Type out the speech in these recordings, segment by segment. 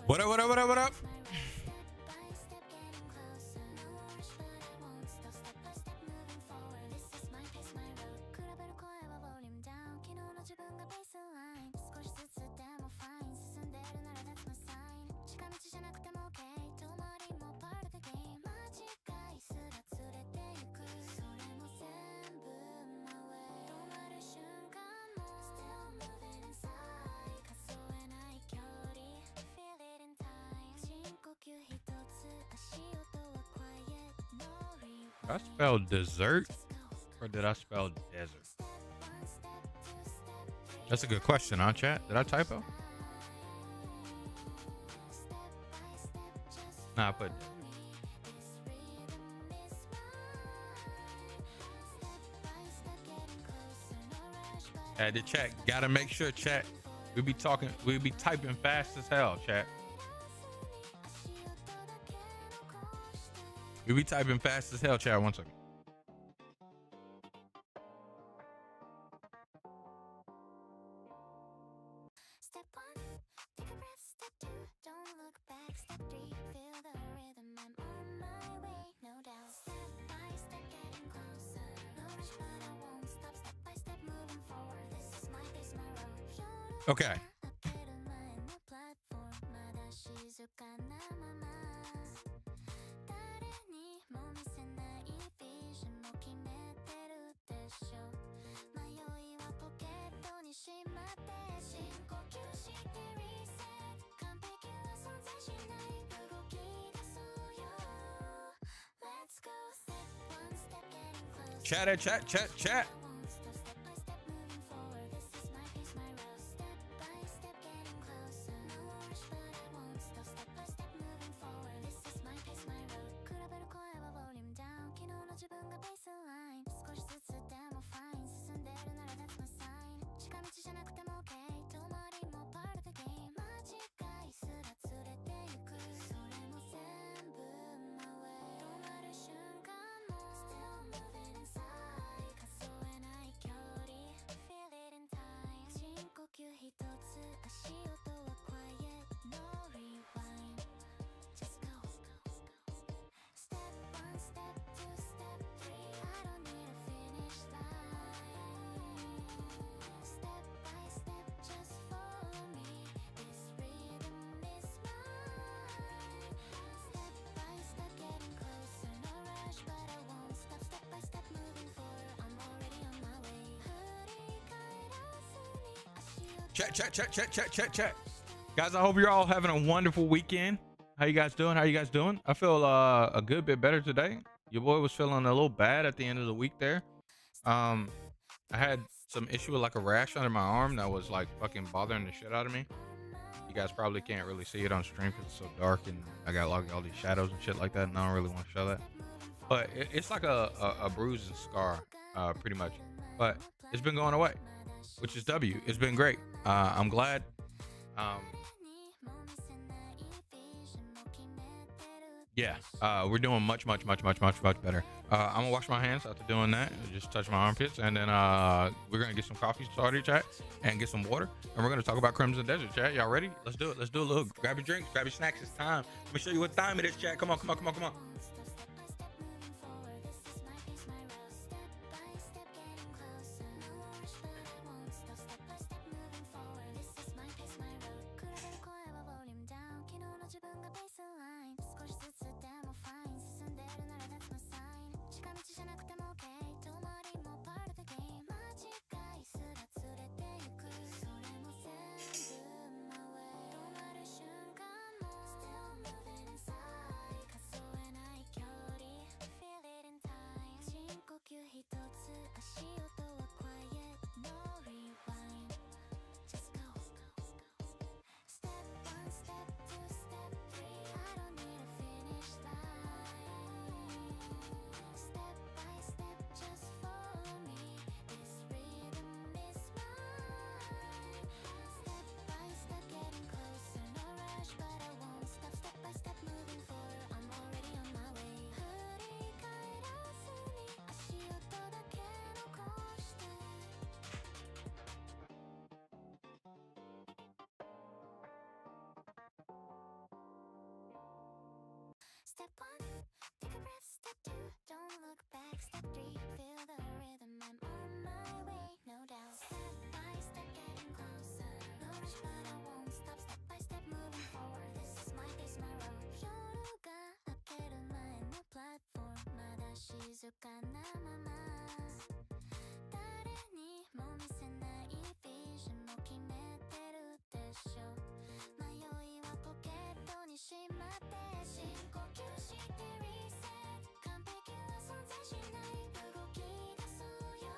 What up, what up, what up, what up? Did I spell dessert or did I spell desert? That's a good question, huh, chat? Did I typo? Nah, I put. The chat gotta make sure, chat. We be typing fast as hell, chat. We be typing fast as hell, chat. 1 second. Okay. Chat. Chat. Guys, I hope you're all having a wonderful weekend. How you guys doing? I feel a good bit better today. Your boy was feeling a little bad at the end of the week there. I had some issue with like a rash under my arm that was like fucking bothering the shit out of me. You guys probably can't really see it on stream because it's so dark and I got like all these shadows and shit like that, and I don't really want to show that. But it's like a bruise and scar, pretty much. But it's been going away, which is W. It's been great. I'm glad. Yeah, we're doing much better. I'm gonna wash my hands after doing that. Just touch my armpits, and then we're gonna get some coffee started, chat, and get some water, and we're gonna talk about Crimson Desert, chat. Y'all ready? Let's do it. Let's do a little. Grab your drinks, grab your snacks. It's time. Let me show you what time it is, chat. Come on. Step 1, take a breath. Step 2, don't look back. Step 3, feel the rhythm. I'm on my way, no doubt. Step by step, getting closer. No rush, but I won't stop. Step by step, moving forward. This is my pace, my road. 夜が明ける前のプラットフォーム。まだ静かなまま。誰にも見せないビジョンも決めてるでしょ。迷いはポケットにしまって。深呼吸してリセット。完璧は存在しない動き出そうよ。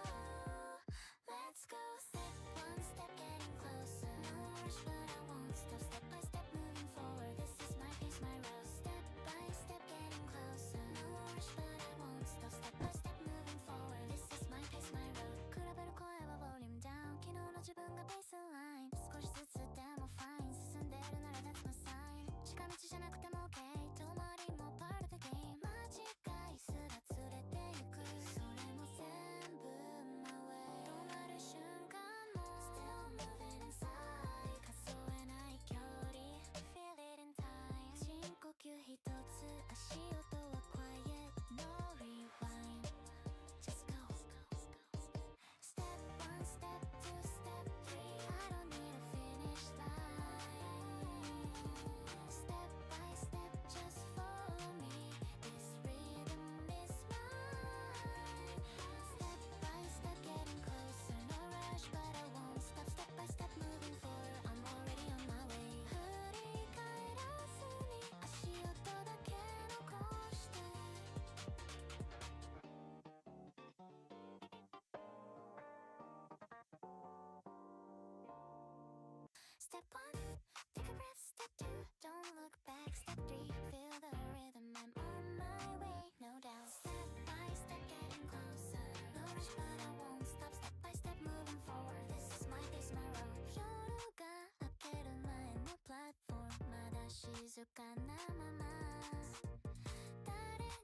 Let's go. Step 1 step getting closer. No rush but I won't stop. Step by step moving forward. This is my pace, my road. Step by step getting closer. No rush but I won't stop. Step by step moving forward. This is my pace, my road. 比べる声はボリュームダウン。昨日の自分がベースライン。少しずつでもファイン。進んでるなら that's my sign。近道じゃなくても OK。遠回りも part of the game。間違いすら連れてゆく。それも全部 my way。止まる瞬間も still moving inside。数えない距離 feel it in time。深呼吸一つ足音は quiet no rewind。Just go. Step 1 step 2 step 3 I don't need a finish line。Step by step just follow me。This rhythm is mine。Step by step getting closer no rush but I won't stop。Step by step moving forward I'm already on my way。振り返らずに足音だけ残して。Step 1, take a breath. Step 2, don't look back. Step 3, feel the rhythm. I'm on my way, no doubt. Step by step, getting closer. No rush, but I won't stop. Step by step, moving forward. This is my pace, my road. 夜が明ける前のプラットフォーム。まだ静かなまま。誰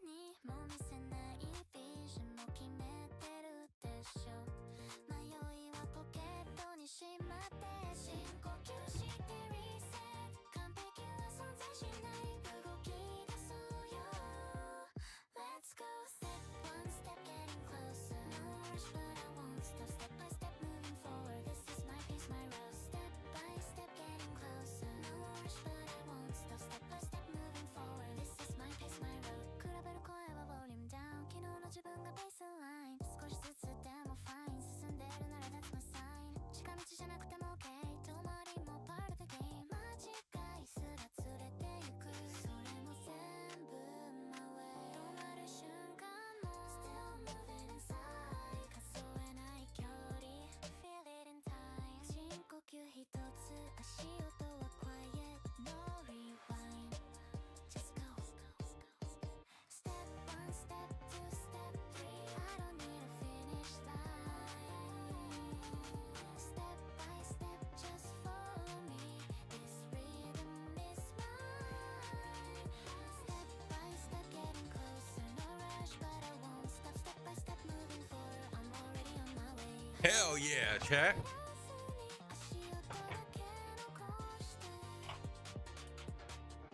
にも見せないビジョンも決めてるでしょ。迷いはポケットにしまって。深呼吸してリセット。完璧は存在しない動き出そうよ。Let's go. Step 1 step getting closer. No rush but I won't stop. Step by step moving forward. This is my pace, my road. Step by step getting closer. No rush but I won't stop. Step by step moving forward. This is my pace, my road. 比べる声はボリュームダウン。昨日の自分がベースライン。少しずつでもファイン。進んでるなら that's my sign。近道じゃなくても OK。遠回りも part of the game。間違いすら連れてゆく。それも全部 my way。止まる瞬間も still moving inside。数えない距離 feel it in time。深呼吸一つ足音は quiet no rewind。Just go. Step 1 step 2 step 3 I don't need a finish line。Step by step just follow me。This rhythm is mine。Step by step getting closer no rush but I won't stop。Step by step moving forward I'm already on my way。 Hell yeah, chat. 足音だけ残して。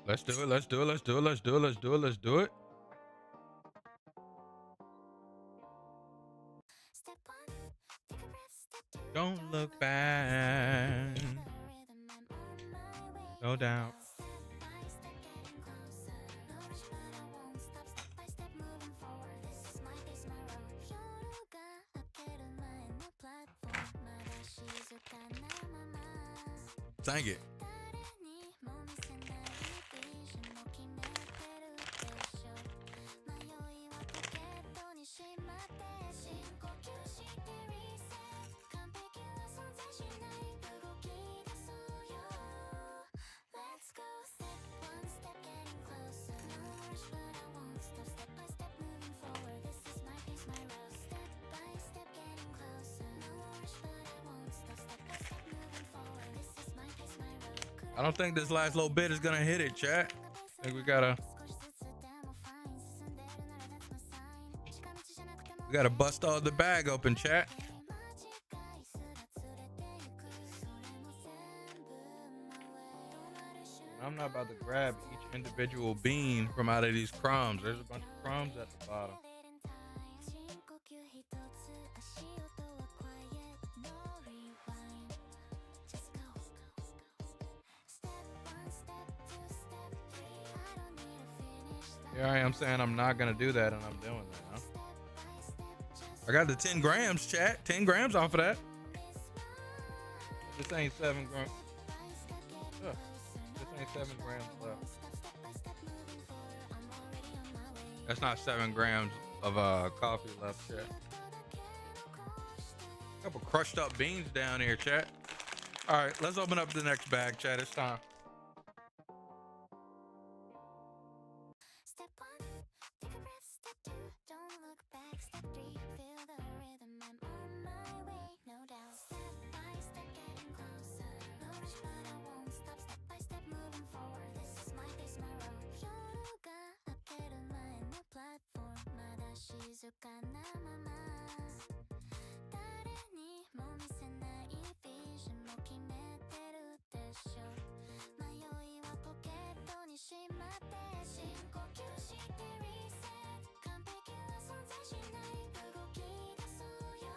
Let's do it. Let's do it. Let's do it. Let's do it. Let's do it. Let's do it. Step 1, take a breath. Step 2, Don't look back. feel the rhythm. I'm on my way, No doubt. Step by step getting closer. No rush but I won't stop. Step by step moving forward. This is my pace, my road. 夜が明ける前のプラットフォーム。まだ静かなまま。 Sing it. 誰にも見せないビジョンも決めてるでしょ。迷いはポケットにしまって。深 rush, but I won't stop. Step by step moving forward. This is my pace, my road. Step by step getting closer. No rush, but I won't stop. Step by step moving forward. This is my pace, my road. I don't think this last little bit is gonna hit it, chat. I think we gotta bust all the bag open, chat. I'm not about to grab each individual bean from out of these crumbs. There's a bunch of crumbs at the bottom. Here I am saying I'm not gonna do that, and I'm doing that. Huh? I got the 10 grams, chat. 10 grams off of that. This ain't 7 grams. This ain't 7 grams left. That's not 7 grams of coffee left, chat. A couple crushed up beans down here, chat. All right, let's open up the next bag, chat. It's time. Step 1, take a breath. Step 2, don't look back. Step 3, feel the rhythm. I'm on my way, no doubt. Step by step getting closer. No rush, but I won't stop. Step by step moving forward. This is my pace, my road. Yoruga, akeru mae no platform. Mada shizuka na mama. Dare ni mo misenai vision mo kimeteru desho. Mayoi wa pocket ni shimatte. Shinkokyū shite reset. Kanpeki wa sonzai shinai. Ugoki dasou yo.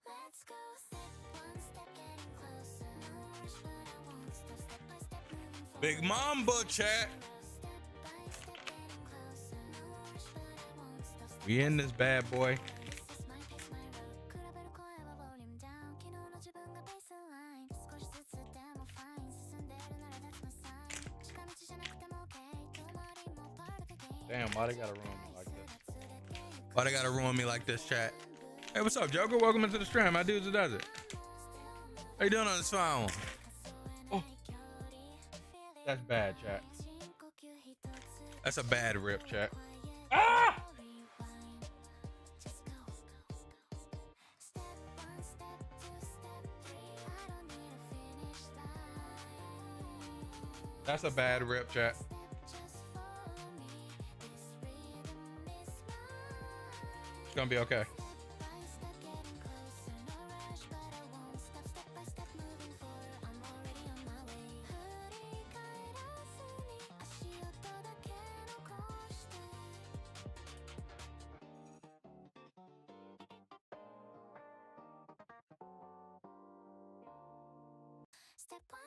Let's go. Step 1, step getting closer. No rush, but I won't stop. Step by step moving forward. Big Mamba, chat. Step by step getting closer. No rush, but I won't stop. We in this bad boy. This is my pace, my road. 比べる声は volume down. 昨日の自分がベースライン。少しずつでも fine. 進んでるなら that's my sign. 近道じゃなくても okay. 止まりも part of the game. Damn, why they gotta ruin me like this? Why they gotta ruin me like this, chat? Hey, what's up, Joker? Welcome into the stream. My dudes, who does it? How you doing on this phone? Oh, that's bad, chat. That's a bad rip, chat. Ah! That's a bad rip, chat. It's gonna be okay. Step 1,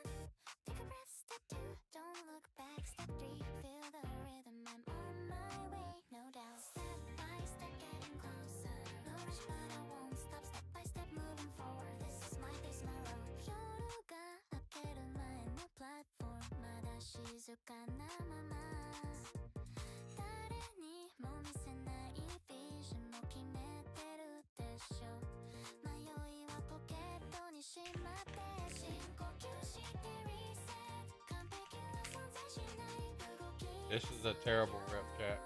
take a breath. Step 2, don't look back. Step 3, feel the rhythm. I'm on my way, no doubt. Step by step getting closer. No rush, but I won't stop. Step by step moving forward. This is my pace, my road. Yoruga, akeru mae no platform. Mada shizuka na mama. Dare ni mo misenai vision mo kimeteru desho. Mayoi wa pocket ni shimatte. This is a terrible rip, chat.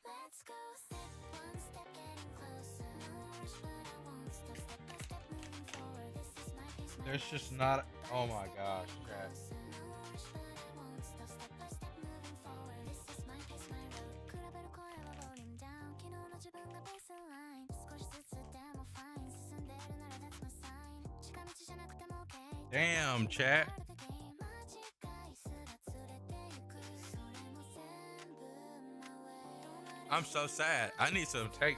Let's go. Step 1, step getting closer. No rush, but I won't stop. Step by step moving forward. This is my pace, my There's just not. Oh my gosh, chat. no rush, but I won't stop. Step by step moving forward. This is my pace, my road. 比べる声は volume down. 昨日の自分がベースライン。少しずつでも fine. 進んでるなら that's my sign. 近道じゃなくても okay. Damn, chat. I'm so sad. I need some tape.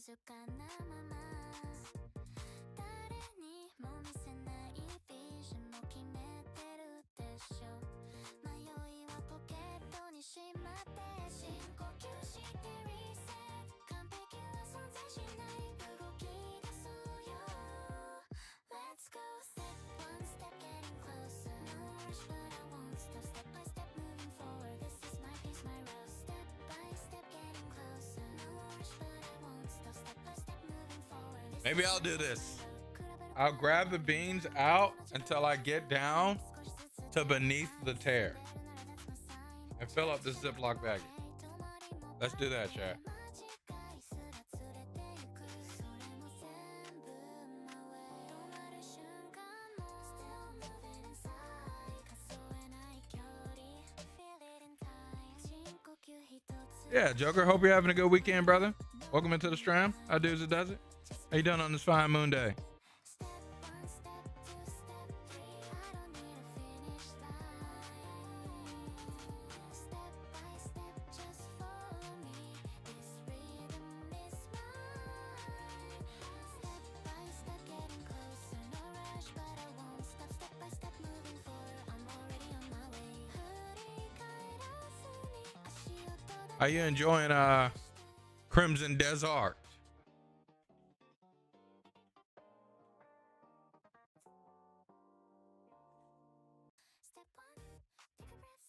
静かなまま誰にも見せないビジョンも決めてるでしょ迷いはポケットにしまって深呼吸してリセット完璧は存在しない動き出そうよ Let's go step one step getting closer No rush but I won't stop step by step moving forward This is my pace my road step by step getting closer No rush but I won't stop step by step moving forward This Maybe is I'll my do pace, this. my road. I'll grab the beans out until I get down to beneath the tear and fill up this Ziploc baggie. Let's do that, chat. Yeah, Joker, hope you're having a good weekend, brother. Welcome into the stream. How does it, does it? How you doing on this fine moon day? Are you enjoying Crimson Desert? Step one, take a breath.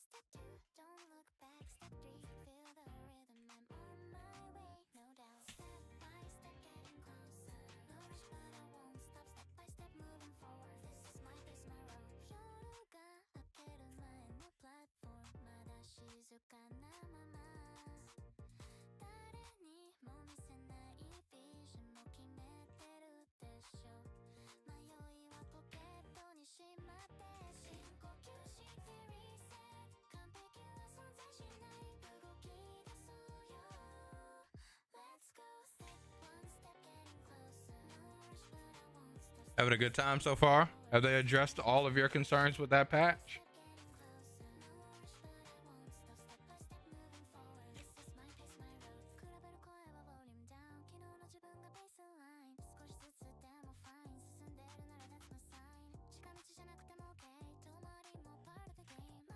Step two, don't look back. Step three, feel the rhythm. I'm on my way, no doubt. Step by step, getting closer. No rush, but I won't stop. Step by step, moving forward. This is my pace, my road.夜が明ける前のプラットフォーム。まだ静かなまま。誰にも見せないビジョンも決めてるでしょ迷いはポケットにしまって深呼吸してリセット完璧は存在しない動き出そうよ Let's go step one step getting closer No rush but I won't stop Having a good time so far? Have they addressed all of your concerns with that patch?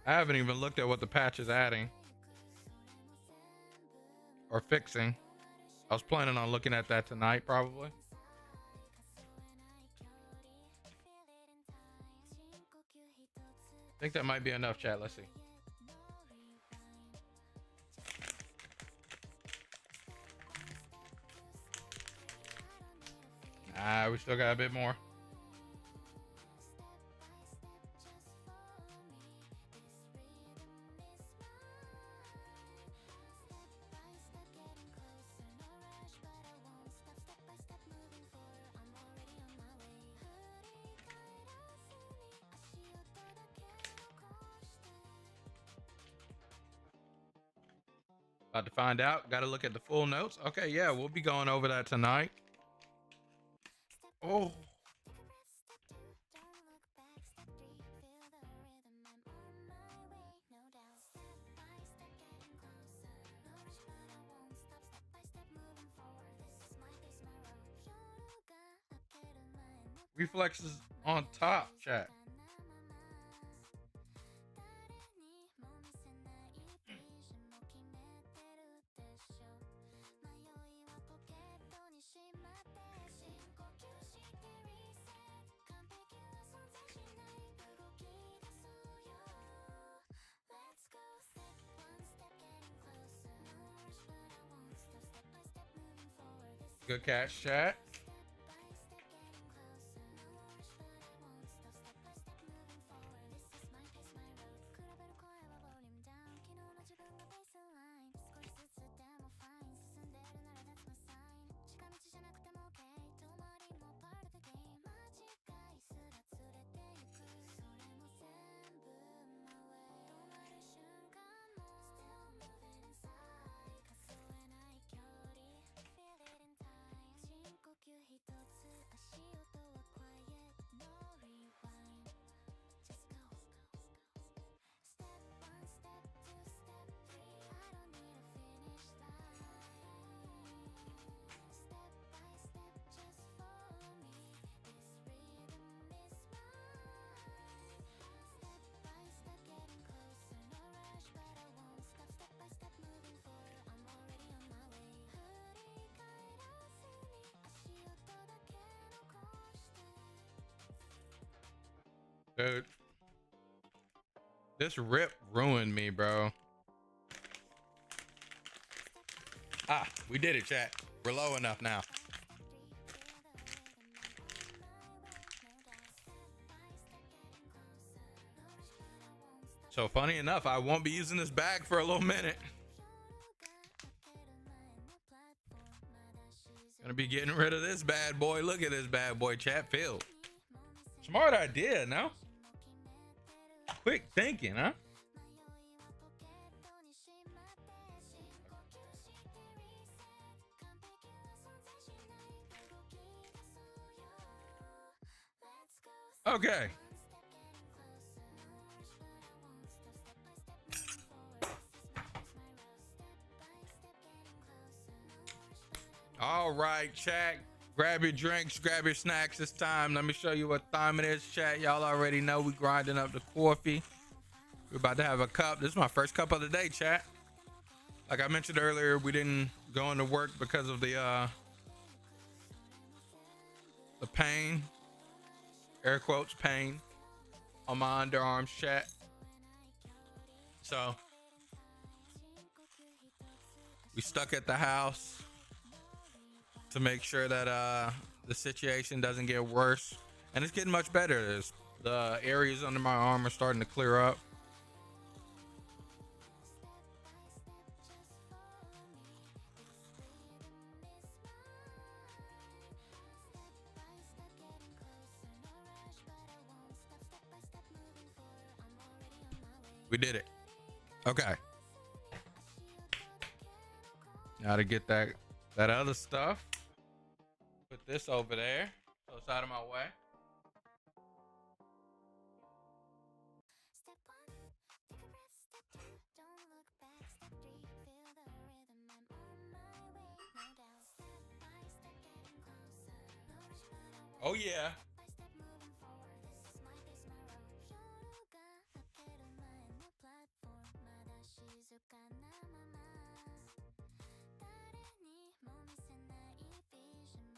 I haven't even looked at what the patch is adding or fixing. I was planning on looking at that tonight, probably. I think that might be enough, chat. Let's see. We still got a bit more. About to find out. Got to look at the full notes. Okay, yeah, we'll be going over that tonight. Oh. Reflexes on top, chat. Good catch, chat. Dude, this rip ruined me, bro. Ah, we did it, chat. We're low enough now. So funny enough, I won't be using this bag for a little minute. Gonna be getting rid of this bad boy. Look at this bad boy, chat. Filled. Smart idea, no? Quick thinking, huh? Okay. All right, chat. Grab your drinks, grab your snacks. It's time. Let me show you what time it is, chat. Y'all already know we grinding up the coffee. We're about to have a cup. This is my first cup of the day, chat. Like I mentioned earlier, we didn't go into work because of the pain, air quotes, pain on my underarms, chat. So we stuck at the house to make sure that the situation doesn't get worse, and it's getting much better. The areas under my arm are starting to clear up. We did it. Okay. Now to get that other stuff. Put this over there, so it's out of my way. Step one, take a breath. Step two, don't look back. Step three, feel the rhythm. I'm on my way, no doubt. Step by step, getting closer. No rush, but I won't. Oh yeah. By step, moving forward. This is my pace, my road. 쇼루가 아껴둔 나의 new platform. 마다 시작한 나마마. 다른 이 몸이 센 나의 vision. 못決めてるでしょ。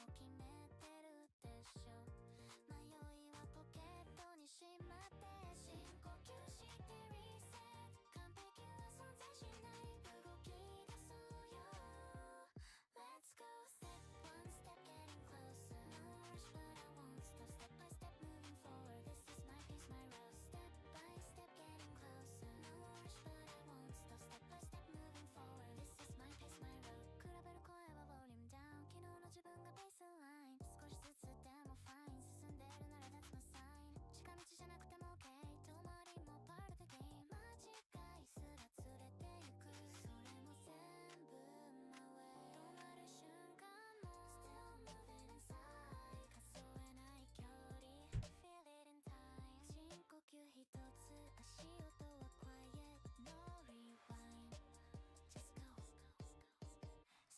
迷いはポケットにしまって深呼吸してリセット。完璧は存在しない動き出そうよ。Let's go step one step getting closer. No rush but I won't stop. Step by step moving forward. This is my pace, my road. Step by step getting closer. No rush but I won't stop. Step by step moving forward. This is my pace, my road. 比べる声は volume down. 昨日の自分がベースライン。少しずつでも fine. 進んでるなら that's my sign. 近道じゃなくても OK. 遠回りも part of the game. 間違いすら連れてゆく。それも全部 my way. 止まる瞬間も still moving inside. 数えない距離 feel it in time. 深呼吸一つ足音は quiet. No rewind. Just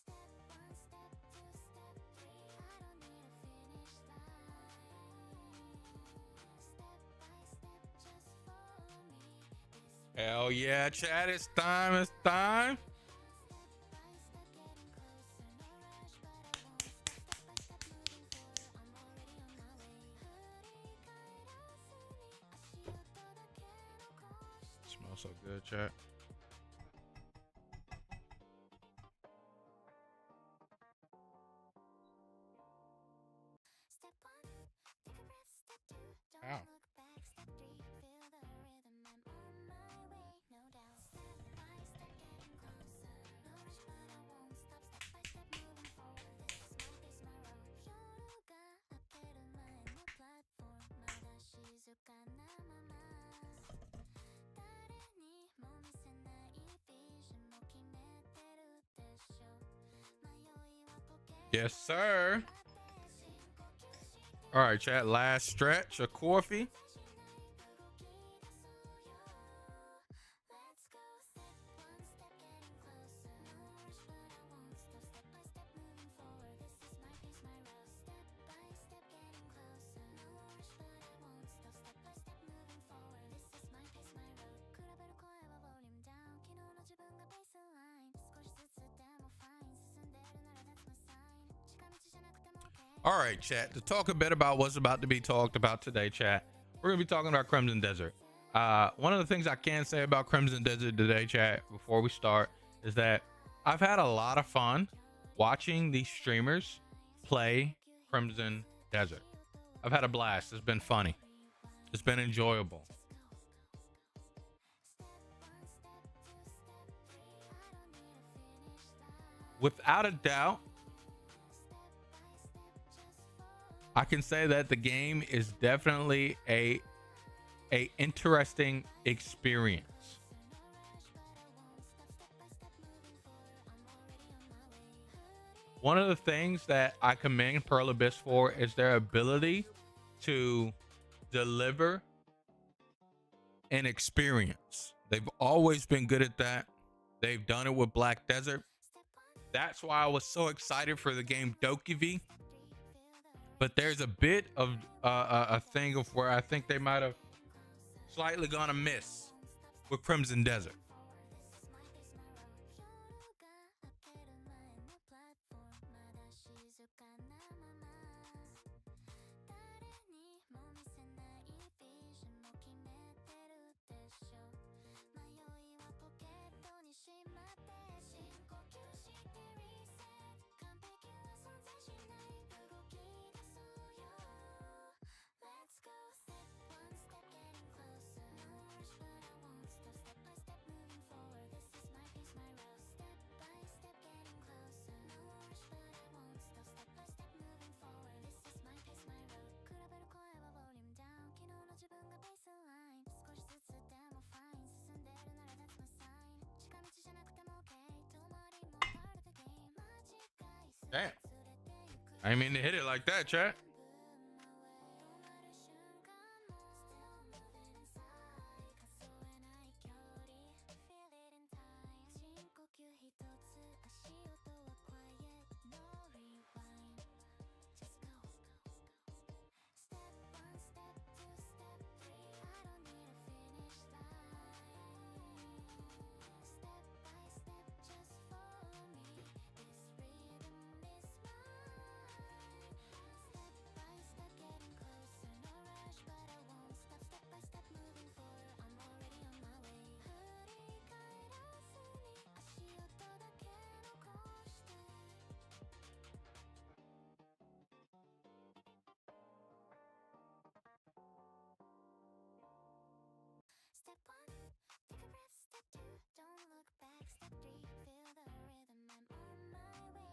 go. Step one, step two, step three. I don't need a finish line. Step by step, just follow me. Hell yeah, chat. It's time. It's time. Smells so good, chat. Step one, take a breath. Step two, Ow. don't look back. Step three, feel the rhythm. I'm on my way, no doubt. Step by step, getting closer. No rush, but I won't stop. Step by step, moving forward. This is my pace, my road. 쇼루가 아껴둔 나의 new platform. 마다 시작한 나마마. 다른 이 몸이 센 나의 vision. 못決めてるでしょ.迷いはポケット Yes, sir. All right, chat. Last stretch of coffee. Let's go step one step getting closer. No rush but I won't stop. Step by step moving forward. This is my pace, my road. Step by step getting closer. No rush but I won't stop. Step by step moving forward. This is my pace, my road. 比べる声は volume down. 昨日の自分がベースライン。少しずつでも fine. 進んでるなら that's my sign. 近道じゃなくても OK. All right, chat. To talk a bit about what's about to be talked about today, chat. We're gonna be talking about Crimson Desert. One of the things I can say about Crimson Desert today, chat, before we start, is that I've had a lot of fun watching these streamers play Crimson Desert. I've had a blast. It's been funny. It's been enjoyable. Without a doubt, I can say that the game is definitely a interesting experience. One of the things that I commend Pearl Abyss for is their ability to deliver an experience. They've always been good at that. They've done it with Black Desert. That's why I was so excited for the game Dokivi. But there's a bit of a thing of where I think they might have slightly gone amiss with Crimson Desert. Damn. I didn't mean to hit it like that, chat.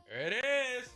There it is.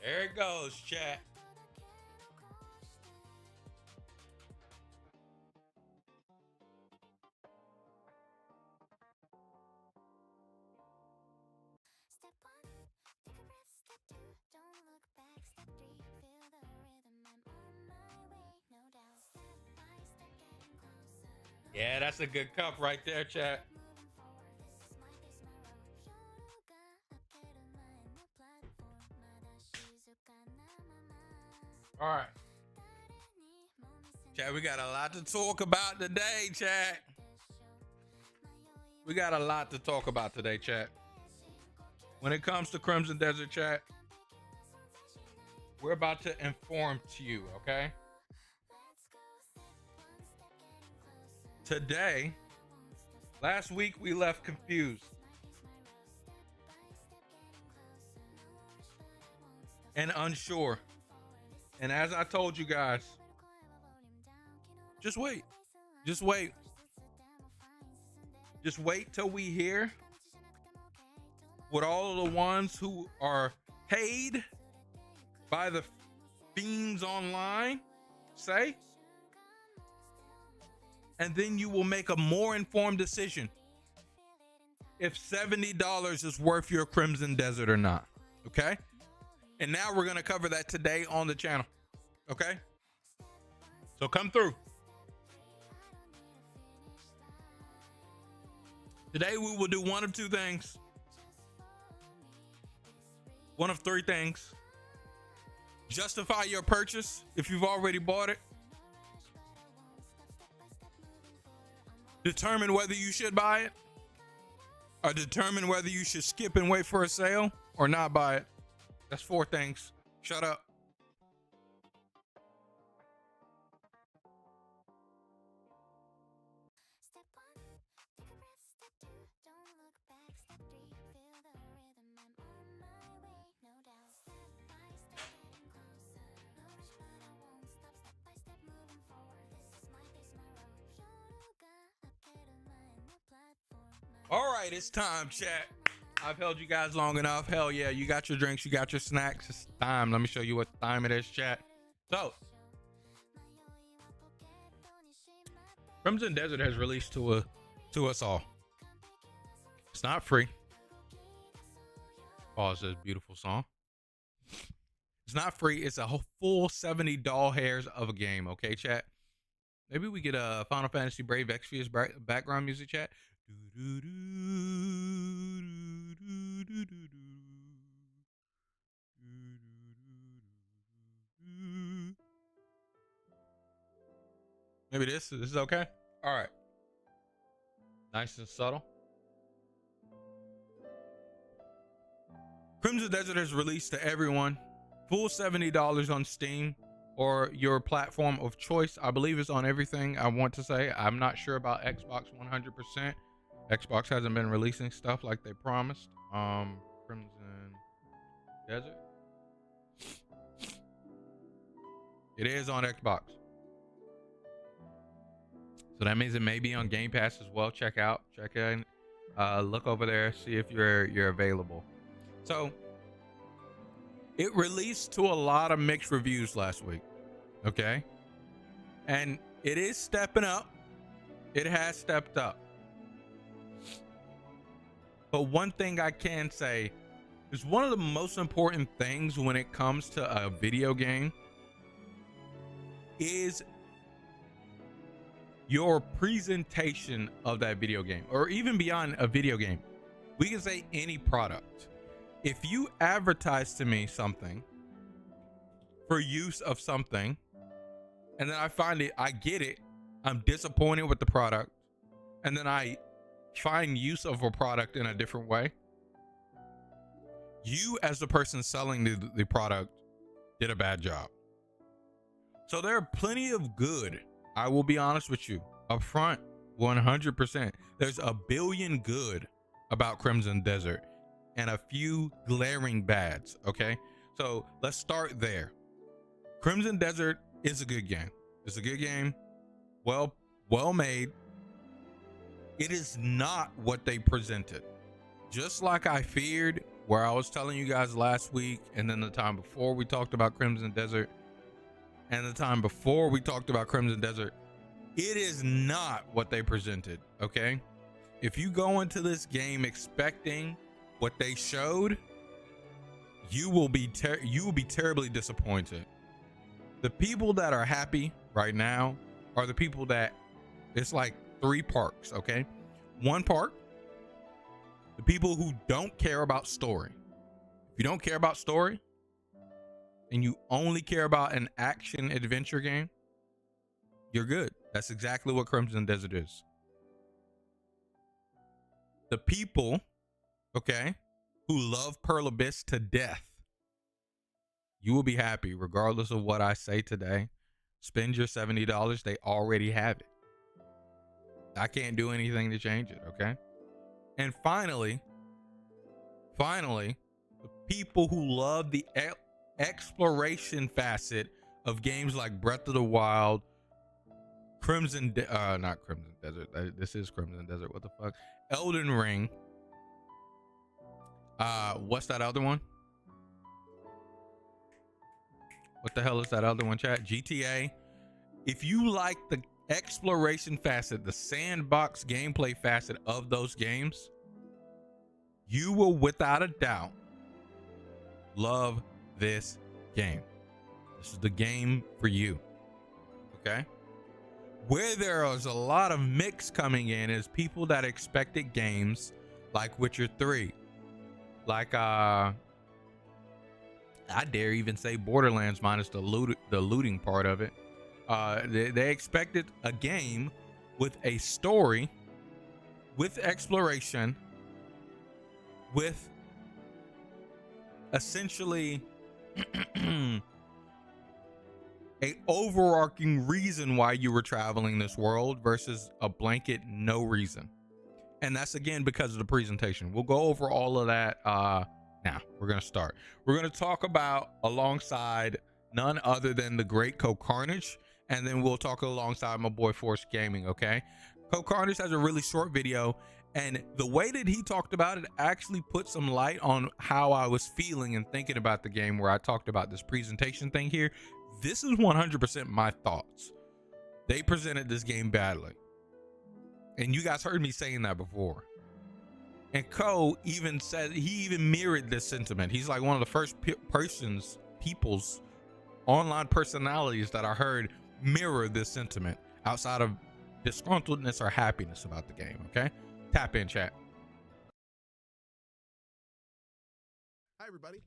There it goes, chat. Yeah, that's a good cup right there, chat. All right. Chat, we got a lot to talk about today, chat. We got a lot to talk about today, chat. When it comes to Crimson Desert, chat, we're about to inform to you, okay? Today, last week we left confused and unsure. And as I told you guys, just wait. Just wait. Just wait till we hear what all of the ones who are paid by the fiends online say. And then you will make a more informed decision if $70 is worth your Crimson Desert or not. Okay? And now we're going to cover that today on the channel. Okay? So come through. Today we will do one of two things. One of three things. Justify your purchase if you've already bought it. Determine whether you should buy it. Or determine whether you should skip and wait for a sale or not buy it. That's four things. Shut up. Step one, take a breath. Step two, don't look back. Step three, feel the rhythm. I'm on my way, no doubt. Step by step, getting closer. No rush, but I won't stop. Step by step, moving forward. This is my pace, my road. All right, it's time, chat. I've held you guys long enough. Hell yeah, you got your drinks, you got your snacks. It's time. Let me show you what time it is, chat. So, Crimson Desert has released to us all. It's not free. Pause this beautiful song. It's not free. It's a full 70 doll hairs of a game. Okay, chat. Maybe we get a Final Fantasy Brave Exvius background music, chat. Maybe this is okay. All right. Nice and subtle. Crimson Desert has released to everyone. Full $70 on Steam or your platform of choice. I believe it's on everything, I want to say. I'm not sure about Xbox 100%. Xbox hasn't been releasing stuff like they promised. Crimson Desert. It is on Xbox. So that means it may be on Game Pass as well. Check in, look over there, see if you're available. So it released to a lot of mixed reviews last week. Okay. And it is stepping up. It has stepped up. But one thing I can say is one of the most important things when it comes to a video game is your presentation of that video game, or even beyond a video game. We can say any product. If you advertise to me something for use of something, and then I find it, I get it, I'm disappointed with the product, and then I find use of a product in a different way, you as the person selling the product did a bad job. So there are plenty of good, I will be honest with you up front, 100%. There's a billion good about Crimson Desert and a few glaring bads. Okay, so let's start there. Crimson Desert is a good game. It's a good game, well made. It is not what they presented. Just like I feared, where I was telling you guys last week, and then the time before we talked about Crimson Desert, and the time before we talked about Crimson Desert, it is not what they presented. Okay, if you go into this game expecting what they showed, you will be terribly disappointed. The people that are happy right now are the people that, it's like three parks. Okay, one park, the people who don't care about story. If you don't care about story, and you only care about an action adventure game, you're good. That's exactly what Crimson Desert is. The people, okay, who love Pearl Abyss to death, you will be happy regardless of what I say today. Spend your $70. They already have it. I can't do anything to change it, okay? And finally, the people who love the exploration facet of games like Breath of the Wild, not Crimson Desert. This is Crimson Desert. What the fuck? Elden Ring. What's that other one? What the hell is that other one, chat? GTA. If you like the exploration facet, the sandbox gameplay facet of those games, you will without a doubt love this game. This is the game for you. Okay? Where there is a lot of mix coming in is people that expected games like Witcher 3, like I dare even say Borderlands minus the looting part of it. They expected a game with a story, with exploration, with essentially a overarching reason why you were traveling this world versus a blanket no reason. And that's again because of the presentation. We'll go over all of that now. We're gonna start. We're gonna talk about alongside none other than the great Carnage, and then we'll talk alongside my boy Force Gaming. Okay, Carnage has a really short video, and the way that he talked about it actually put some light on how I was feeling and thinking about the game, where I talked about this presentation thing here. This is 100% my thoughts. They presented this game badly, and you guys heard me saying that before. And even said, he even mirrored this sentiment. He's like one of the first people's online personalities that I heard mirror this sentiment outside of disgruntledness or happiness about the game. Okay, tap in, chat. Hi everybody,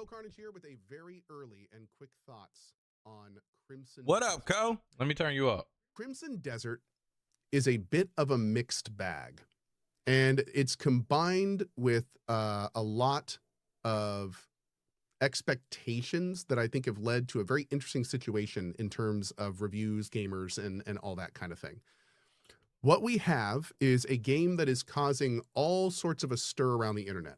Carnage here with a very early and quick thoughts on Crimson. What up, Desert. Let me turn you up. Crimson Desert is a bit of a mixed bag, and it's combined with a lot of expectations that I think have led to a very interesting situation in terms of reviews, gamers, and all that kind of thing. What we have is a game that is causing all sorts of a stir around the internet.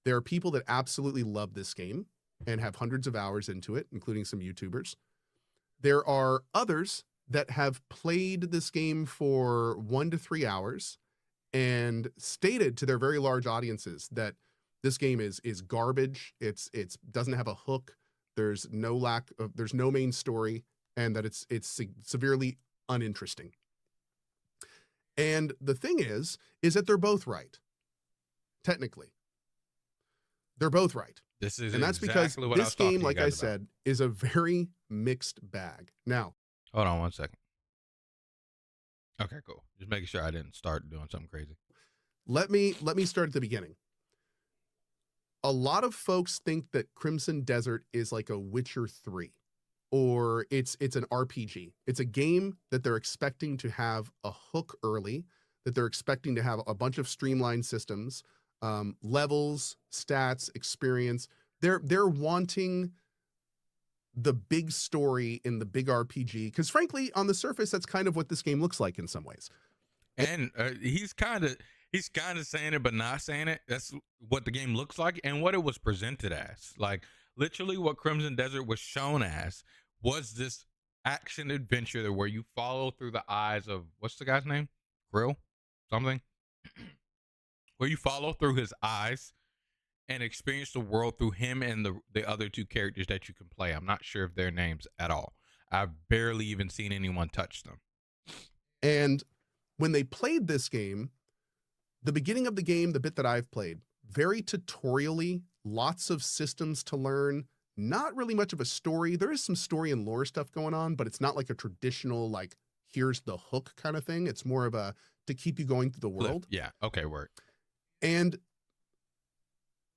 There are people that absolutely love this game and have hundreds of hours into it, including some YouTubers. There are others that have played this game for 1 to 3 hours and stated to their very large audiences that this game is garbage. It's doesn't have a hook. There's no main story, and that it's severely uninteresting. And the thing is that they're both right. Technically, they're both right. And that's because this game, like I said, is a very mixed bag. Now, hold on 1 second. Okay, cool. Just making sure I didn't start doing something crazy. Let me start at the beginning. A lot of folks think that Crimson Desert is like a Witcher 3, or it's an RPG. It's a game that they're expecting to have a hook early, that they're expecting to have a bunch of streamlined systems, levels, stats, experience. They're wanting the big story in the big RPG, because frankly, on the surface, that's kind of what this game looks like in some ways. And he's kind of saying it, but not saying it. That's what the game looks like and what it was presented as. Like literally what Crimson Desert was shown as was this action adventure where you follow through the eyes of, what's the guy's name? Grill? Something? Where you follow through his eyes and experience the world through him and the other two characters that you can play. I'm not sure of their names at all. I've barely even seen anyone touch them. And when they played this game, the beginning of the game, the bit that I've played, very tutorially, lots of systems to learn, not really much of a story. There is some story and lore stuff going on, but it's not like a traditional, like, here's the hook kind of thing. It's more of a, to keep you going through the world. Yeah, okay, word. And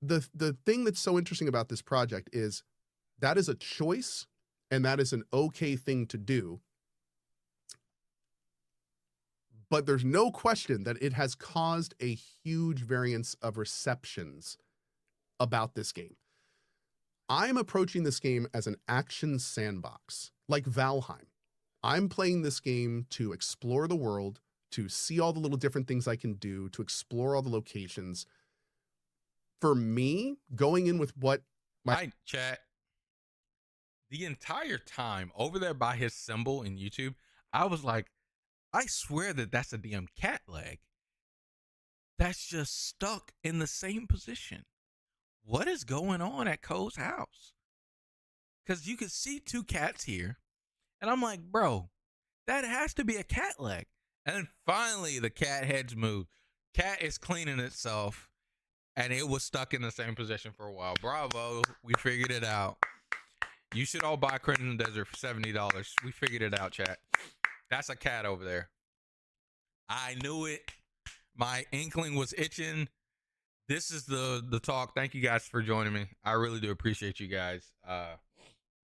the thing that's so interesting about this project is That is a choice, and that is an okay thing to do. But there's no question that it has caused a huge variance of receptions about this game. I'm approaching this game as an action sandbox, like Valheim. I'm playing this game to explore the world, to see all the little different things I can do, to explore all the locations. For me, going in with what my chat, the entire time over there by his symbol in YouTube, I was like, I swear that that's a damn cat leg. That's just stuck in the same position. What is going on at Cole's house? Because you can see two cats here. And I'm like, bro, that has to be a cat leg. And then finally the cat heads move. Cat is cleaning itself. And it was stuck in the same position for a while. Bravo. We figured it out. You should all buy Crimson Desert for $70. We figured it out, chat. That's a cat over there. I knew it. My inkling was itching. This is the talk. Thank you guys for joining me. I really do appreciate you guys.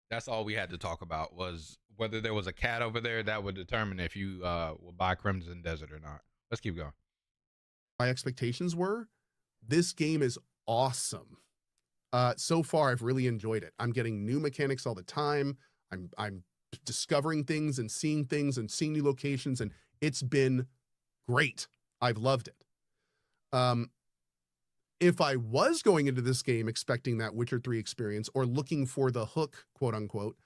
That's all we had to talk about, was whether there was a cat over there that would determine if you will buy Crimson Desert or not. Let's keep going. My expectations were, this game is awesome. So far, I've really enjoyed it. I'm getting new mechanics all the time. I'm discovering things and seeing new locations, and it's been great. I've loved it. If I was going into this game expecting that Witcher 3 experience or looking for the hook, quote unquote,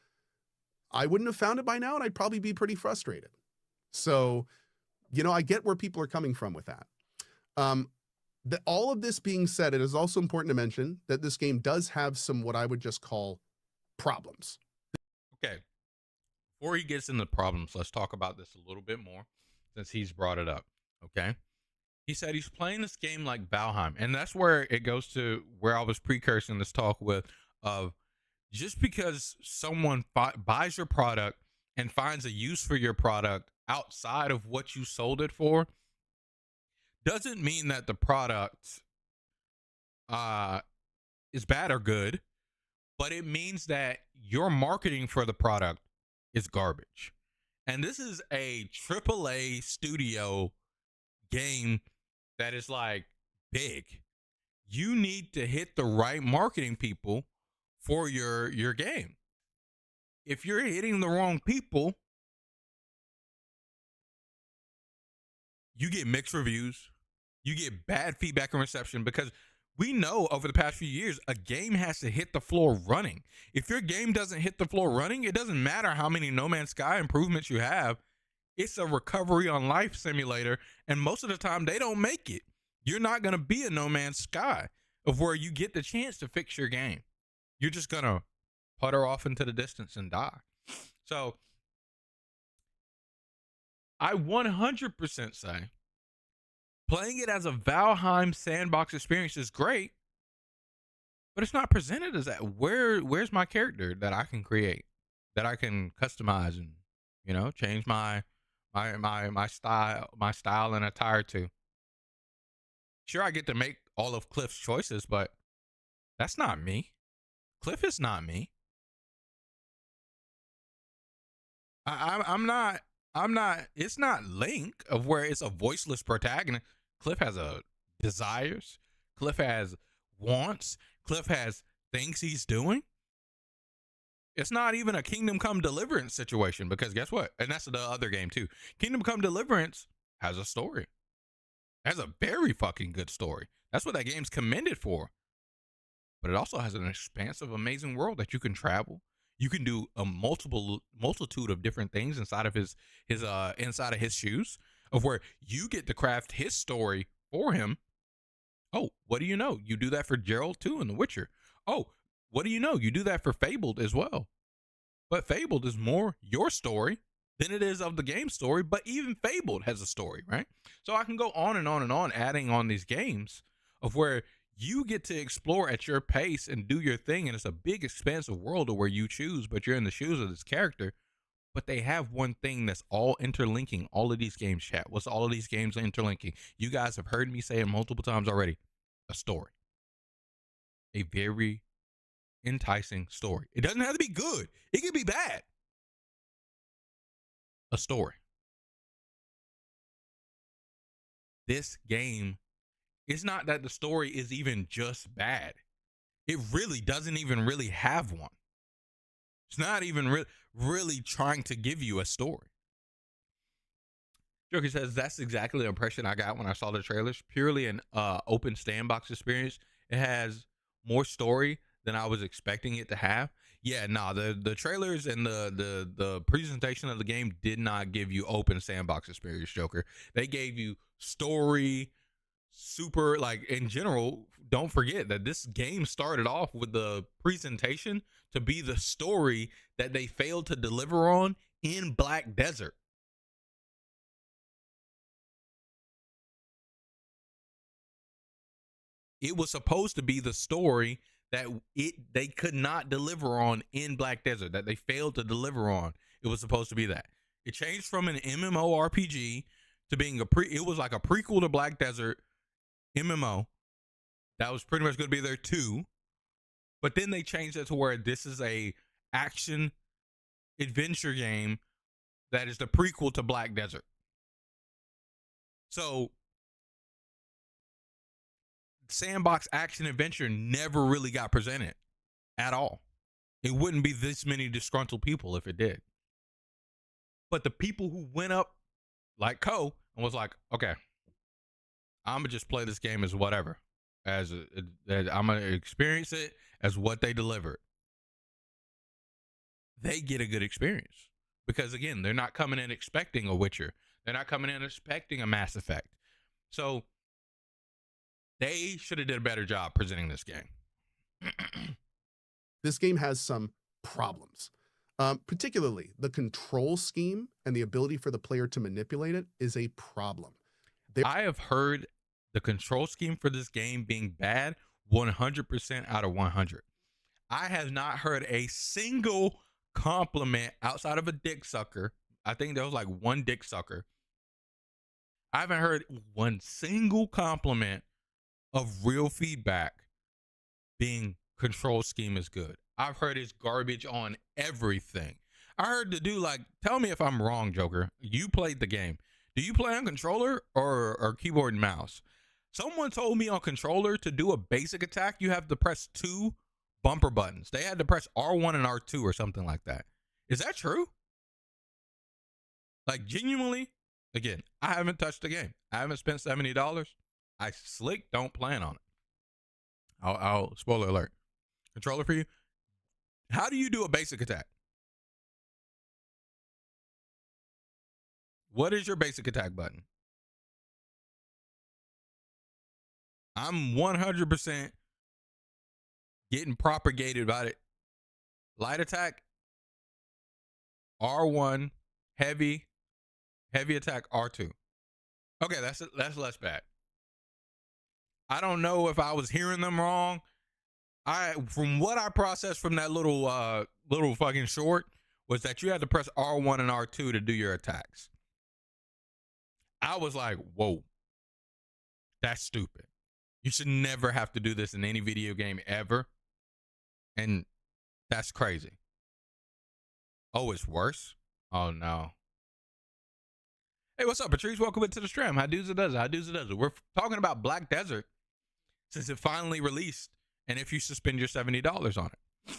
I wouldn't have found it by now, and I'd probably be pretty frustrated. So, I get where people are coming from with that. All of this being said, it is also important to mention that this game does have some what I would just call problems. Okay. Before he gets into problems, let's talk about this a little bit more since he's brought it up. Okay. He said he's playing this game like Valheim. And that's where it goes to where I was precursing this talk with, of just because someone buys your product and finds a use for your product outside of what you sold it for, doesn't mean that the product is bad or good, but it means that your marketing for the product is garbage. And this is a AAA studio game that is like big. You need to hit the right marketing people for your game. If you're hitting the wrong people, you get mixed reviews, you get bad feedback and reception, because we know over the past few years, a game has to hit the floor running. If your game doesn't hit the floor running, it doesn't matter how many No Man's Sky improvements you have. It's a recovery on life simulator, and most of the time they don't make it. You're not going to be a No Man's Sky of where you get the chance to fix your game. You're just going to putter off into the distance and die. So I 100% say playing it as a Valheim sandbox experience is great, but it's not presented as that. Where's my character that I can create, that I can customize and, change my style and attire to? Sure, I get to make all of Cliff's choices, but that's not me. Cliff is not me. I'm not. It's not Link, of where it's a voiceless protagonist. Cliff has desires. Cliff has wants. Cliff has things he's doing. It's not even a Kingdom Come Deliverance situation, because guess what? And that's the other game too. Kingdom Come Deliverance has a story. It has a very fucking good story. That's what that game's commended for. But it also has an expansive, amazing world that you can travel. You can do a multitude of different things inside of his shoes, of where you get to craft his story for him. Oh, what do you know? You do that for Geralt too in The Witcher. Oh, what do you know? You do that for Fabled as well. But Fabled is more your story than it is of the game story. But even Fabled has a story, right? So I can go on and on and on, adding on these games of where you get to explore at your pace and do your thing. And it's a big, expansive world of where you choose, but you're in the shoes of this character. But they have one thing that's all interlinking all of these games, chat. What's all of these games interlinking? You guys have heard me say it multiple times already. A story. A very enticing story. It doesn't have to be good. It can be bad. A story. This game, it's not that the story is even just bad. It really doesn't even really have one. It's not even really trying to give you a story. Joker says, that's exactly the impression I got when I saw the trailers. Purely an open sandbox experience. It has more story than I was expecting it to have. Yeah, nah, the trailers and the presentation of the game did not give you open sandbox experience, Joker. They gave you story, super, like, in general. Don't forget that this game started off with the presentation to be the story that they failed to deliver on in Black Desert. It was supposed to be the story that they could not deliver on in Black Desert, that they failed to deliver on. It was supposed to be that. It changed from an MMORPG to being it was like a prequel to Black Desert MMO. That was pretty much going to be there too. But then they changed it to where this is a action adventure game that is the prequel to Black Desert. So sandbox action adventure never really got presented at all. It wouldn't be this many disgruntled people if it did. But the people who went up like Co and was like, okay, I'm gonna just play this game as whatever, as I'm gonna experience it as what they delivered. They get a good experience because, again, they're not coming in expecting a Witcher. They're not coming in expecting a Mass Effect. So they should have did a better job presenting this game. This game has some problems. Particularly the control scheme and the ability for the player to manipulate it is a problem. I have heard the control scheme for this game being bad 100% out of 100. I have not heard a single compliment outside of a dick sucker. I think there was like one dick sucker. I haven't heard one single compliment of real feedback being control scheme is good. I've heard it's garbage on everything. I heard the dude, like, tell me if I'm wrong, Joker. You played the game. Do you play on controller or keyboard and mouse? Someone told me on controller to do a basic attack, you have to press 2 bumper buttons. They had to press R1 and R2 or something like that. Is that true? Like, genuinely, again, I haven't touched the game. I haven't spent $70. I slick don't plan on it. I'll spoiler alert. Controller for you. How do you do a basic attack? What is your basic attack button? I'm 100% getting propagated about it. Light attack, R1, heavy attack, R2. Okay, that's less bad. I don't know if I was hearing them wrong. From what I processed from that little fucking short was that you had to press R1 and R2 to do your attacks. I was like, whoa, that's stupid. You should never have to do this in any video game ever. And that's crazy. Oh, it's worse? Oh, no. Hey, what's up, Patrice? Welcome into the stream. How does it does it? We're talking about Black Desert since it finally released. And if you suspend your $70 on it.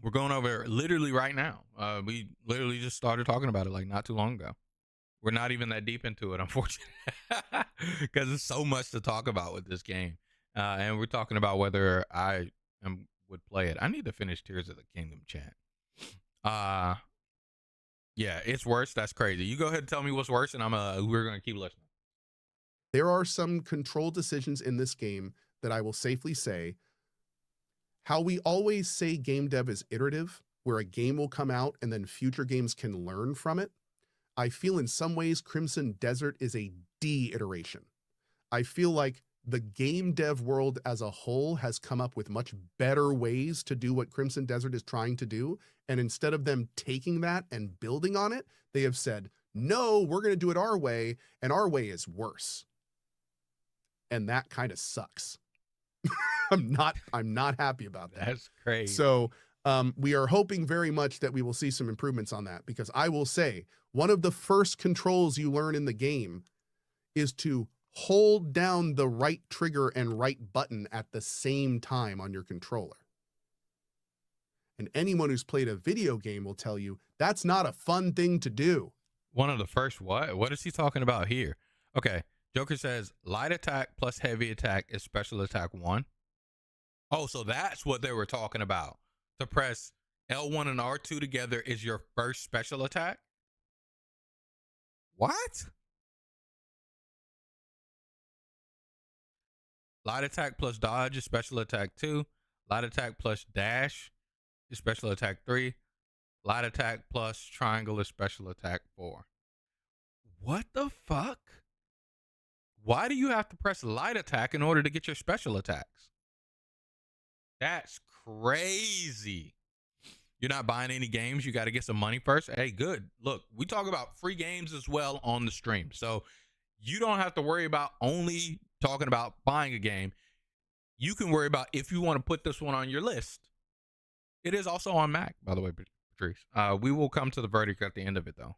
We're going over literally right now. We literally just started talking about it like not too long ago. We're not even that deep into it, unfortunately, because there's so much to talk about with this game. And we're talking about whether I would play it. I need to finish Tears of the Kingdom chat. Yeah, it's worse. That's crazy. You go ahead and tell me what's worse, and we're going to keep listening. There are some control decisions in this game that I will safely say, how we always say game dev is iterative, where a game will come out and then future games can learn from it. I feel in some ways Crimson Desert is a de-iteration. I feel like the game dev world as a whole has come up with much better ways to do what Crimson Desert is trying to do. And instead of them taking that and building on it, they have said, no, we're going to do it our way, and our way is worse. And that kind of sucks. I'm not happy about that. That's crazy. So we are hoping very much that we will see some improvements on that, because I will say one of the first controls you learn in the game is to hold down the right trigger and right button at the same time on your controller. And anyone who's played a video game will tell you that's not a fun thing to do. One of the first what? What is he talking about here? Okay. Joker says light attack plus heavy attack is special attack 1. Oh, so that's what they were talking about. To press L1 and R2 together is your first special attack? What? Light attack plus dodge is special attack 2. Light attack plus dash is special attack 3. Light attack plus triangle is special attack 4. What the fuck? Why do you have to press light attack in order to get your special attacks? That's crazy. You're not buying any games. You got to get some money first. Hey, good. Look, we talk about free games as well on the stream. So you don't have to worry about only talking about buying a game. You can worry about if you want to put this one on your list. It is also on Mac, by the way, Patrice. We will come to the verdict at the end of it, though.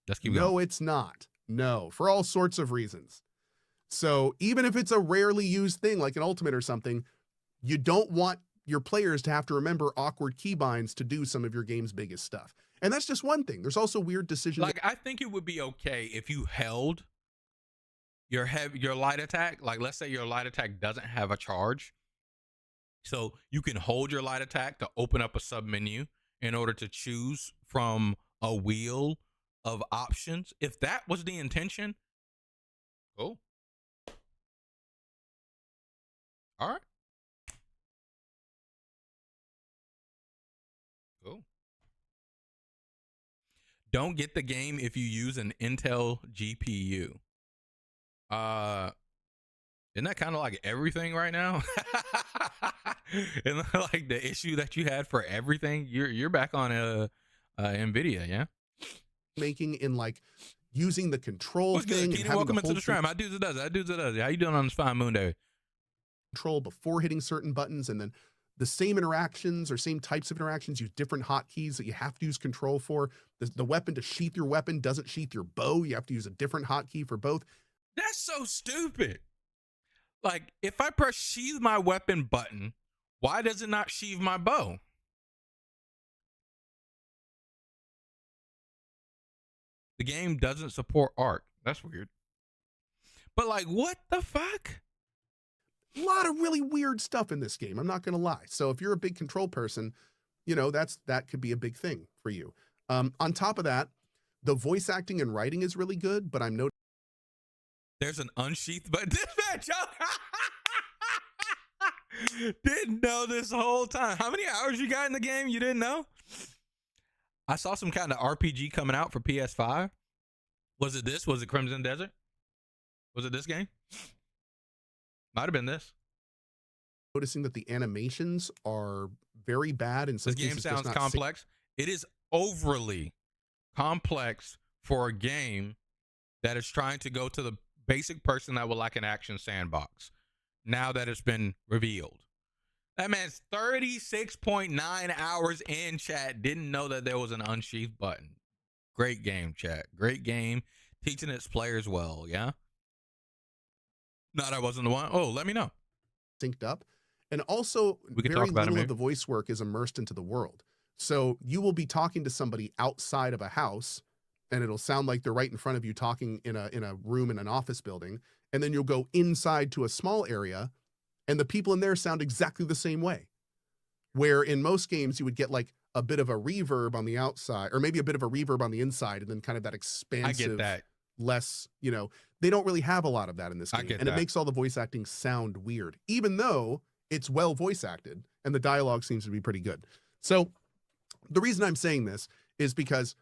Let's keep going. No, it's not. No, for all sorts of reasons. So even if it's a rarely used thing like an Ultimate or something, you don't want your players to have to remember awkward keybinds to do some of your game's biggest stuff. And that's just one thing. There's also weird decisions. Like, I think it would be okay if you held your light attack. Like, let's say your light attack doesn't have a charge. So you can hold your light attack to open up a sub menu in order to choose from a wheel of options. If that was the intention, cool. All right. Cool. Don't get the game if you use an Intel GPU. Isn't that kind of like everything right now? And like the issue that you had for everything, you're back on Nvidia, yeah? Making in like using the control What's thing. good, Dina? Welcome into the stream. I do the does. How you doing on this fine moon day? Control before hitting certain buttons, and then the same interactions or same types of interactions use different hotkeys that you have to use control for. The weapon to sheath your weapon doesn't sheath your bow. You have to use a different hotkey for both. That's so stupid. Like, if I press sheath my weapon button, why does it not sheath my bow? The game doesn't support arc. That's weird. But like, what the fuck? A lot of really weird stuff in this game. I'm not going to lie. So if you're a big control person, you know, that could be a big thing for you. On top of that, the voice acting and writing is really good, but I'm noticing there's an unsheathed button. This match, didn't know this whole time. How many hours you got in the game? You didn't know? I saw some kind of RPG coming out for PS5. Was it this? Was it Crimson Desert? Was it this game? Might have been this. Noticing that the animations are very bad. In some this game cases, sounds complex. It is overly complex for a game that is trying to go to the basic person that would like an action sandbox. Now that it's been revealed. That man's 36.9 hours in, chat. Didn't know that there was an unsheathed button. Great game, chat. Great game. Teaching its players well, yeah? No, that wasn't the one. Oh, let me know. Synced up. And also, we can very talk about little it, of the voice work is immersed into the world. So you will be talking to somebody outside of a house, and it'll sound like they're right in front of you talking in a room in an office building. And then you'll go inside to a small area, and the people in there sound exactly the same way. Where in most games, you would get like a bit of a reverb on the outside, or maybe a bit of a reverb on the inside, and then kind of that expansive, I get that. less, you know, they don't really have a lot of that in this game. And it makes all the voice acting sound weird, even though it's well voice acted and the dialogue seems to be pretty good. So the reason I'm saying this is because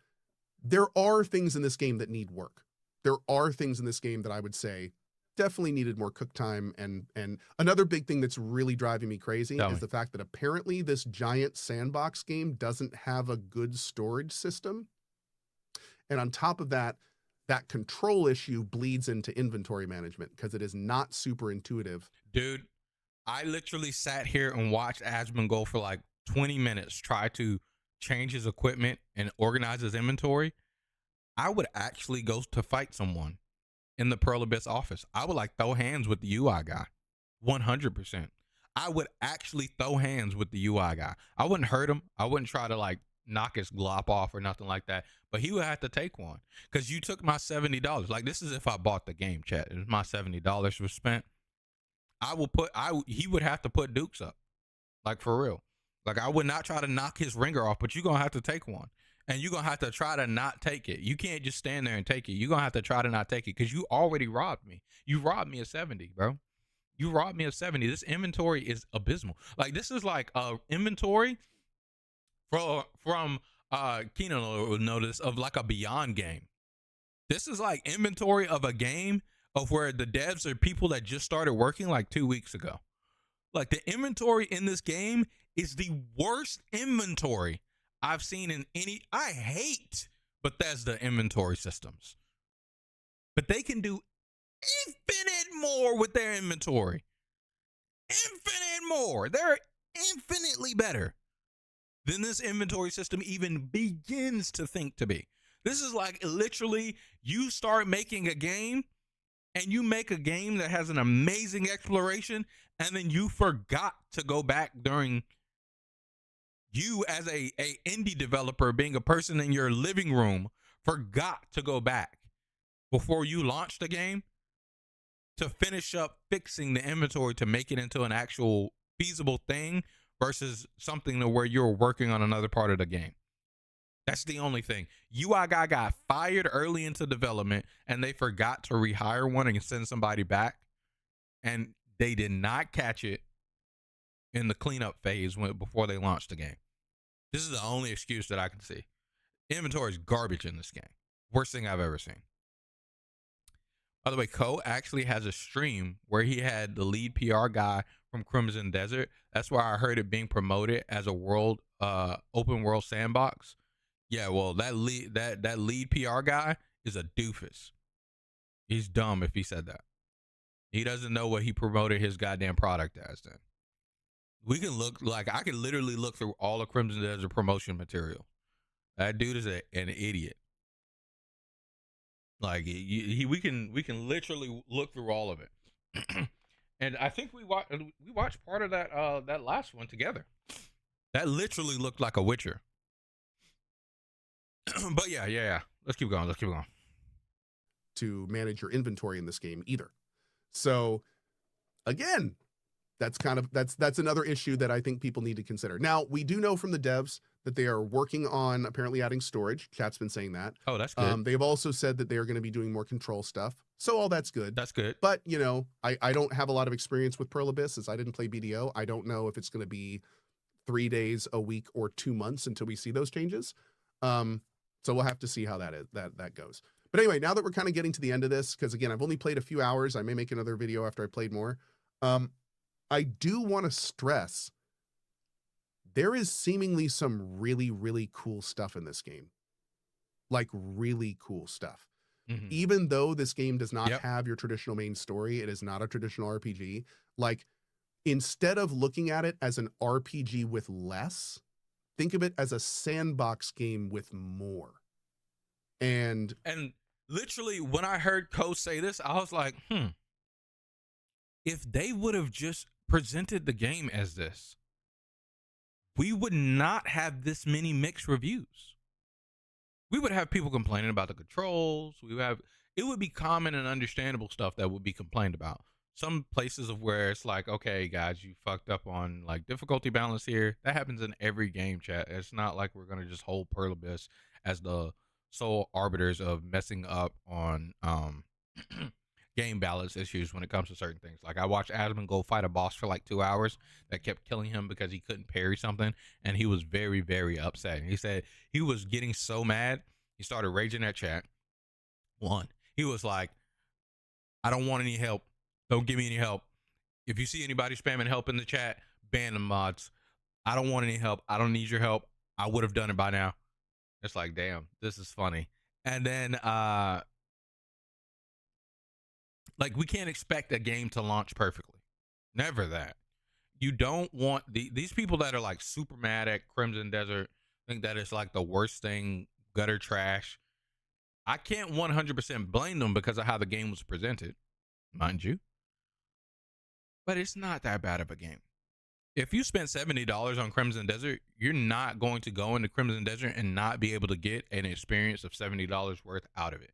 there are things in this game that need work. There are things in this game that I would say definitely needed more cook time. And another big thing that's really driving me crazy is the fact that apparently this giant sandbox game doesn't have a good storage system. And on top of that, that control issue bleeds into inventory management because it is not super intuitive. Dude, I literally sat here and watched Asmongold for like 20 minutes try to change his equipment and organize his inventory. I would actually go to fight someone in the Pearl Abyss office. I would like throw hands with the UI guy. 100%. I would actually throw hands with the UI guy. I wouldn't hurt him. I wouldn't try to like knock his glop off or nothing like that. But he would have to take one because you took my $70. Like, this is if I bought the game, chat. It was my $70 was spent. He would have to put Dukes up, like, for real. Like, I would not try to knock his ringer off, but you're gonna have to take one, and you're gonna have to try to not take it. You can't just stand there and take it. You're gonna have to try to not take it because you already robbed me. You robbed me of 70, bro. You robbed me of 70. This inventory is abysmal. Like, this is like a inventory from Keenan will notice of like a Beyond game. This is like inventory of a game of where the devs are people that just started working like 2 weeks ago. Like, the inventory in this game is the worst inventory I've seen in any. I hate Bethesda inventory systems, but they can do infinite more with their inventory. Infinite more. They're infinitely better than this inventory system even begins to think to be. This is like literally you start making a game and you make a game that has an amazing exploration, and then you forgot to go back during you as a indie developer being a person in your living room, forgot to go back before you launched the game to finish up fixing the inventory to make it into an actual feasible thing versus something to where you're working on another part of the game. That's the only thing. UI guy got fired early into development and they forgot to rehire one and send somebody back, and they did not catch it in the cleanup phase before they launched the game. This is the only excuse that I can see. Inventory is garbage in this game. Worst thing I've ever seen. By the way, Ko actually has a stream where he had the lead PR guy from Crimson Desert. That's why I heard it being promoted as a world open world sandbox. Yeah, well, that lead PR guy is a doofus. He's dumb if he said that. He doesn't know what he promoted his goddamn product as then. We can look, like, I can literally look through all of Crimson Desert promotion material. That dude is an idiot. Like, we can literally look through all of it. And I think we watched part of that last one together. That literally looked like a Witcher. But yeah. Let's keep going. To manage your inventory in this game either. So again, that's another issue that I think people need to consider. Now, we do know from the devs that they are working on apparently adding storage. Chat's been saying that. Oh, that's good. They've also said that they are going to be doing more control stuff. So all that's good. That's good. But, you know, I don't have a lot of experience with Pearl Abyss as I didn't play BDO. I don't know if it's going to be 3 days, a week, or 2 months until we see those changes. So we'll have to see how that goes. But anyway, now that we're kind of getting to the end of this, because again, I've only played a few hours. I may make another video after I played more. I do want to stress there is seemingly some really, really cool stuff in this game. Like, really cool stuff. Mm-hmm. Even though this game does not have your traditional main story, it is not a traditional RPG. Like, instead of looking at it as an RPG with less, think of it as a sandbox game with more. And literally, when I heard Ko say this, I was like, if they would have just presented the game as this, we would not have this many mixed reviews. We would have people complaining about the controls. It would be common and understandable stuff that would be complained about. Some places of where it's like, okay, guys, you fucked up on like difficulty balance here. That happens in every game, chat. It's not like we're gonna just hold Pearl Abyss as the sole arbiters of messing up on game balance issues when it comes to certain things. Like, I watched Asmongold fight a boss for like 2 hours that kept killing him because he couldn't parry something, and he was very, very upset. He said he was getting so mad, he started raging at chat. One, he was like, I don't want any help. Don't give me any help. If you see anybody spamming help in the chat, ban them mods. I don't want any help. I don't need your help. I would have done it by now. It's like, damn, this is funny. And then Like, we can't expect a game to launch perfectly. Never that. You don't want these people that are like super mad at Crimson Desert, think that it's like the worst thing, gutter trash. I can't 100% blame them because of how the game was presented, mind you. But it's not that bad of a game. If you spent $70 on Crimson Desert, you're not going to go into Crimson Desert and not be able to get an experience of $70 worth out of it.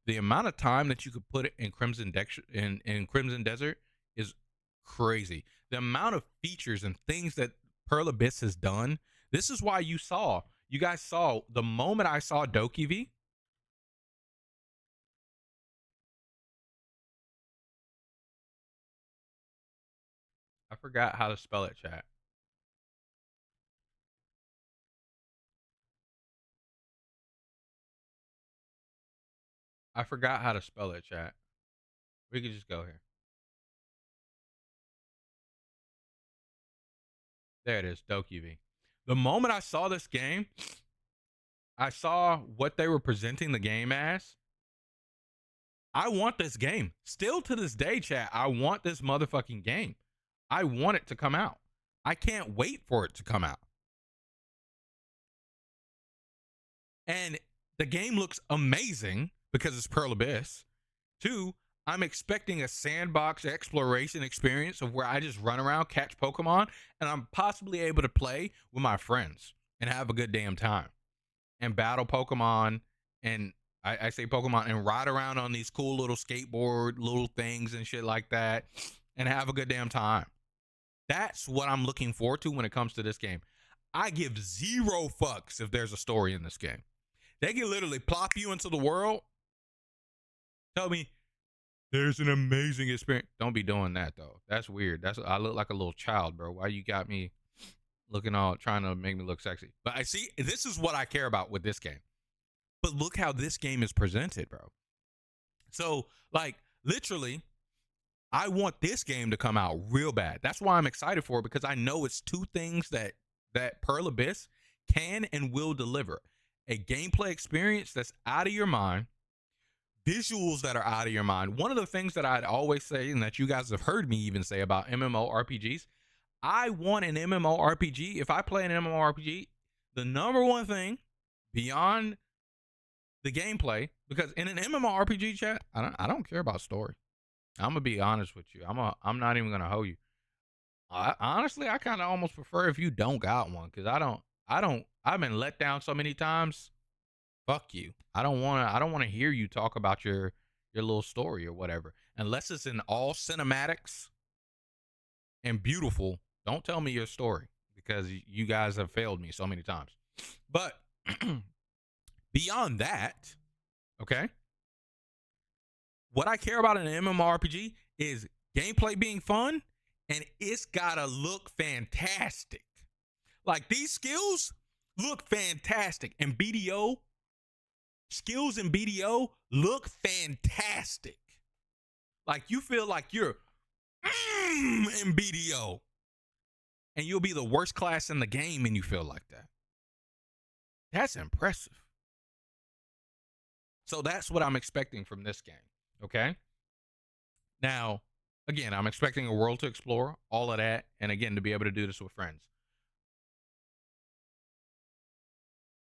The amount of time that you could put it in Crimson Desert is crazy. The amount of features and things that Pearl Abyss has done. This is why you guys saw the moment I saw Doki V. I forgot how to spell it, chat. I forgot how to spell it, chat. We could just go here. There it is, Doki V. The moment I saw this game, I saw what they were presenting the game as. I want this game. Still to this day, chat, I want this motherfucking game. I want it to come out. I can't wait for it to come out. And the game looks amazing because it's Pearl Abyss. 2, I'm expecting a sandbox exploration experience of where I just run around, catch Pokemon, and I'm possibly able to play with my friends and have a good damn time and battle Pokemon. And I say Pokemon and ride around on these cool little skateboard little things and shit like that and have a good damn time. That's what I'm looking forward to when it comes to this game. I give 0 fucks if there's a story in this game. They can literally plop you into the world, tell me there's an amazing experience. Don't be doing that though. That's weird. I look like a little child, bro. Why you got me looking all trying to make me look sexy? But I see, this is what I care about with this game. But look how this game is presented, bro. So, like, literally, I want this game to come out real bad. That's why I'm excited for it, because I know it's 2 things that Pearl Abyss can and will deliver. A gameplay experience that's out of your mind, visuals that are out of your mind. One of the things that I'd always say, and that you guys have heard me even say about MMORPGs, I want an MMORPG. If I play an MMORPG, the number one thing beyond the gameplay, because in an MMORPG, chat, I don't care about story. I'm gonna be honest with you. I'm not even gonna hold you. Honestly, I kind of almost prefer if you don't got one, because I've been let down so many times. Fuck you. I don't want to hear you talk about your little story or whatever, unless it's in all cinematics and beautiful. Don't tell me your story, because you guys have failed me so many times. But beyond that, okay, what I care about in an MMORPG is gameplay being fun, and it's gotta look fantastic. Like, these skills look fantastic, and BDO skills in BDO look fantastic. Like, you feel like you're in BDO, and you'll be the worst class in the game, and you feel like that. That's impressive. So that's what I'm expecting from this game. Okay. Now, again, I'm expecting a world to explore, all of that, and again, to be able to do this with friends.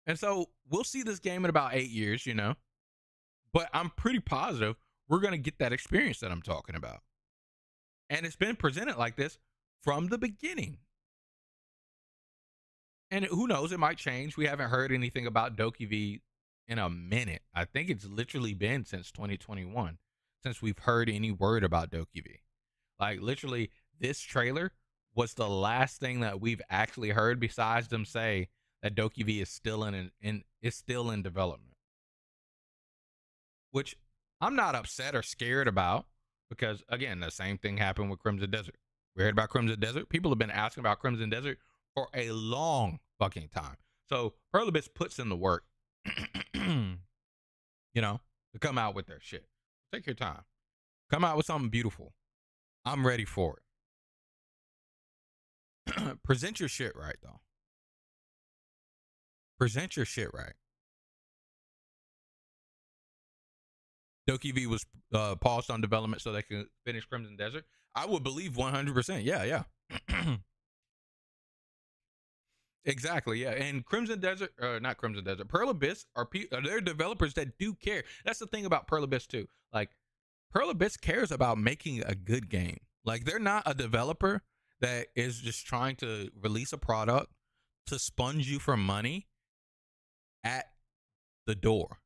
And so we'll see this game in about 8 years, you know, but I'm pretty positive we're going to get that experience that I'm talking about. And it's been presented like this from the beginning. And who knows, it might change. We haven't heard anything about Doki V in a minute. I think it's literally been since 2021 since we've heard any word about Doki V. Like, literally, this trailer was the last thing that we've actually heard, besides them say that Doki V is still in development. Which I'm not upset or scared about, because again, the same thing happened with Crimson Desert. We heard about Crimson Desert. People have been asking about Crimson Desert for a long fucking time. So Pearl Abyss puts in the work, you know, to come out with their shit. Take your time. Come out with something beautiful. I'm ready for it. Present your shit right, though. Present your shit right. Doki V was paused on development so they could finish Crimson Desert. I would believe 100%. Yeah. Exactly, yeah. And Crimson Desert, not Crimson Desert, Pearl Abyss are they're developers that do care. That's the thing about Pearl Abyss too. Like, Pearl Abyss cares about making a good game. Like, they're not a developer that is just trying to release a product to sponge you for money at the door.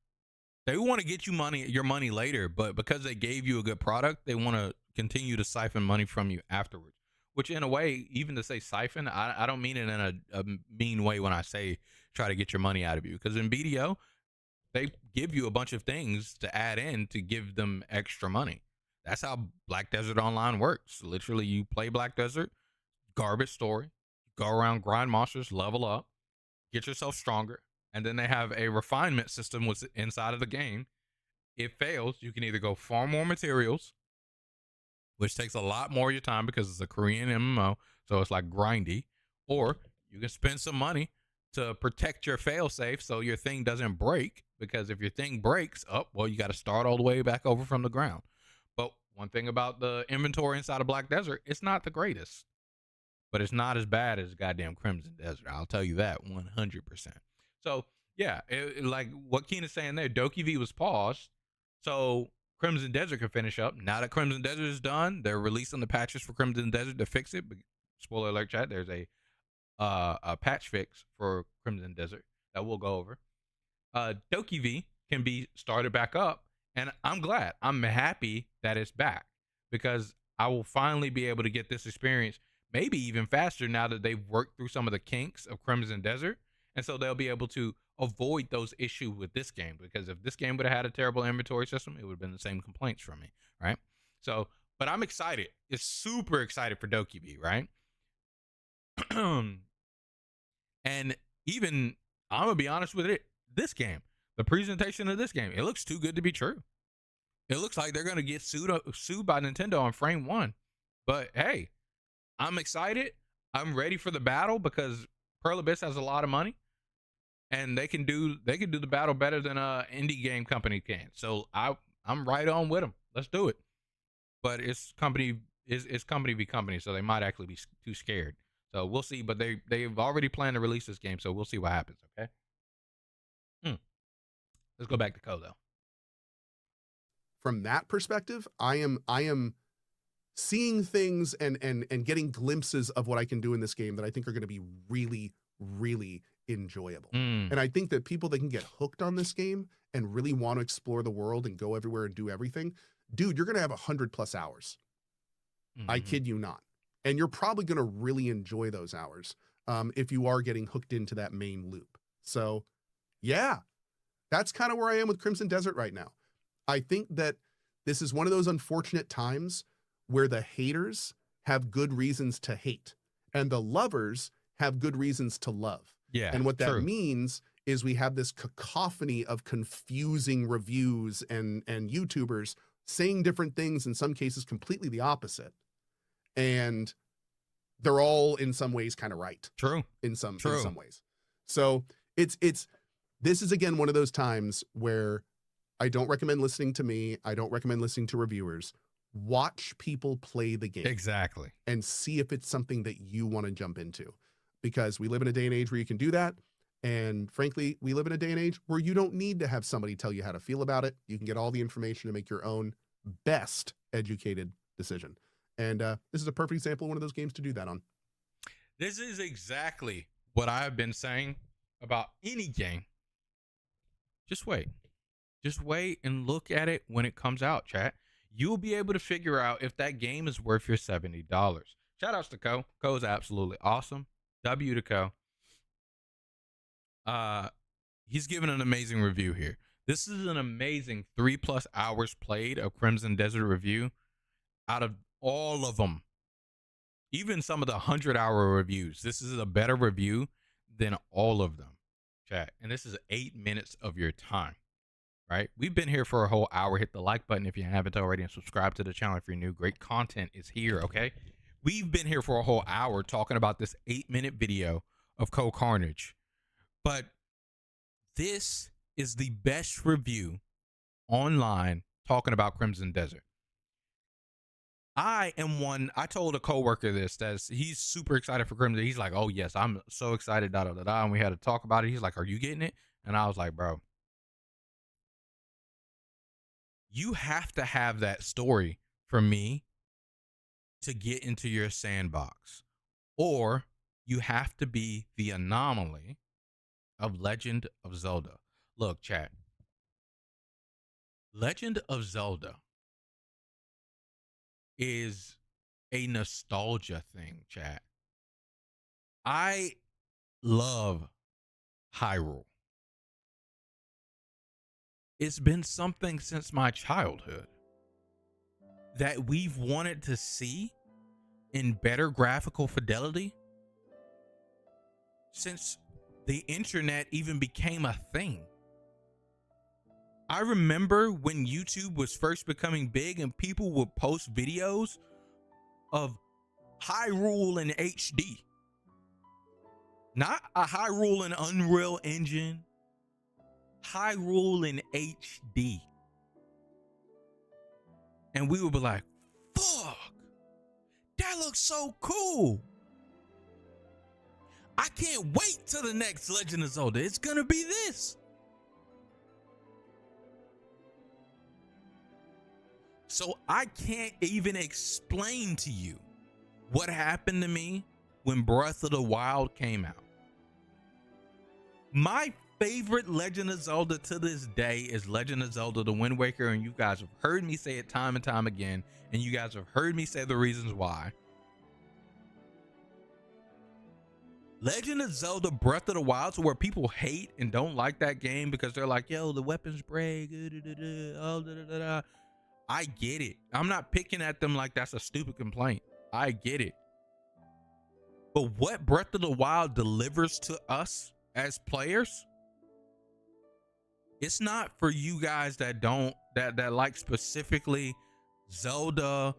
They want to get you your money later, but because they gave you a good product, they want to continue to siphon money from you afterwards. Which, in a way, even to say siphon, I don't mean it in a mean way when I say try to get your money out of you. Because in BDO, they give you a bunch of things to add in to give them extra money. That's how Black Desert Online works. Literally, you play Black Desert, garbage story, go around, grind monsters, level up, get yourself stronger, and then they have a refinement system inside of the game. It fails, you can either go farm more materials, which takes a lot more of your time because it's a Korean MMO, so it's like grindy, or you can spend some money to protect your failsafe so your thing doesn't break, because if your thing breaks, well, you got to start all the way back over from the ground. But one thing about the inventory inside of Black Desert, it's not the greatest, but it's not as bad as goddamn Crimson Desert. I'll tell you that 100%. So yeah, like what Keenan's saying there, Doki V was paused so Crimson Desert could finish up. Now that Crimson Desert is done, they're releasing the patches for Crimson Desert to fix it. Spoiler alert, chat, there's a patch fix for Crimson Desert that we'll go over. Doki V can be started back up, and I'm glad. I'm happy that it's back, because I will finally be able to get this experience maybe even faster now that they've worked through some of the kinks of Crimson Desert. And so they'll be able to avoid those issues with this game, because if this game would have had a terrible inventory system, it would have been the same complaints from me, right? So, but I'm excited. It's super excited for Doki V, right? And even, I'm gonna be honest with it, this game, the presentation of this game, it looks too good to be true. It looks like they're gonna get sued by Nintendo on frame one. But hey, I'm excited. I'm ready for the battle, because Pearl Abyss has a lot of money, and they can do the battle better than a indie game company can. So I'm right on with them. Let's do it. But it's company v company, so they might actually be too scared. So we'll see. But they've already planned to release this game, so we'll see what happens. Okay. Let's go back to Ko though. From that perspective, I am seeing things and getting glimpses of what I can do in this game that I think are going to be really, really enjoyable. And I think that people that can get hooked on this game and really want to explore the world and go everywhere and do everything, dude, you're going to have 100+ hours. I kid you not. And you're probably going to really enjoy those hours if you are getting hooked into that main loop. So yeah, that's kind of where I am with Crimson Desert right now. I think that this is one of those unfortunate times where the haters have good reasons to hate and the lovers have good reasons to love. Yeah. And what that means is we have this cacophony of confusing reviews and YouTubers saying different things, in some cases completely the opposite. And they're all in some ways kind of right. In some ways. So this is again one of those times where I don't recommend listening to me. I don't recommend listening to reviewers. Watch people play the game. Exactly. And see if it's something that you want to jump into. Because we live in a day and age where you can do that. And frankly, we live in a day and age where you don't need to have somebody tell you how to feel about it. You can get all the information to make your own best educated decision. And this is a perfect example of one of those games to do that on. This is exactly what I've been saying about any game. Just wait. Just wait and look at it when it comes out, chat. You'll be able to figure out if that game is worth your $70. Shout outs to Ko. Ko is absolutely awesome. W to Ko. He's given an amazing review here. This is an amazing 3+ hours played of Crimson Desert review. Out of all of them, even some of the 100-hour reviews, this is a better review than all of them, chat. And this is 8 minutes of your time, right? We've been here for a whole hour. Hit the like button if you haven't already, and subscribe to the channel if you're new. Great content is here, okay? We've been here for a whole hour talking about this 8-minute video of Ko Carnage. But this is the best review online talking about Crimson Desert. I told a coworker this, that he's super excited for Crimson. He's like, oh yes, I'm so excited, da da da da. And we had to talk about it. He's like, are you getting it? And I was like, bro, you have to have that story for me to get into your sandbox, or you have to be the anomaly of Legend of Zelda. Look, chat. Legend of Zelda is a nostalgia thing, chat. I love Hyrule. It's been something since my childhood that we've wanted to see in better graphical fidelity since the internet even became a thing. I remember when YouTube was first becoming big and people would post videos of Hyrule in HD. Not a Hyrule in Unreal Engine. Hyrule in HD. And we would be like, fuck, that looks so cool. I can't wait till the next Legend of Zelda. It's gonna be this. So I can't even explain to you what happened to me when Breath of the Wild came out. My favorite Legend of Zelda to this day is Legend of Zelda: The Wind Waker, and you guys have heard me say it time and time again, and you guys have heard me say the reasons why. Legend of Zelda Breath of the Wild, so where people hate and don't like that game because they're like, yo, the weapons break, I get it. I'm not picking at them like that's a stupid complaint. I get it. But what Breath of the Wild delivers to us as players, it's not for you guys that don't, that like specifically Zelda,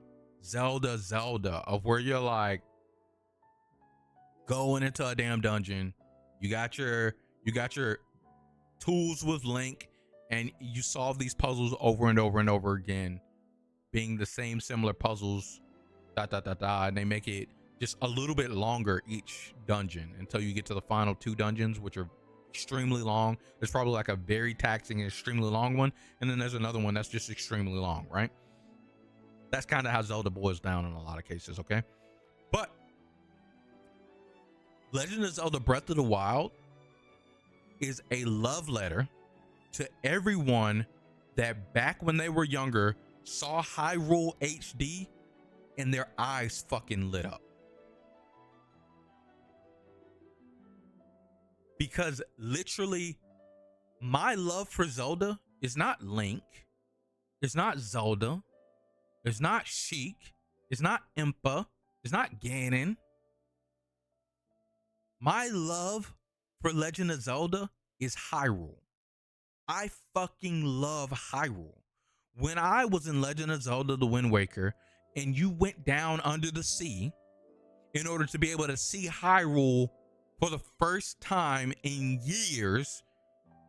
of where you're like going into a damn dungeon. You got your tools with Link, and you solve these puzzles over and over and over again, being the same similar puzzles, and they make it just a little bit longer each dungeon until you get to the final 2 dungeons, which are extremely long. There's probably like a very taxing and extremely long one, and then there's another one that's just extremely long, right? That's kind of how Zelda boils down in a lot of cases, okay? But Legend of Zelda Breath of the Wild is a love letter to everyone that back when they were younger saw Hyrule HD and their eyes fucking lit up. Because literally, my love for Zelda is not Link, it's not Zelda, it's not Sheik, it's not Impa, it's not Ganon. My love for Legend of Zelda is Hyrule. I fucking love Hyrule. When I was in Legend of Zelda: The Wind Waker and you went down under the sea in order to be able to see Hyrule for the first time in years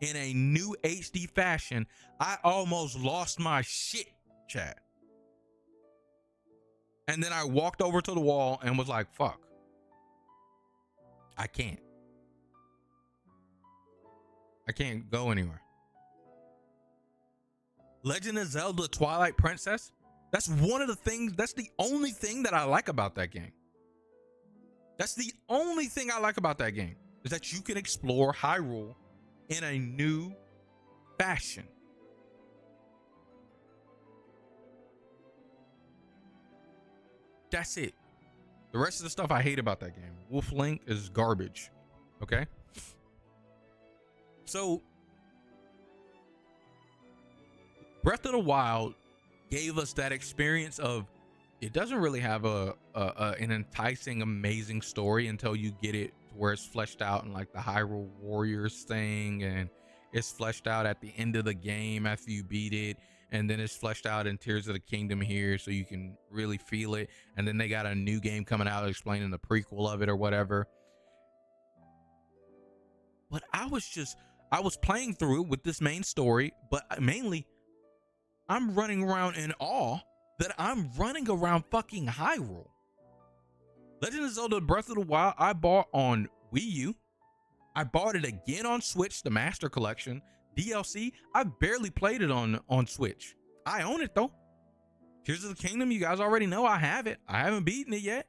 in a new HD fashion, I almost lost my shit, chat. And then I walked over to the wall and was like, fuck, I can't go anywhere. Legend of Zelda Twilight Princess, that's one of the things, that's the only thing that I like about that game. That's the only thing I like about that game, is that you can explore Hyrule in a new fashion. That's it. The rest of the stuff I hate about that game. Wolf Link is garbage. Okay? So Breath of the Wild gave us that experience of, it doesn't really have an enticing, amazing story until you get it to where it's fleshed out in like the Hyrule Warriors thing, and it's fleshed out at the end of the game after you beat it, and then it's fleshed out in Tears of the Kingdom here so you can really feel it, and then they got a new game coming out explaining the prequel of it or whatever. But I was playing through it with this main story, but mainly I'm running around in awe that I'm running around fucking Hyrule. Legend of Zelda Breath of the Wild, I bought on Wii U. I bought it again on Switch, the Master Collection. DLC, I barely played it on Switch. I own it though. Tears of the Kingdom, you guys already know I have it. I haven't beaten it yet.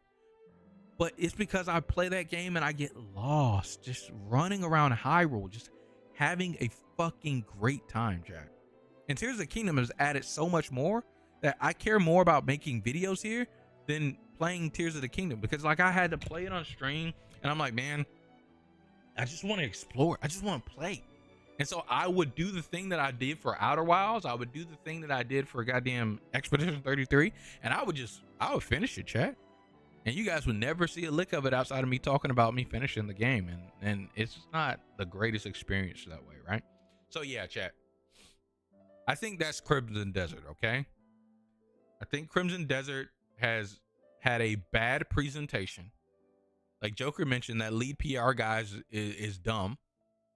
But it's because I play that game and I get lost just running around Hyrule, just having a fucking great time, Jack. And Tears of the Kingdom has added so much more that I care more about making videos here than playing Tears of the Kingdom, because like I had to play it on stream and I'm like, man, I just want to explore. I just want to play. And so I would do the thing that I did for Outer Wilds. I would do the thing that I did for goddamn Expedition 33. And I would finish it, chat. And you guys would never see a lick of it outside of me talking about me finishing the game. And it's not the greatest experience that way, right? So yeah, chat. I think that's Crimson Desert, okay? I think Crimson Desert has had a bad presentation. Like Joker mentioned, that lead PR guy is dumb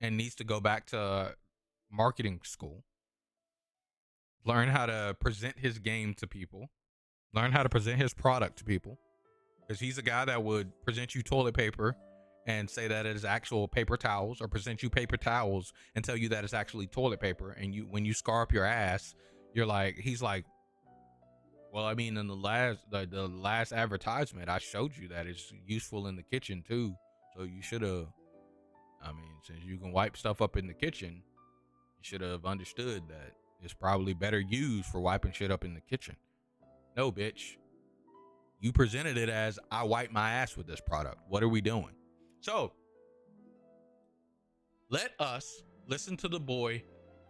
and needs to go back to marketing school. Learn how to present his game to people. Learn how to present his product to people. Because he's a guy that would present you toilet paper and say that it is actual paper towels, or present you paper towels and tell you that it's actually toilet paper. And when you scar up your ass, he's like, well, I mean, in the last advertisement, I showed you that it's useful in the kitchen too. So you should have, I mean, since you can wipe stuff up in the kitchen, you should have understood that it's probably better used for wiping shit up in the kitchen. No, bitch. You presented it as, I wipe my ass with this product. What are we doing? So let us listen to the boy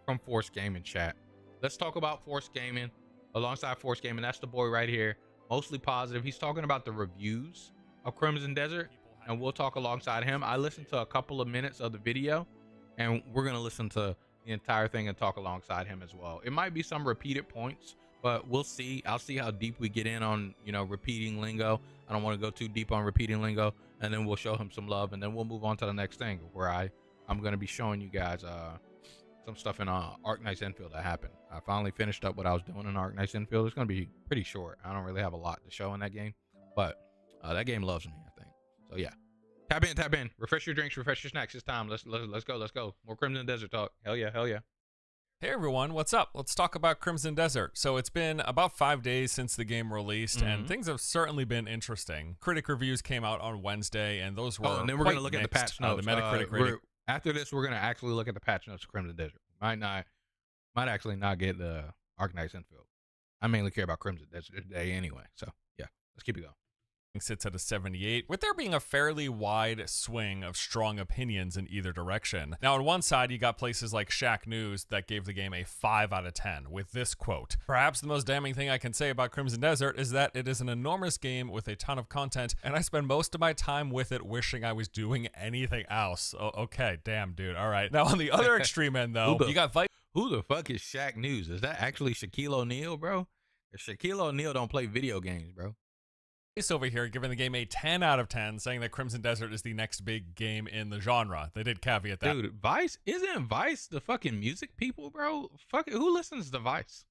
from Force Gaming, chat. Let's talk about Force Gaming. Alongside Force Gaming, that's the boy right here. Mostly positive. He's talking about the reviews of Crimson Desert, and we'll talk alongside him. I listened to a couple of minutes of the video, and we're going to listen to the entire thing and talk alongside him as well. It might be some repeated points, but we'll see. I'll see how deep we get in on, repeating lingo. I don't want to go too deep on repeating lingo, and then we'll show him some love, and then we'll move on to the next thing where I'm going to be showing you guys some stuff in Arc Knight's Infield that happened. I finally finished up what I was doing in Arc Knight's Infield. It's going to be pretty short. I don't really have a lot to show in that game, but that game loves me, I think. So yeah, tap in, refresh your drinks, refresh your snacks. It's time. Let's go. More Crimson Desert talk. Hell yeah. Hey everyone, what's up? Let's talk about Crimson Desert. So it's been about 5 days since the game released, and things have certainly been interesting. Critic reviews came out on Wednesday, and those were and then we're going to look at the patch notes. The Metacritic rating. After this, we're going to actually look at the patch notes of Crimson Desert. Might actually not get the Arc Knight's Infield. I mainly care about Crimson Desert today anyway. So yeah, let's keep it going. Sits at a 78, with there being a fairly wide swing of strong opinions in either direction. Now, on one side, you got places like Shack News that gave the game a 5 out of 10 with this quote: "Perhaps the most damning thing I can say about Crimson Desert is that it is an enormous game with a ton of content, and I spend most of my time with it wishing I was doing anything else." Okay, damn, dude. All right. Now, on the other extreme end, though, you got Who the fuck is Shack News? Is that actually Shaquille O'Neal, bro? If Shaquille O'Neal don't play video games, bro. Over here giving the game a 10 out of 10, saying that Crimson Desert is the next big game in the genre. They did caveat that. Dude, isn't Vice the fucking music people, bro? Fuck it, who listens to Vice?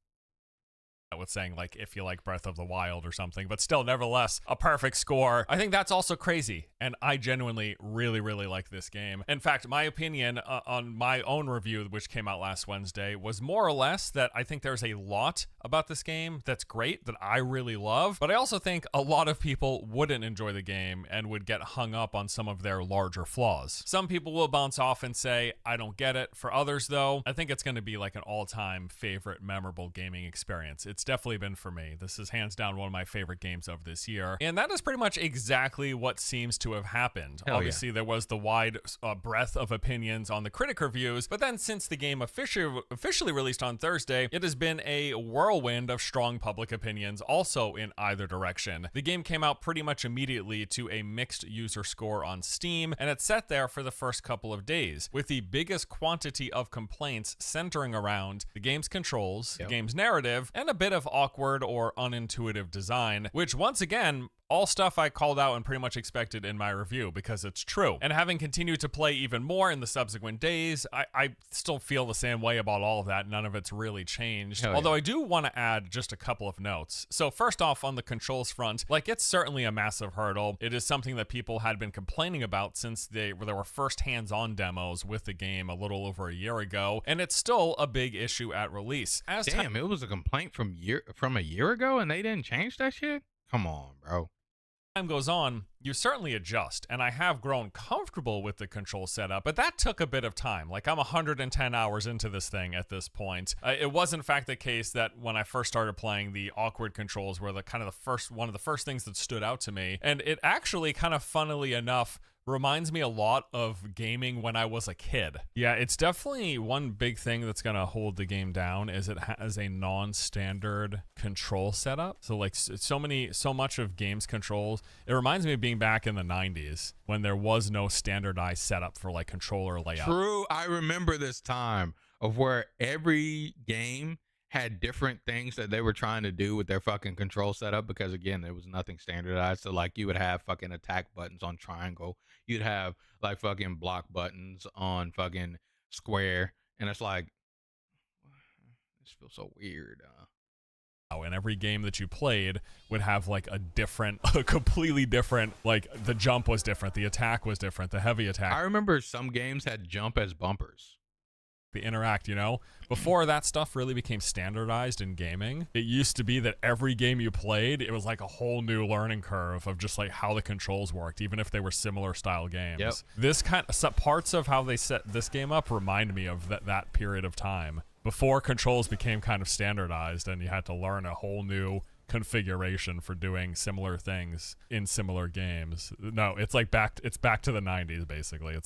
With saying like if you like Breath of the Wild or something, but still, nevertheless, a perfect score. I think that's also crazy, and I genuinely really like this game. In fact, my opinion on my own review, which came out last Wednesday, was more or less that I think there's a lot about this game that's great, that I really love, but I also think a lot of people wouldn't enjoy the game and would get hung up on some of their larger flaws. Some people will bounce off and say, I don't get it. For others, though, I think it's going to be like an all-time favorite memorable gaming experience. It's definitely been for me. This is hands down one of my favorite games of this year. And that is pretty much exactly what seems to have happened. Hell Obviously, yeah. There was the wide breadth of opinions on the critic reviews, but then since the game officially released on Thursday, it has been a whirlwind of strong public opinions also in either direction. The game came out pretty much immediately to a mixed user score on Steam, and it sat there for the first couple of days, with the biggest quantity of complaints centering around the game's controls, the game's narrative, and a bit of awkward or unintuitive design, which once again, all stuff I called out and pretty much expected in my review because it's true. And having continued to play even more in the subsequent days, I still feel the same way about all of that. None of it's really changed. Hell yeah. Although I do want to add just a couple of notes. So first off, on the controls front, like it's certainly a massive hurdle. It is something that people had been complaining about since there were first hands-on demos with the game a little over a year ago, and it's still a big issue at release. Damn, it was a complaint from a year ago and they didn't change that shit? Come on, bro. Time goes on, you certainly adjust, and I have grown comfortable with the control setup, but that took a bit of time. Like, I'm 110 hours into this thing at this point. It was in fact the case that when I first started playing, the awkward controls were one of the first things that stood out to me, and it actually kind of funnily enough reminds me a lot of gaming when I was a kid. Yeah, it's definitely one big thing that's gonna hold the game down is it has a non-standard control setup. So like so much of games controls, it reminds me of being back in the 90s when there was no standardized setup for like controller layout. True, I remember this time of where every game had different things that they were trying to do with their fucking control setup because again there was nothing standardized. So like you would have fucking attack buttons on triangle, you'd have like fucking block buttons on fucking square, and it's like this feels so weird. And every game that you played would have like a completely different, like the jump was different, the attack was different, the heavy attack. I remember some games had jump as bumpers. The interact, you know, before that stuff really became standardized in gaming, it used to be that every game you played, it was like a whole new learning curve of just like how the controls worked, even if they were similar style games. Yep. This parts of how they set this game up remind me of that period of time before controls became kind of standardized and you had to learn a whole new configuration for doing similar things in similar games. No, it's like back to the 90s basically.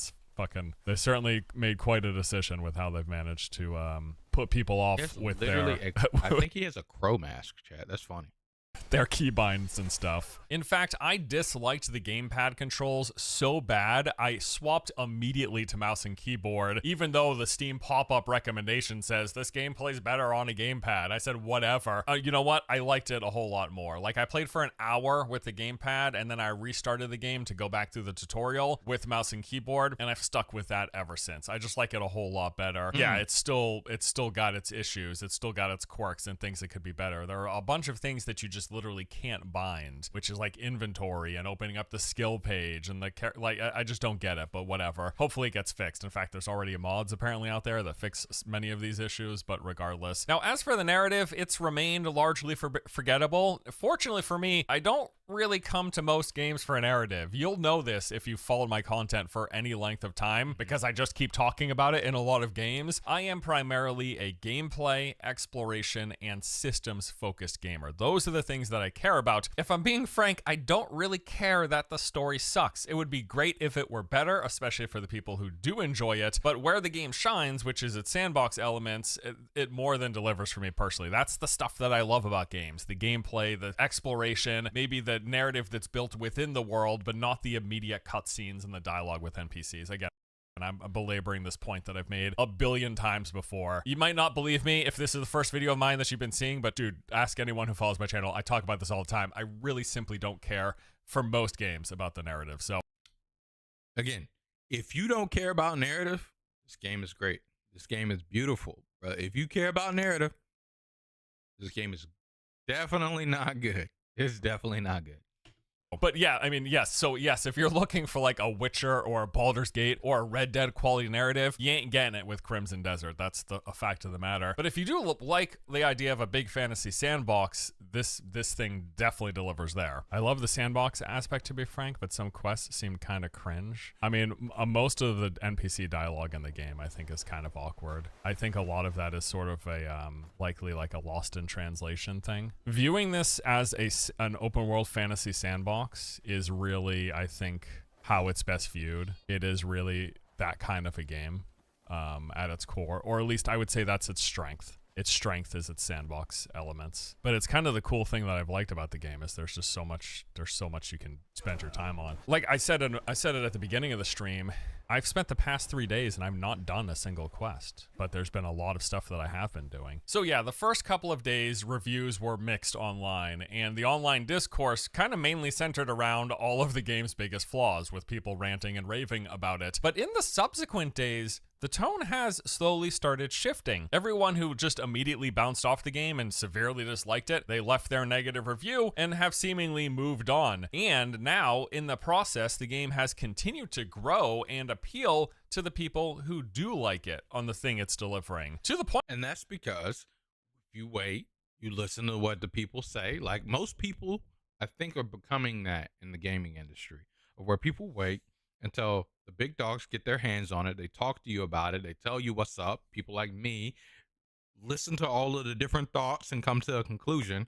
They certainly made quite a decision with how they've managed to put people off with I think he has a crow mask, chat. That's funny. Their keybinds and stuff. In fact, I disliked the gamepad controls so bad, I swapped immediately to mouse and keyboard, even though the Steam pop-up recommendation says this game plays better on a gamepad. I said, whatever. You know what? I liked it a whole lot more. Like, I played for an hour with the gamepad, and then I restarted the game to go back through the tutorial with mouse and keyboard, and I've stuck with that ever since. I just like it a whole lot better. Yeah, it's still got its issues. It's still got its quirks and things that could be better. There are a bunch of things that you just literally can't bind, which is like inventory and opening up the skill page and I just don't get it, but whatever. Hopefully it gets fixed. In fact, there's already mods apparently out there that fix many of these issues, but regardless. Now, as for the narrative, it's remained largely forgettable. Fortunately for me, I don't really come to most games for a narrative. You'll know this if you've followed my content for any length of time because I just keep talking about it in a lot of games. I am primarily a gameplay, exploration, and systems focused gamer. Those are the things that I care about. If I'm being frank, I don't really care that the story sucks. It would be great if it were better, especially for the people who do enjoy it, but where the game shines, which is its sandbox elements, it more than delivers for me personally. That's the stuff that I love about games. The gameplay, the exploration, maybe the narrative that's built within the world, but not the immediate cutscenes and the dialogue with NPCs. Again, and I'm belaboring this point that I've made a billion times before. You might not believe me if this is the first video of mine that you've been seeing, but dude, ask anyone who follows my channel. I talk about this all the time. I really simply don't care for most games about the narrative. So again, if you don't care about narrative, this game is great. This game is beautiful. But if you care about narrative, this game is definitely not good. It's definitely not good. But yeah, I mean, yes. So yes, if you're looking for like a Witcher or a Baldur's Gate or a Red Dead quality narrative, you ain't getting it with Crimson Desert. That's a fact of the matter. But if you do like the idea of a big fantasy sandbox, this thing definitely delivers there. I love the sandbox aspect, to be frank, but some quests seem kind of cringe. I mean, most of the NPC dialogue in the game, I think, is kind of awkward. I think a lot of that is sort of a likely like a lost in translation thing. Viewing this as an open world fantasy sandbox is really, I think, how it's best viewed. It is really that kind of a game at its core, or at least I would say that's its strength. its strength is its sandbox elements. But it's kind of the cool thing that I've liked about the game is there's so much you can spend your time on. Like I said it at the beginning of the stream, I've spent the past 3 days and I've not done a single quest, but there's been a lot of stuff that I have been doing. So yeah, the first couple of days reviews were mixed online, and the online discourse kind of mainly centered around all of the game's biggest flaws, with people ranting and raving about it. But in the subsequent days, the tone has slowly started shifting. Everyone who just immediately bounced off the game and severely disliked it, they left their negative review and have seemingly moved on. And now, in the process, the game has continued to grow and appeal to the people who do like it on the thing it's delivering. To the point. And that's because if you wait, you listen to what the people say. Like most people, I think, are becoming that in the gaming industry, where people wait until the big dogs get their hands on it. They talk to you about it. They tell you what's up. People like me listen to all of the different thoughts and come to a conclusion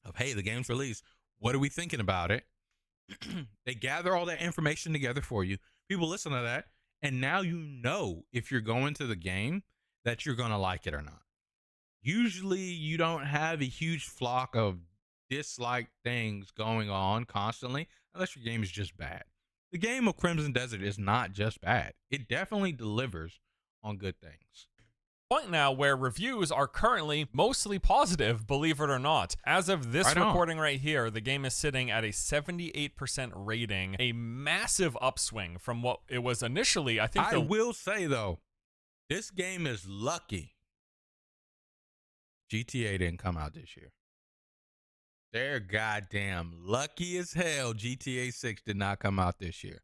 of, hey, the game's released. What are we thinking about it? They gather all that information together for you. People listen to that. And now you know if you're going to the game that you're going to like it or not. Usually you don't have a huge flock of disliked things going on constantly unless your game is just bad. The game of Crimson Desert is not just bad. It definitely delivers on good things. Point now where reviews are currently mostly positive, believe it or not. As of this recording right here, the game is sitting at a 78% rating, a massive upswing from what it was initially. I will say though, this game is lucky GTA didn't come out this year. They're goddamn lucky as hell GTA 6 did not come out this year.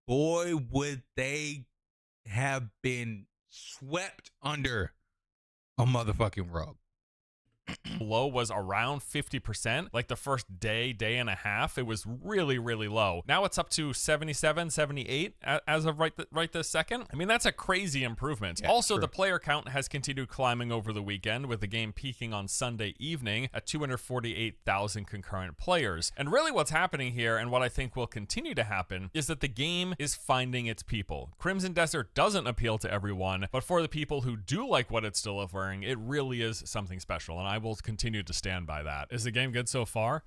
Boy, would they have been swept under a motherfucking rug. Low was around 50%. Like the first day and a half, it was really, really low. Now it's up to 77, 78 as of right this second. I mean, that's a crazy improvement. Yeah, also, the player count has continued climbing over the weekend, with the game peaking on Sunday evening at 248,000 concurrent players. And really what's happening here, and what I think will continue to happen, is that the game is finding its people. Crimson Desert doesn't appeal to everyone, but for the people who do like what it's delivering, it really is something special. And I will continue to stand by that. Is the game good so far?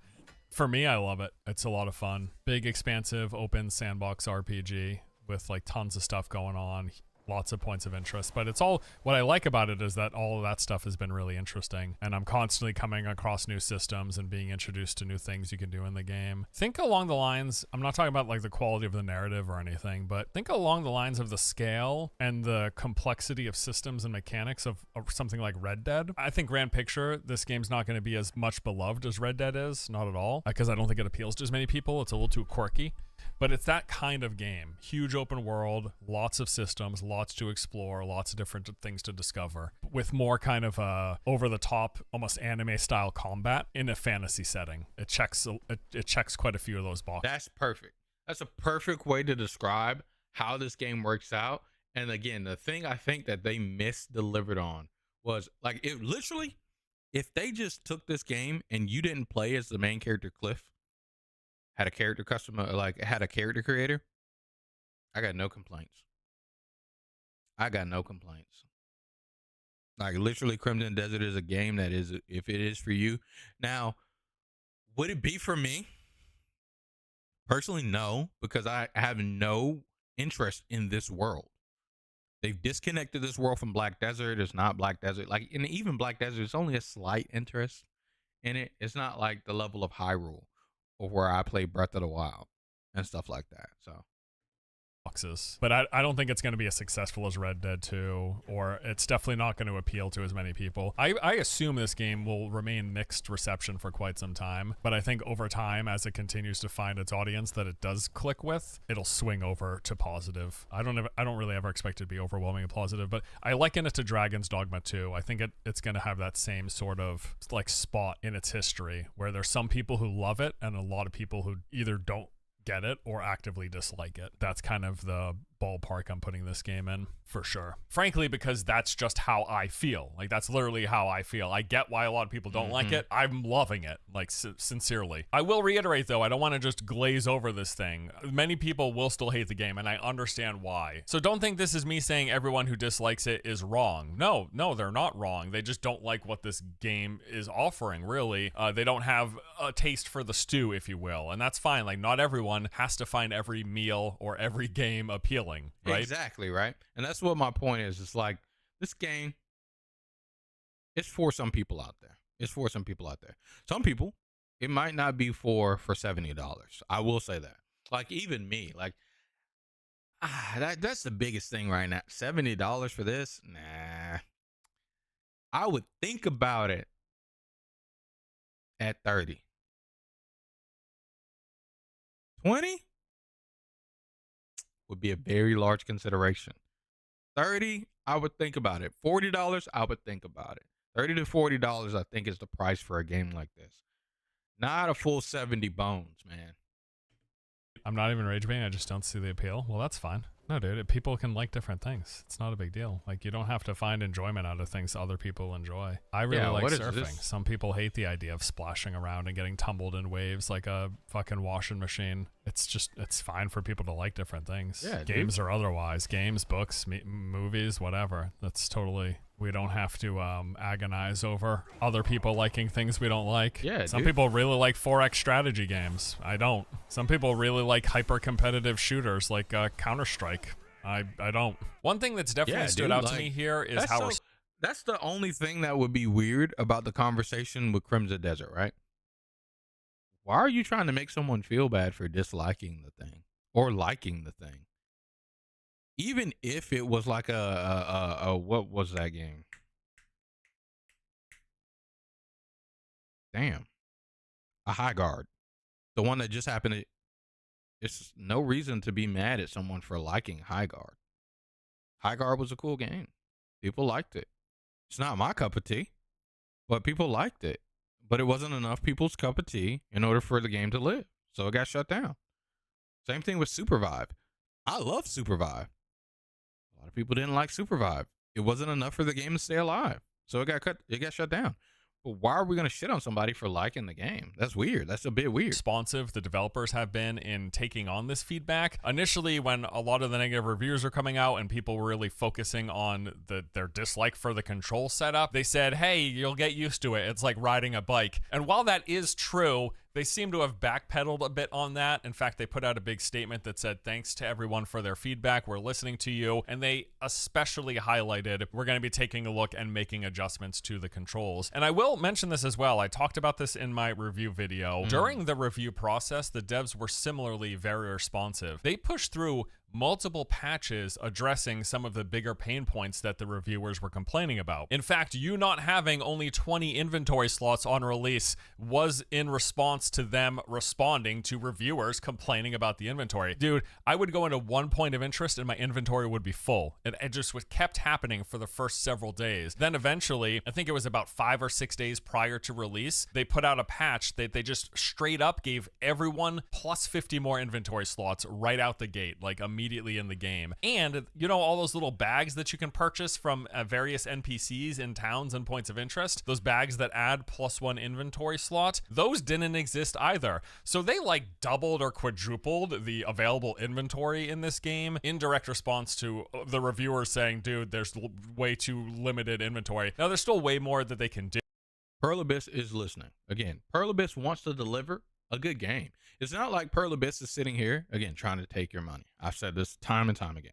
For me, I love it. It's a lot of fun. Big, expansive, open sandbox RPG with like tons of stuff going on. Lots of points of interest, but it's all, what I like about it is that all of that stuff has been really interesting, and I'm constantly coming across new systems and being introduced to new things you can do in the game. Think along the lines, I'm not talking about like the quality of the narrative or anything, but think along the lines of the scale and the complexity of systems and mechanics of something like Red Dead. I think grand picture, this game's not going to be as much beloved as Red Dead is, not at all, because I don't think it appeals to as many people. It's a little too quirky. But it's that kind of game. Huge open world, lots of systems, lots to explore, lots of different things to discover, with more kind of over-the-top, almost anime-style combat in a fantasy setting. It checks quite a few of those boxes. That's perfect. That's a perfect way to describe how this game works out. And again, the thing I think that they misdelivered on was, like, it literally, if they just took this game and you didn't play as the main character Cliff, had a character customer, like had a character creator, I got no complaints. Like literally, Crimson Desert is a game that is, if it is for you. Now, would it be for me? Personally, no, because I have no interest in this world. They've disconnected this world from Black Desert. It's not Black Desert. Like, and even Black Desert, it's only a slight interest in it. It's not like the level of Hyrule, or where I play Breath of the Wild and stuff like that. So boxes, but I don't think it's going to be as successful as Red Dead 2, or it's definitely not going to appeal to as many people. I assume this game will remain mixed reception for quite some time, but I think over time, as it continues to find its audience that it does click with, it'll swing over to positive. I don't really ever expect it to be overwhelmingly positive, but I liken it to Dragon's Dogma 2. I think it's going to have that same sort of like spot in its history where there's some people who love it and a lot of people who either don't get it or actively dislike it. That's kind of the ballpark I'm putting this game in, for sure. Frankly, because that's just how I feel. Like, that's literally how I feel. I get why a lot of people don't like it. I'm loving it, like, sincerely. I will reiterate, though, I don't want to just glaze over this thing. Many people will still hate the game, and I understand why. So don't think this is me saying everyone who dislikes it is wrong. No, they're not wrong. They just don't like what this game is offering, really. They don't have a taste for the stew, if you will, and that's fine. Like, not everyone has to find every meal or every game appealing, right? Exactly, right? And that's what my point is. It's like, this game, it's for some people out there. It's for some people out there. Some people, it might not be for $70. I will say that. Like, even me, like, that's the biggest thing right now. $70 for this? Nah. I would think about it at 30. 20 would be a very large consideration. 30, I would think about it. $40, I would think about it. $30 to $40, I think, is the price for a game like this. Not a full 70 bones, man. I'm not even rage baiting. I just don't see the appeal. Well, that's fine. No, dude, people can like different things. It's not a big deal. Like, you don't have to find enjoyment out of things other people enjoy. I really like surfing. Some people hate the idea of splashing around and getting tumbled in waves like a fucking washing machine. It's fine for people to like different things. Yeah, games or otherwise. Games, books, movies, whatever. That's totally... We don't have to agonize over other people liking things we don't like. Yeah, some people really like 4X strategy games. I don't. Some people really like hyper-competitive shooters like Counter-Strike. I don't. One thing that's definitely stood out to me here is how... That's the only thing that would be weird about the conversation with Crimson Desert, right? Why are you trying to make someone feel bad for disliking the thing or liking the thing? Even if it was like a what was that game? Damn. A High Guard. The one that just happened. It's no reason to be mad at someone for liking High Guard. High Guard was a cool game. People liked it. It's not my cup of tea, but people liked it. But it wasn't enough people's cup of tea in order for the game to live. So it got shut down. Same thing with Supervive. I love Supervive. A lot of people didn't like Supervive. It wasn't enough for the game to stay alive. So it got shut down. But why are we going to shit on somebody for liking the game? That's weird. That's a bit weird. Responsive the developers have been in taking on this feedback. Initially, when a lot of the negative reviews were coming out and people were really focusing on their dislike for the control setup, they said, hey, you'll get used to it. It's like riding a bike. And while that is true, they seem to have backpedaled a bit on that. In fact, they put out a big statement that said, thanks to everyone for their feedback. We're listening to you. And they especially highlighted, we're going to be taking a look and making adjustments to the controls. And I will mention this as well. I talked about this in my review video. During the review process, the devs were similarly very responsive. They pushed through multiple patches addressing some of the bigger pain points that the reviewers were complaining about. In fact, you not having only 20 inventory slots on release was in response to them responding to reviewers complaining about the inventory. Dude, I would go into one point of interest and my inventory would be full. It just kept happening for the first several days. Then eventually, I think it was about 5 or 6 days prior to release, they put out a patch that they just straight up gave everyone plus 50 more inventory slots right out the gate, like immediately in the game. And you know, all those little bags that you can purchase from various NPCs in towns and points of interest, those bags that add +1 inventory slot, those didn't exist either. So they like doubled or quadrupled the available inventory in this game in direct response to the reviewers saying, dude, there's way too limited inventory. Now there's still way more that they can do. Pearl Abyss is listening. Again, Pearl Abyss wants to deliver a good game. It's not like Pearl Abyss is sitting here, again, trying to take your money. I've said this time and time again.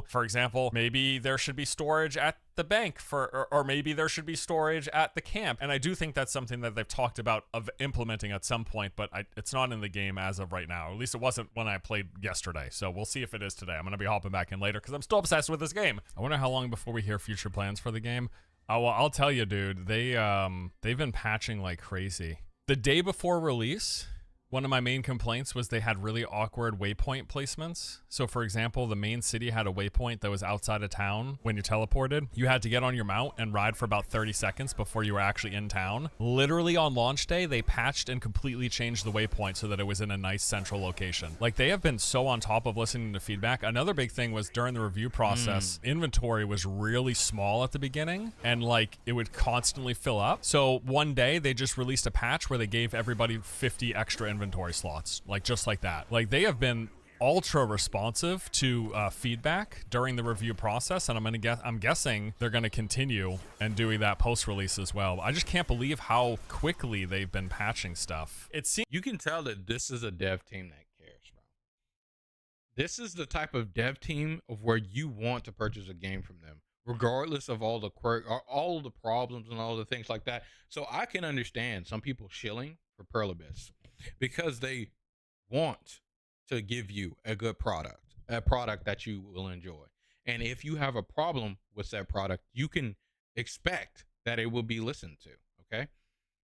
For example, maybe there should be storage at the bank or maybe there should be storage at the camp. And I do think that's something that they've talked about of implementing at some point, but it's not in the game as of right now. At least it wasn't when I played yesterday. So we'll see if it is today. I'm going to be hopping back in later because I'm still obsessed with this game. I wonder how long before we hear future plans for the game. Oh, well, I'll tell you, dude, they've been patching like crazy. The day before release, One of my main complaints was they had really awkward waypoint placements. So for example, the main city had a waypoint that was outside of town. When you teleported, you had to get on your mount and ride for about 30 seconds before you were actually in town. Literally on launch day, they patched and completely changed the waypoint so that it was in a nice central location. Like, they have been so on top of listening to feedback. Another big thing was during the review process, inventory was really small at the beginning, and like it would constantly fill up. So one day they just released a patch where they gave everybody 50 extra inventory slots, like just like that. Like, they have been ultra responsive to feedback during the review process, and I'm guessing they're gonna continue and doing that post-release as well. I just can't believe how quickly they've been patching stuff. It seems You can tell that this is a dev team that cares, bro. This is the type of dev team of where you want to purchase a game from them, regardless of all the all the problems and all the things like that. So I can understand some people shilling for Pearl Abyss because they want to give you a good product, a product that you will enjoy. And if you have a problem with that product, you can expect that it will be listened to. Okay.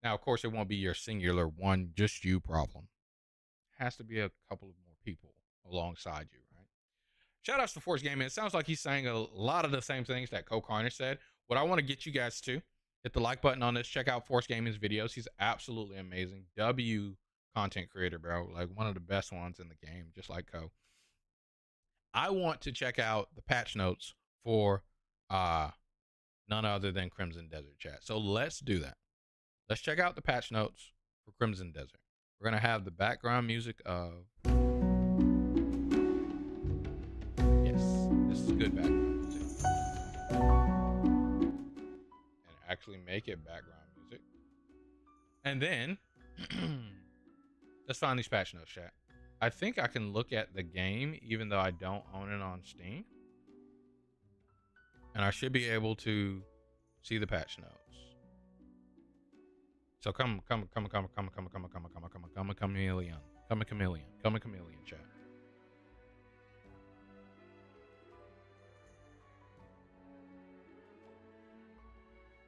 Now, of course, it won't be your singular one, just you problem. It has to be a couple of more people alongside you, right? Shout outs to Force Gaming. It sounds like he's saying a lot of the same things that Co Carnage said. What I want to get you guys to, hit the like button on this. Check out Force Gaming's videos. He's absolutely amazing. Content creator, bro. Like, one of the best ones in the game, just like Co. I want to check out the patch notes for none other than Crimson Desert, chat. So let's do that. Let's check out the patch notes for Crimson Desert. We're going to have the background music of... Yes, this is good background music. And actually make it background music. And then... let's find these patch notes, chat. I think I can look at the game even though I don't own it on Steam. And I should be able to see the patch notes. So come chameleon. Come a chameleon, chat.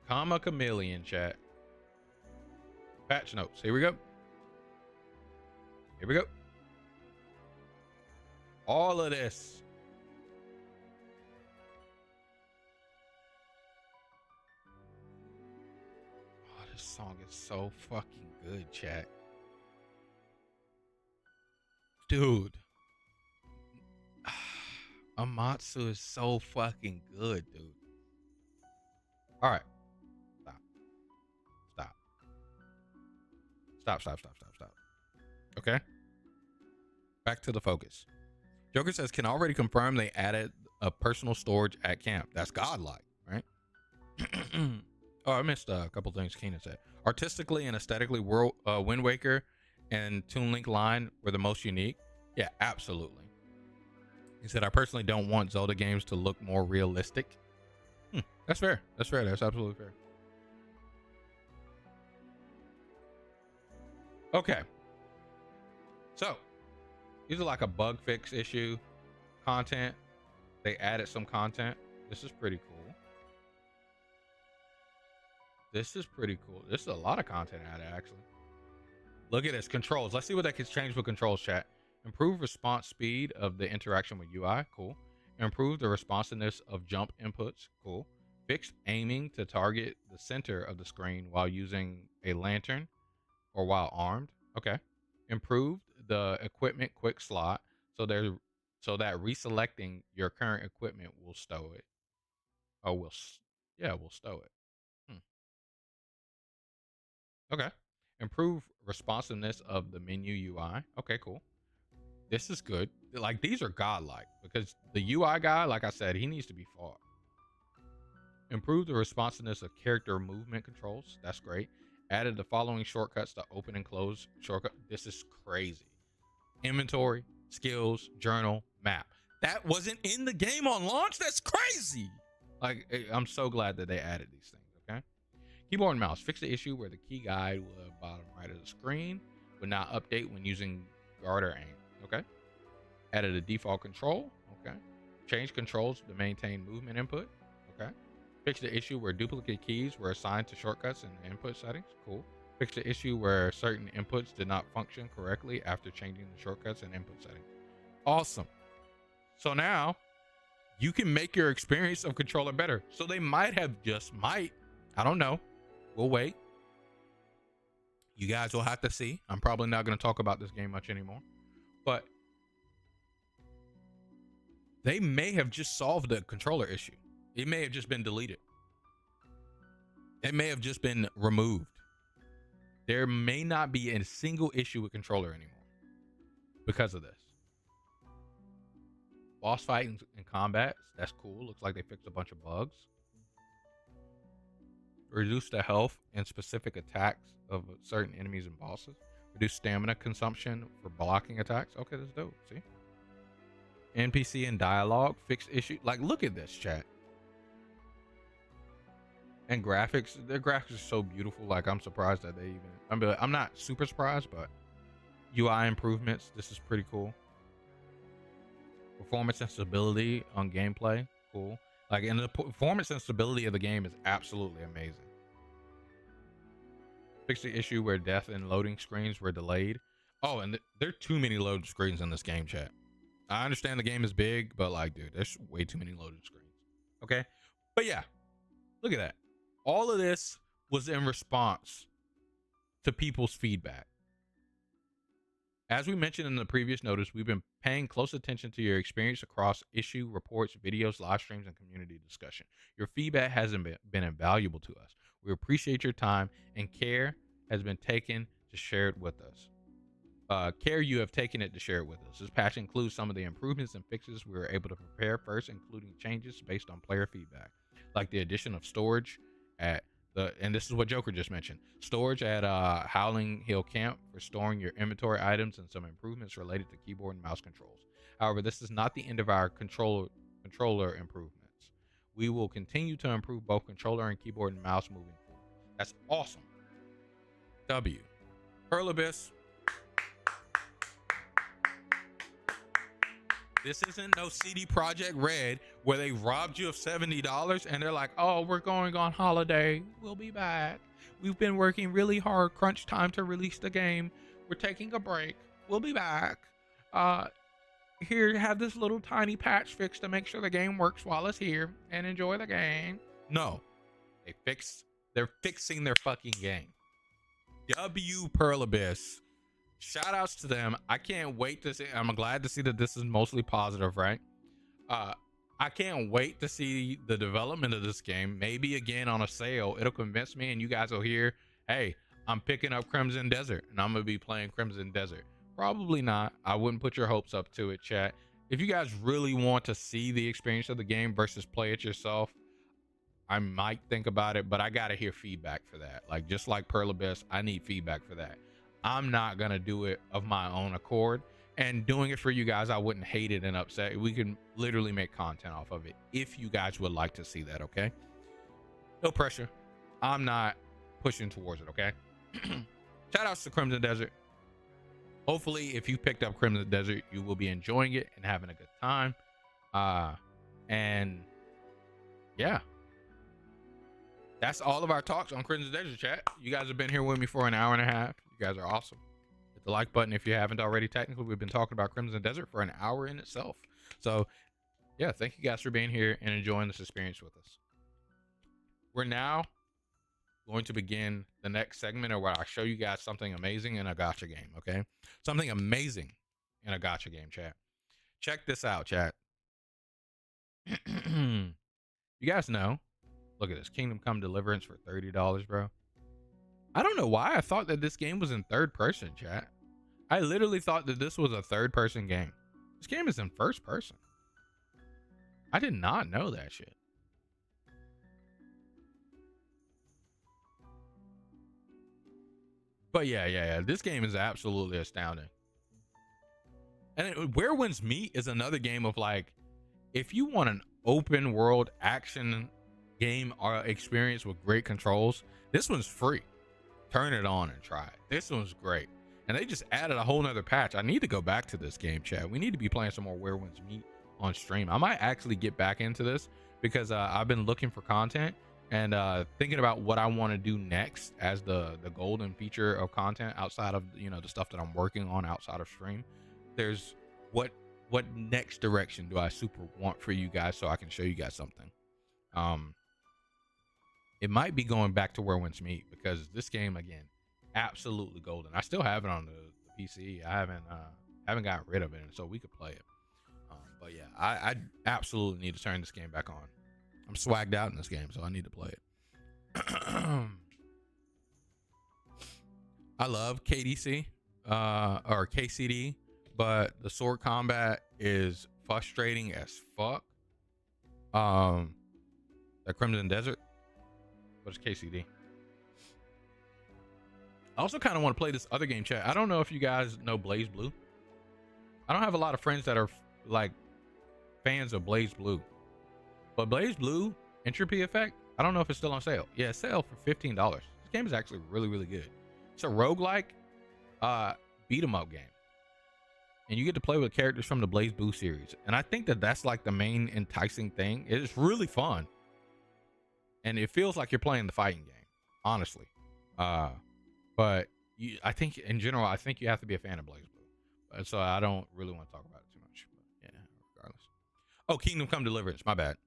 Come a chameleon, chat. Patch notes. Here we go. Here we go. All of this. Oh, this song is so fucking good, chat. Dude. Amatsu is so fucking good, dude. All right. Stop. Okay. Back to the focus. Joker says, can already confirm they added a personal storage at camp. That's godlike, right? Oh, I missed a couple things Keenan said. Artistically and aesthetically, Wind Waker and Toon Link line were the most unique. Yeah, absolutely. He said, I personally don't want Zelda games to look more realistic. That's fair. That's absolutely fair. Okay. So, these are like a bug fix issue content. They added some content. This is pretty cool. This is a lot of content added, actually. Look at this. Controls. Let's see what that can change with controls, chat. Improve response speed of the interaction with UI. Cool. Improve the responsiveness of jump inputs. Cool. Fix aiming to target the center of the screen while using a lantern or while armed. Okay. Improved the equipment quick slot so that reselecting your current equipment will stow it. Oh, we'll stow it. Okay. Improve responsiveness of the menu UI. Okay, cool. This is good. Like, these are godlike because the UI guy, like I said, he needs to be fought. Improve the responsiveness of character movement controls. That's great. Added the following shortcuts to open and close shortcut. This is crazy. Inventory, skills, journal, map. That wasn't in the game on launch. That's crazy. Like, I'm so glad that they added these things. Okay. Keyboard and mouse. Fix the issue where the key guide would bottom right of the screen would not update when using guard or aim. Okay. Added a default control. Okay. Change controls to maintain movement input. Okay. Fix the issue where duplicate keys were assigned to shortcuts and input settings. Cool. Fixed the issue where certain inputs did not function correctly after changing the shortcuts and input settings. Awesome. So now you can make your experience of controller better. So they might have I don't know. We'll wait. You guys will have to see. I'm probably not going to talk about this game much anymore, but they may have just solved the controller issue. It may have just been deleted. It may have just been removed. There may not be a single issue with controller anymore because of this. Boss fight and combat, that's cool. Looks like they fixed a bunch of bugs. Reduce the health and specific attacks of certain enemies and bosses. Reduce stamina consumption for blocking attacks. Okay, that's dope. See? NPC and dialogue, fixed issue. Like, look at this, chat. And graphics, their graphics are so beautiful. Like, I'm surprised that they even, I'm not super surprised, but UI improvements, this is pretty cool. Performance and stability on gameplay, cool. Like, and the performance and stability of the game is absolutely amazing. Fix the issue where death and loading screens were delayed. Oh, and there are too many loading screens in this game, chat. I understand the game is big, but like, dude, there's way too many loading screens. Okay? But yeah, look at that. All of this was in response to people's feedback. As we mentioned in the previous notice, we've been paying close attention to your experience across issue, reports, videos, live streams, and community discussion. Your feedback has been invaluable to us. We appreciate your time and care has been taken to share it with us. Care you have taken it to share it with us. This patch includes some of the improvements and fixes we were able to prepare first, including changes based on player feedback, like the addition of storage at and this is what Joker just mentioned, storage at Howling Hill Camp for storing your inventory items, and some improvements related to keyboard and mouse controls. However, this is not the end of our controller improvements. We will continue to improve both controller and keyboard and mouse moving forward. That's awesome. W. Pearl Abyss. This isn't no CD Projekt Red where they robbed you of $70 and they're like, oh, we're going on holiday. We'll be back. We've been working really hard. Crunch time to release the game. We're taking a break. We'll be back. Here, have this little tiny patch fix to make sure the game works while it's here, and enjoy the game. No, they're fixing their fucking game. W Pearl Abyss. Shout outs to them. I can't wait to see. I'm glad to see that this is mostly positive, right? I can't wait to see the development of this game. Maybe again on a sale, it'll convince me and you guys will hear, hey, I'm picking up Crimson Desert and I'm gonna be playing Crimson Desert. Probably not. I wouldn't put your hopes up to it, chat. If you guys really want to see the experience of the game versus play it yourself, I might think about it, but I gotta hear feedback for that. Like, just like Pearl Abyss, I need feedback for that. I'm not gonna do it of my own accord, and doing it for you guys, I wouldn't hate it and upset. We can literally make content off of it if you guys would like to see that. Okay, no pressure. I'm not pushing towards it. Okay. Shout outs to Crimson Desert. Hopefully if you picked up Crimson Desert, you will be enjoying it and having a good time. And yeah, that's all of our talks on Crimson Desert, chat. You guys have been here with me for an hour and a half. You guys are awesome. Hit the like button if you haven't already. Technically, we've been talking about Crimson Desert for an hour in itself. So yeah, thank you guys for being here and enjoying this experience with us. We're now going to begin the next segment where I show you guys something amazing in a gacha game. Okay, something amazing in a gacha game, chat. Check this out, chat. You guys know, look at this, Kingdom Come Deliverance for $30, bro. I don't know why I thought that this game was in third person, chat. I literally thought that this was a third person game. This game is in first person. I did not know that shit. But yeah, this game is absolutely astounding. And Where Winds Meet is another game of like, if you want an open world action game or experience with great controls, this one's free. Turn it on and try it. This one's great. And they just added a whole nother patch. I need to go back to this game, chat. We need to be playing some more Where Winds Meet on stream. I might actually get back into this because I've been looking for content and thinking about what I want to do next as the golden feature of content outside of, you know, the stuff that I'm working on outside of stream. There's what next direction do I super want for you guys so I can show you guys something. It might be going back to Where Winds Meet, because this game, again, absolutely golden. I still have it on the PC. I haven't gotten rid of it, and so we could play it. But yeah, I absolutely need to turn this game back on. I'm swagged out in this game, so I need to play it. I love KDC or KCD, but the sword combat is frustrating as fuck. The Crimson Desert. What's KCD? I also kind of want to play this other game, chat. I don't know if you guys know Blaze Blue. I don't have a lot of friends that are like fans of Blaze Blue, but Blaze Blue Entropy Effect, I don't know if it's still on sale. Yeah, it's sale for $15. This game is actually really, really good. It's a roguelike beat 'em up game, and you get to play with characters from the Blaze Blue series, and I think that that's like the main enticing thing. It's really fun, and it feels like you're playing the fighting game, honestly. But I think in general, I think you have to be a fan of Blaze Blue, so I don't really want to talk about it too much. But yeah, regardless. Oh, Kingdom Come Deliverance, my bad.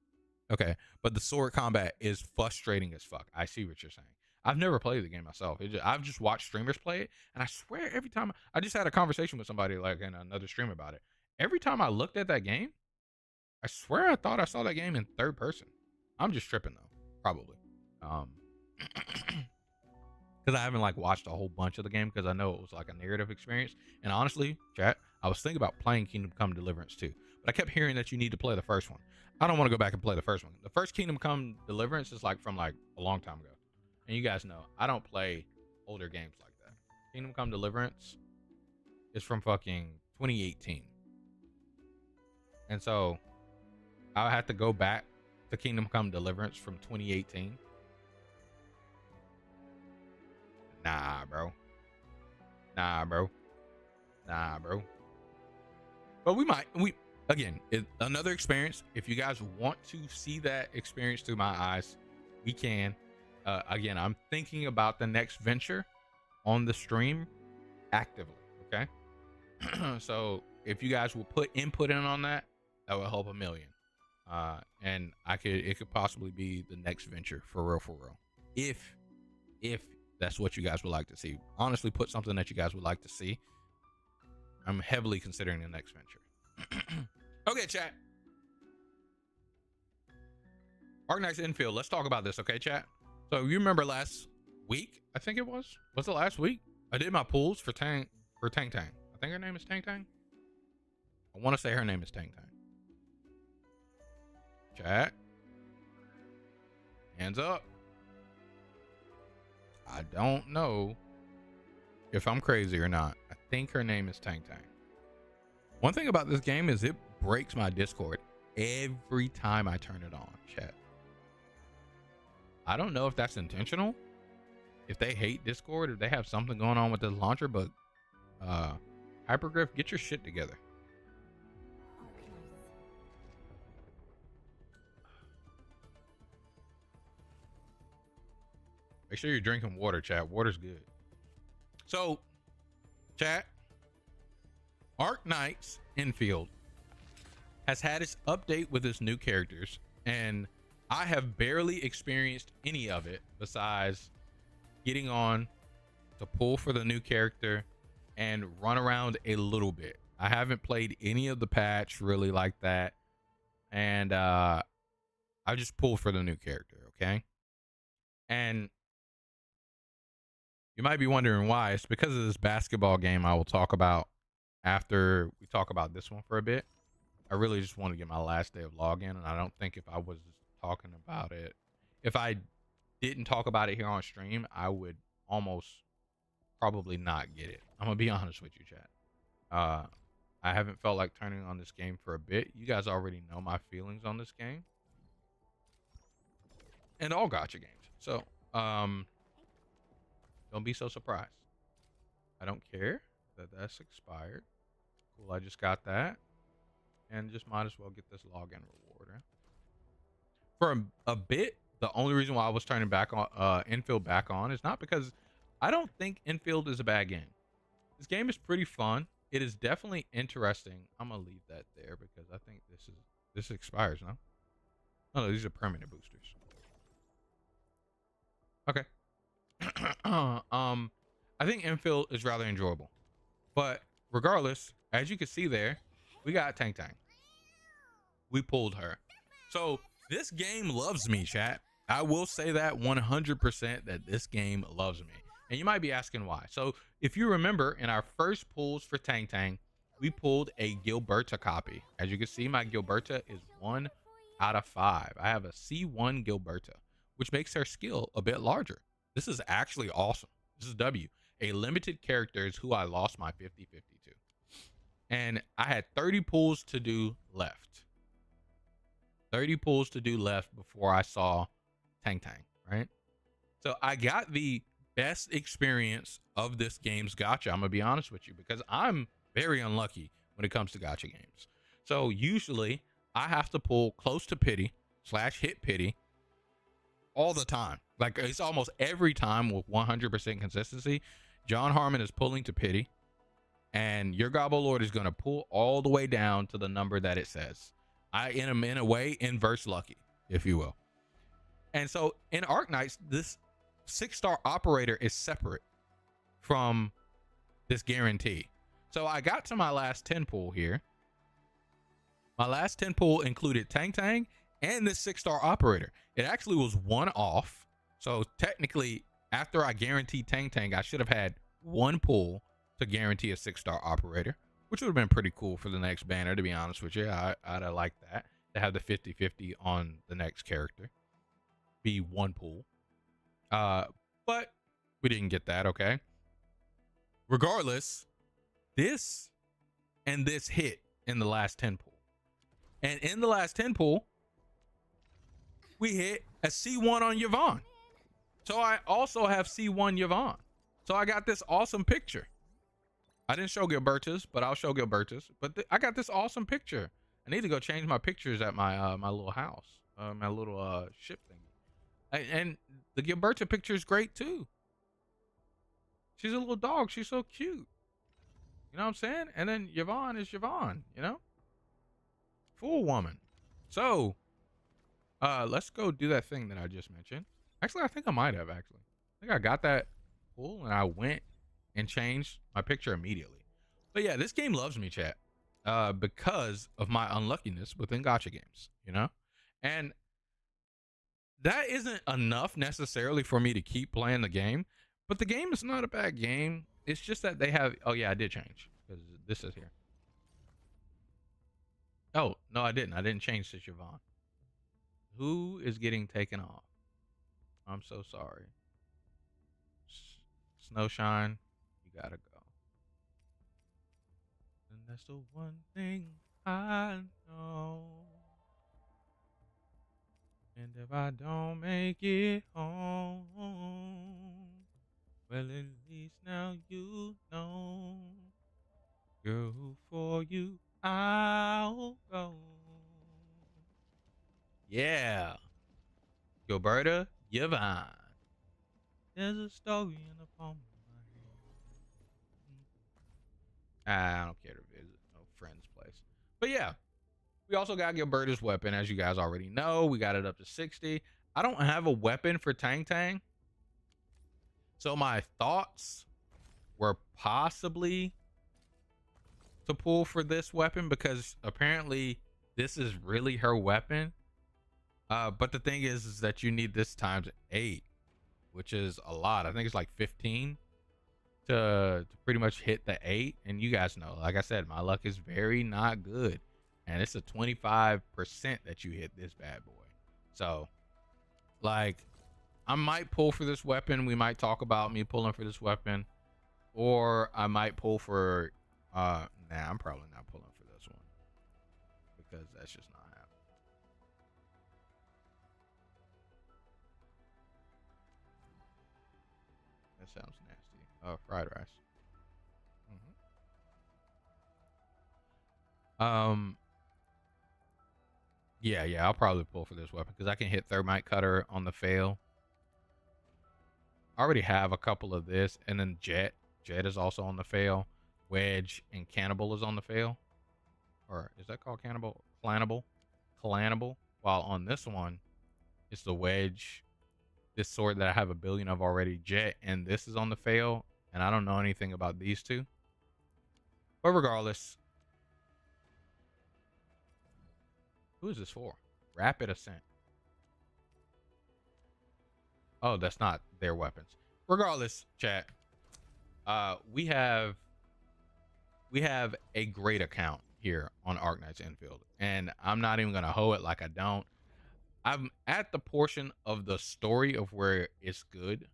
Okay, but the sword combat is frustrating as fuck. I see what you're saying. I've never played the game myself. I've just watched streamers play it, and I swear every time I just had a conversation with somebody like in another stream about it. Every time I looked at that game, I swear I thought I saw that game in third person. I'm just tripping though, probably. Because I haven't like watched a whole bunch of the game, because I know it was like a narrative experience. And honestly, chat, I was thinking about playing Kingdom Come Deliverance too, but I kept hearing that you need to play the first one. I don't want to go back and play the first one. The first Kingdom Come Deliverance is like from like a long time ago, and you guys know I don't play older games like that. Kingdom Come Deliverance is from fucking 2018, and so I had to go back to Kingdom Come Deliverance from 2018. Nah, bro. But we again, another experience. If you guys want to see that experience through my eyes, we can. Again, I'm thinking about the next venture on the stream actively. Okay. So if you guys will put input in on that, that will help a million. And it could possibly be the next venture for real. If that's what you guys would like to see. Honestly, put something that you guys would like to see. I'm heavily considering the next venture. Okay, chat. Arknight's Infield. Let's talk about this, okay, chat? So you remember last week? I think it was. Was it last week? I did my pools for Tang Tang. I think her name is Tang Tang. I want to say her name is Tang Tang. Chat. Hands up. I don't know if I'm crazy or not. I think her name is Tang Tang. One thing about this game is it breaks my Discord every time I turn it on, chat. I don't know if that's intentional, if they hate Discord, if they have something going on with this launcher, but Hypergriff, get your shit together. Make sure you're drinking water, chat. Water's good. So, chat, Arknight's Infield has had its update with its new characters, and I have barely experienced any of it besides getting on to pull for the new character and run around a little bit. I haven't played any of the patch really like that, and I just pulled for the new character, okay? And you might be wondering why. It's because of this basketball game I will talk about after we talk about this one for a bit. I really just want to get my last day of login, and I don't think if I was talking about it, if I didn't talk about it here on stream, I would almost probably not get it. I'm gonna be honest with you, chat. I haven't felt like turning on this game for a bit. You guys already know my feelings on this game and all gacha games, so don't be so surprised. I don't care that that's expired. Cool, I just got that. And just might as well get this login reward. For a bit, the only reason why I was turning back on infield back on is not because I don't think infield is a bad game. This game is pretty fun. It is definitely interesting. I'm gonna leave that there because I think this expires now. Oh no, these are permanent boosters. Okay. I think infield is rather enjoyable, but regardless, as you can see there, we got Tang Tang. We pulled her. So this game loves me, chat. I will say that 100% that this game loves me. And you might be asking why. So if you remember in our first pulls for Tang Tang, we pulled a Gilberta copy. As you can see, my Gilberta is 1 out of 5. I have a C1 Gilberta, which makes her skill a bit larger. This is actually awesome. This is W. A limited character is who I lost my 50-50 to. And I had 30 pulls to do left. 30 pulls to do left before I saw Tang Tang, right? So I got the best experience of this game's gacha. I'm gonna be honest with you because I'm very unlucky when it comes to gacha games. So usually I have to pull close to pity / hit pity all the time. Like it's almost every time with 100% consistency. John Harmon is pulling to pity, and your Gobble Lord is gonna pull all the way down to the number that it says. I in a way inverse lucky, if you will. And so in Arknights, this 6-star operator is separate from this guarantee. So I got to my last 10 pull here. My last 10 pull included Tang Tang and this 6-star operator. It actually was one off. So technically, after I guaranteed Tang Tang, I should have had one pull to guarantee a 6-star operator, which would have been pretty cool for the next banner, to be honest with you. I'd have liked that, to have the 50-50 on the next character. Be one pull. But we didn't get that, okay? Regardless, this and this hit in the last 10 pull. And in the last 10 pull, we hit a C1 on Yvonne. So I also have C1 Yvonne. So I got this awesome picture. I didn't show Gilberta's, but I'll show Gilberta's. But I got this awesome picture. I need to go change my pictures at my my little house, my little ship thingy. And the Gilberta picture is great too. She's a little dog. She's so cute. You know what I'm saying? And then Yvonne is Yvonne, you know? Full woman. So, let's go do that thing that I just mentioned. Actually, I think I might have actually. I think I got that pull and I went and changed my picture immediately. But yeah, this game loves me, chat, because of my unluckiness within gacha games, you know? And that isn't enough necessarily for me to keep playing the game, but the game is not a bad game. It's just that they have, oh yeah, I did change because this is here. Oh, no, I didn't change to Siobhan. Who is getting taken off? I'm so sorry. Snowshine, you gotta go. And that's the one thing I know. And if I don't make it home, well, at least now you know. Girl, who for you I'll go. Yeah. Gilberta Yvonne. There's a story in the palm of my hand. I don't care to visit no friend's place. But yeah. We also got Gilberta's weapon, as you guys already know. We got it up to 60. I don't have a weapon for Tang Tang. So my thoughts were possibly to pull for this weapon because apparently this is really her weapon. But the thing is that you need this times 8, which is a lot. I think it's like 15 to pretty much hit the 8. And you guys know, like I said, my luck is very not good. And it's a 25% that you hit this bad boy. So, like, I might pull for this weapon. We might talk about me pulling for this weapon. Or I might pull for... nah, I'm probably not pulling for this one. Because that's just not happening. That sounds nasty. Fried rice. Yeah, I'll probably pull for this weapon because I can hit Thermite Cutter on the fail. I already have a couple of this, and then Jet. Jet is also on the fail. Wedge and Cannibal is on the fail. Or is that called Cannibal? Clanable? Clanable. While on this one, it's the Wedge. This sword that I have a billion of already, Jet, and this is on the fail. And I don't know anything about these two. But regardless, who is this for? Rapid Ascent. Oh, that's not their weapons. Regardless, chat. We have a great account here on Arknight's Infield, and I'm not even gonna hoe it like I don't. I'm at the portion of the story of where it's good,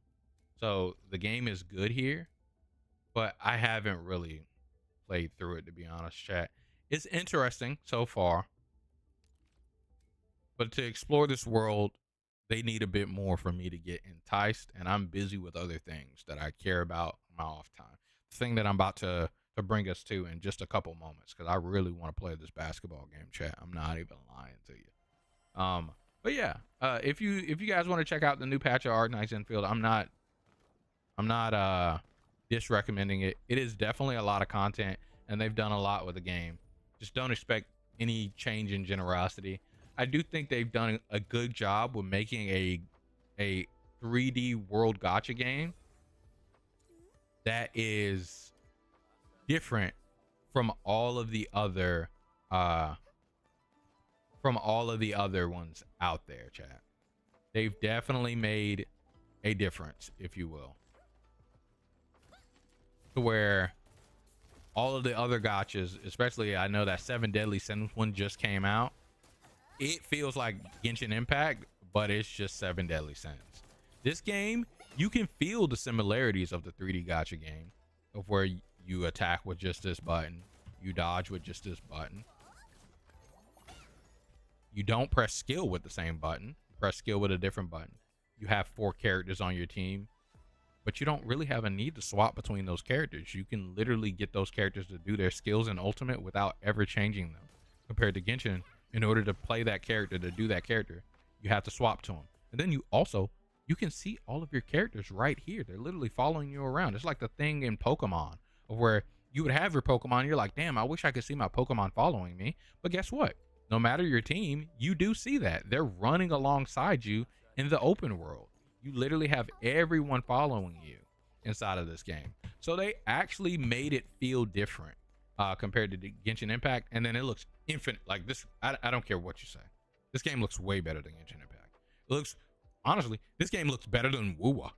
so the game is good here, but I haven't really played through it, to be honest, chat. It's interesting so far, but to explore this world, they need a bit more for me to get enticed, and I'm busy with other things that I care about in my off time. The thing that I'm about to bring us to in just a couple moments, because I really want to play this basketball game, chat. I'm not even lying to you. But yeah, if you guys want to check out the new patch of Arknight's Infield, I'm not disrecommending it. It is definitely a lot of content, and they've done a lot with the game. Just don't expect any change in generosity. I do think they've done a good job with making a 3D world gacha game that is different from all of the other ones out there, chat. They've definitely made a difference, if you will, to where all of the other gachas, especially I know that 7 Deadly Sins one just came out. It feels like Genshin Impact, but it's just 7 Deadly Sins. This game, you can feel the similarities of the 3D gacha game, of where you attack with just this button, you dodge with just this button. You don't press skill with the same button, you press skill with a different button. You have 4 characters on your team, but you don't really have a need to swap between those characters. You can literally get those characters to do their skills in Ultimate without ever changing them. Compared to Genshin, in order to play that character, to do that character, you have to swap to them. And then you can see all of your characters right here. They're literally following you around. It's like the thing in Pokemon of where you would have your Pokemon. You're like, damn, I wish I could see my Pokemon following me. But guess what? No matter your team, you do see that. They're running alongside you in the open world. You literally have everyone following you inside of this game. So they actually made it feel different compared to the Genshin Impact. And then it looks infinite. Like this, I don't care what you say. This game looks way better than Genshin Impact. It looks, honestly, this game looks better than Wuwa.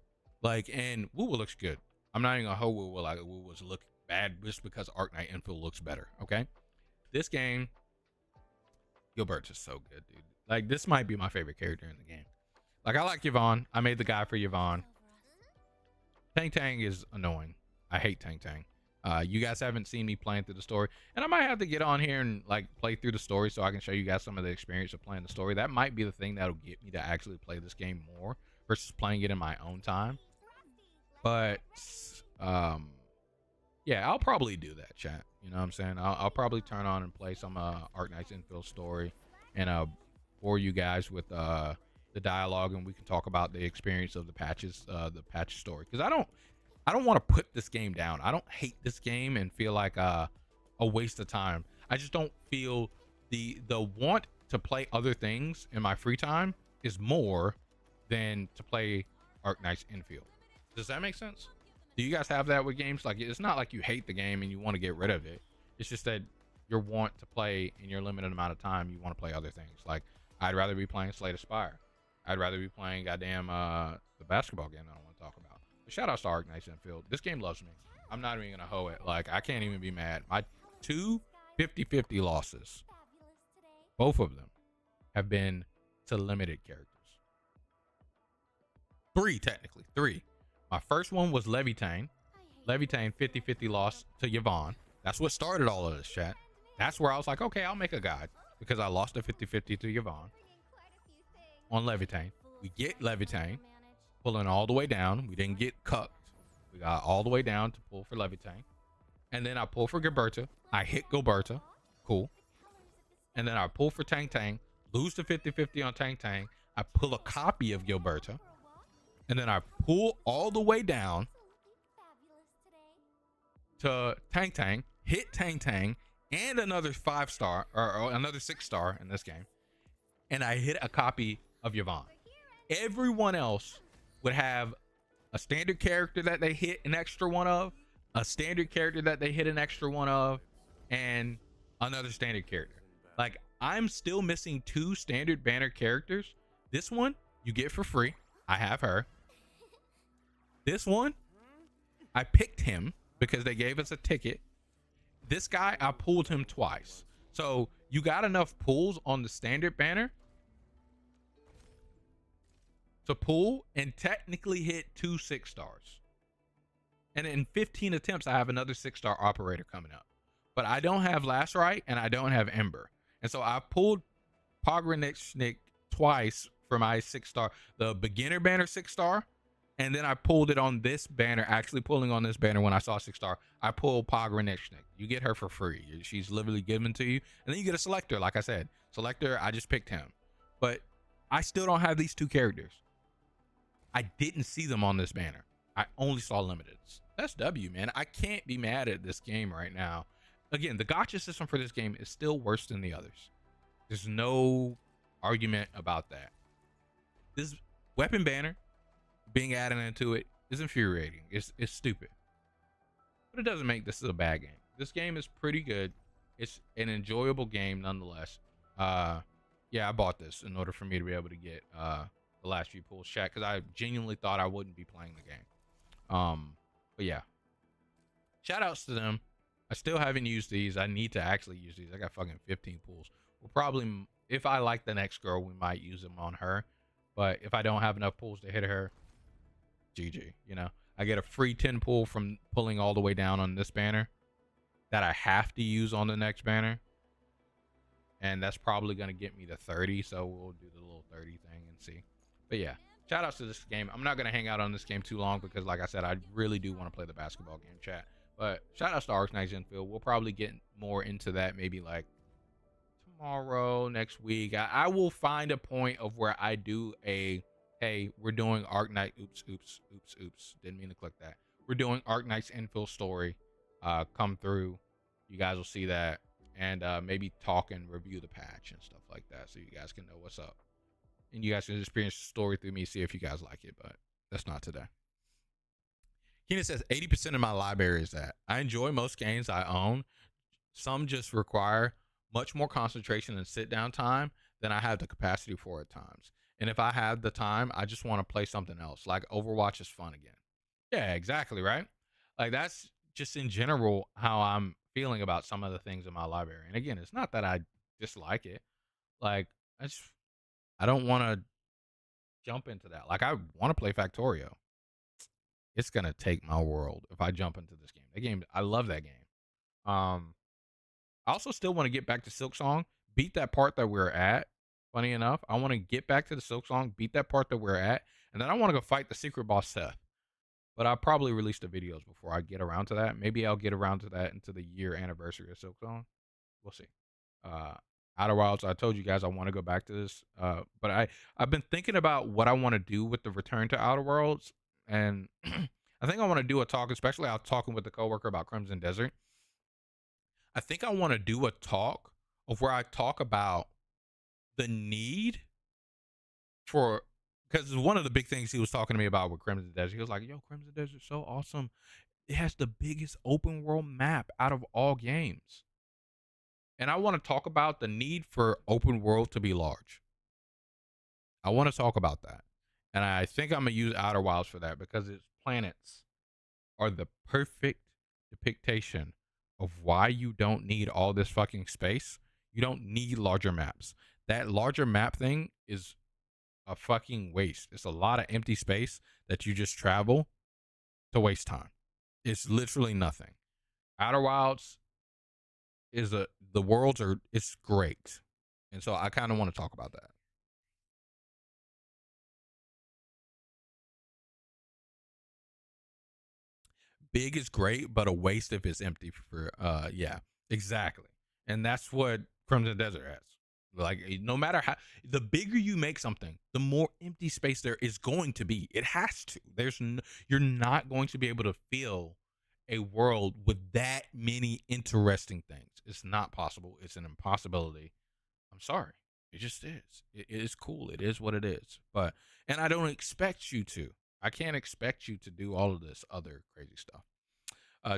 Like, and Wuwa looks good. I'm not even gonna hoe Wuwa like Wuwa's look bad just because Arknight Infield looks better. Okay, this game, Gilbert's is so good, dude. Like, this might be my favorite character in the game. Like, I like Yvonne. I made the guy for Yvonne. Tang Tang is annoying. I hate Tang Tang. You guys haven't seen me playing through the story, and I might have to get on here and like play through the story so I can show you guys some of the experience of playing the story. That might be the thing that'll get me to actually play this game more versus playing it in my own time. But yeah, I'll probably do that, chat. You know what I'm saying? I'll probably turn on and play some Arknight's Infield story and bore you guys with the dialogue, and we can talk about the experience of the patches, the patch story, because I don't want to put this game down. I don't hate this game and feel like a waste of time. I just don't feel the want to play other things in my free time is more than to play Arknight's Infield. Does that make sense? Do you guys have that with games? Like, it's not like you hate the game and you want to get rid of it. It's just that your want to play in your limited amount of time, you want to play other things. Like, I'd rather be playing Slay the Spire. I'd rather be playing goddamn the basketball game that I want to talk about. But shout out to Arknight's Infield. This game loves me. I'm not even gonna hoe it. Like, I can't even be mad. My 2 50-50 losses, both of them, have been to limited characters. 3, technically. 3. My first one was Levitain. Levitain 50-50 loss to Yvonne. That's what started all of this, chat. That's where I was like, okay, I'll make a guide, because I lost a 50-50 to Yvonne on Levitain. We get Levitain, pulling all the way down. We didn't get cucked. We got all the way down to pull for Levitain. And then I pull for Gilberta. I hit Gilberta. Cool. And then I pull for Tang Tang. lose to 50-50 on Tang Tang. I pull a copy of Gilberta, and then I pull all the way down to Tang Tang, hit Tang Tang, and another 5-star or another 6-star in this game, and I hit a copy of Yvonne. Everyone else would have a standard character that they hit an extra one of, a standard character that they hit an extra one of, and another standard character. Like, I'm still missing 2 standard banner characters. This one you get for free. I have her. This one, I picked him because they gave us a ticket. This guy, I pulled him twice. So you got enough pulls on the standard banner to pull and technically hit 2 6-stars. And in 15 attempts, I have another 6-star operator coming up. But I don't have Last Right and I don't have Ember. And so I pulled Pogranichnik twice for my 6-star, the beginner banner 6-star. And then I pulled it on this banner, actually pulling on this banner when I saw 6-star. I pulled Pogranichnik. You get her for free. She's literally given to you. And then you get a selector, like I said. Selector, I just picked him. But I still don't have these 2 characters. I didn't see them on this banner. I only saw limiteds. That's W, man. I can't be mad at this game right now. Again, the gacha system for this game is still worse than the others. There's no argument about that. This weapon banner being added into it is infuriating. It's stupid. But it doesn't make this a bad game. This game is pretty good. It's an enjoyable game nonetheless. Yeah, I bought this in order for me to be able to get the last few pulls chat, because I genuinely thought I wouldn't be playing the game. But yeah. Shout outs to them. I still haven't used these. I need to actually use these. I got fucking 15 pulls. We'll probably, if I like the next girl, we might use them on her. But if I don't have enough pulls to hit her, GG, you know. I get a free 10 pull from pulling all the way down on this banner that I have to use on the next banner. And that's probably going to get me to 30. So we'll do the little 30 thing and see. But yeah, shout outs to this game. I'm not going to hang out on this game too long because, like I said, I really do want to play the basketball game, chat. But shout outs to Arknights Infield. We'll probably get more into that maybe like tomorrow, next week. I will find a point of where I do a, hey, we're doing Arknight. Oops. Didn't mean to click that. We're doing Arknights Infield story. Come through. You guys will see that. And maybe talk and review the patch and stuff like that, so you guys can know what's up. And you guys can experience the story through me, see if you guys like it, but that's not today. Keenan says 80% of my library is that. I enjoy most games I own. Some just require much more concentration and sit down time than I have the capacity for at times. And if I have the time, I just want to play something else. Like Overwatch is fun again. Yeah, exactly, right? Like that's just in general how I'm feeling about some of the things in my library. And again, it's not that I dislike it. Like I don't want to jump into that. Like I want to play Factorio. It's gonna take my world if I jump into this game. That game, I love that game. I also still want to get back to Silksong, beat that part that we're at. Funny enough, I want to get back to the Silksong, beat that part that we're at, and then I want to go fight the secret boss Seth. But I'll probably release the videos before I get around to that. Maybe I'll get around to that into the year anniversary of Silksong. We'll see. Outer Wilds, I told you guys I want to go back to this. But I've been thinking about what I want to do with the return to Outer Worlds. And I think I want to do a talk, especially I was talking with the coworker about Crimson Desert. I think I want to do a talk of where I talk about the need for, because one of the big things he was talking to me about with Crimson Desert, he was like, yo, Crimson Desert's so awesome. It has the biggest open world map out of all games. And I want to talk about the need for open world to be large. I want to talk about that. And I think I'm going to use Outer Wilds for that because its planets are the perfect depiction of why you don't need all this fucking space. You don't need larger maps. That larger map thing is a fucking waste. It's a lot of empty space that you just travel to waste time. It's literally nothing. Outer Wilds is the worlds are, it's great. And so I kind of want to talk about that. Big is great, but a waste if it's empty for yeah, exactly. And that's what Crimson Desert has. Like, no matter how, the bigger you make something, the more empty space there is going to be. It has to. You're not going to be able to fill a world with that many interesting things. It's not possible. It's an impossibility. I'm sorry. It just is. It is cool. It is what it is. And I don't expect you to. I can't expect you to do all of this other crazy stuff.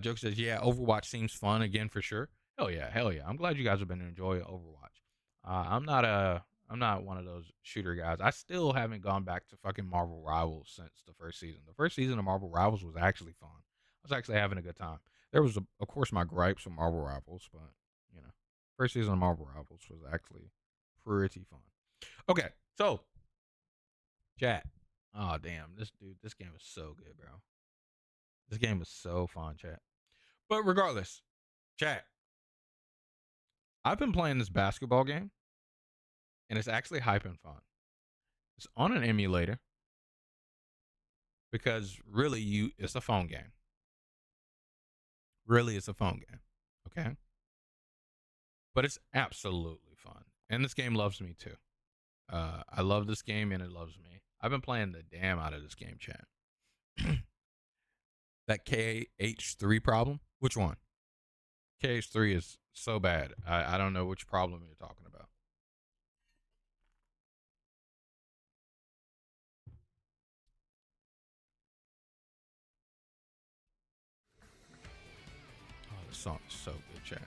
Joke says, yeah, Overwatch seems fun again for sure. Hell yeah. I'm glad you guys have been enjoying Overwatch. I'm not one of those shooter guys. I still haven't gone back to fucking Marvel Rivals since the first season. The first season of Marvel Rivals was actually fun. I was actually having a good time. There was, of course, my gripes with Marvel Rivals, but you know, first season of Marvel Rivals was actually pretty fun. Okay, so chat. Oh damn, this game is so good, bro. This game is so fun, chat. But regardless, chat. I've been playing this basketball game, and it's actually hype and fun. It's on an emulator because really, it's a phone game. Really, it's a phone game. Okay, but it's absolutely fun, and this game loves me too. I love this game, and it loves me. I've been playing the damn out of this game, chat. That KH3 problem? Which one? KH3 is so bad. I don't know which problem you're talking about. Oh, this song is so good, chat.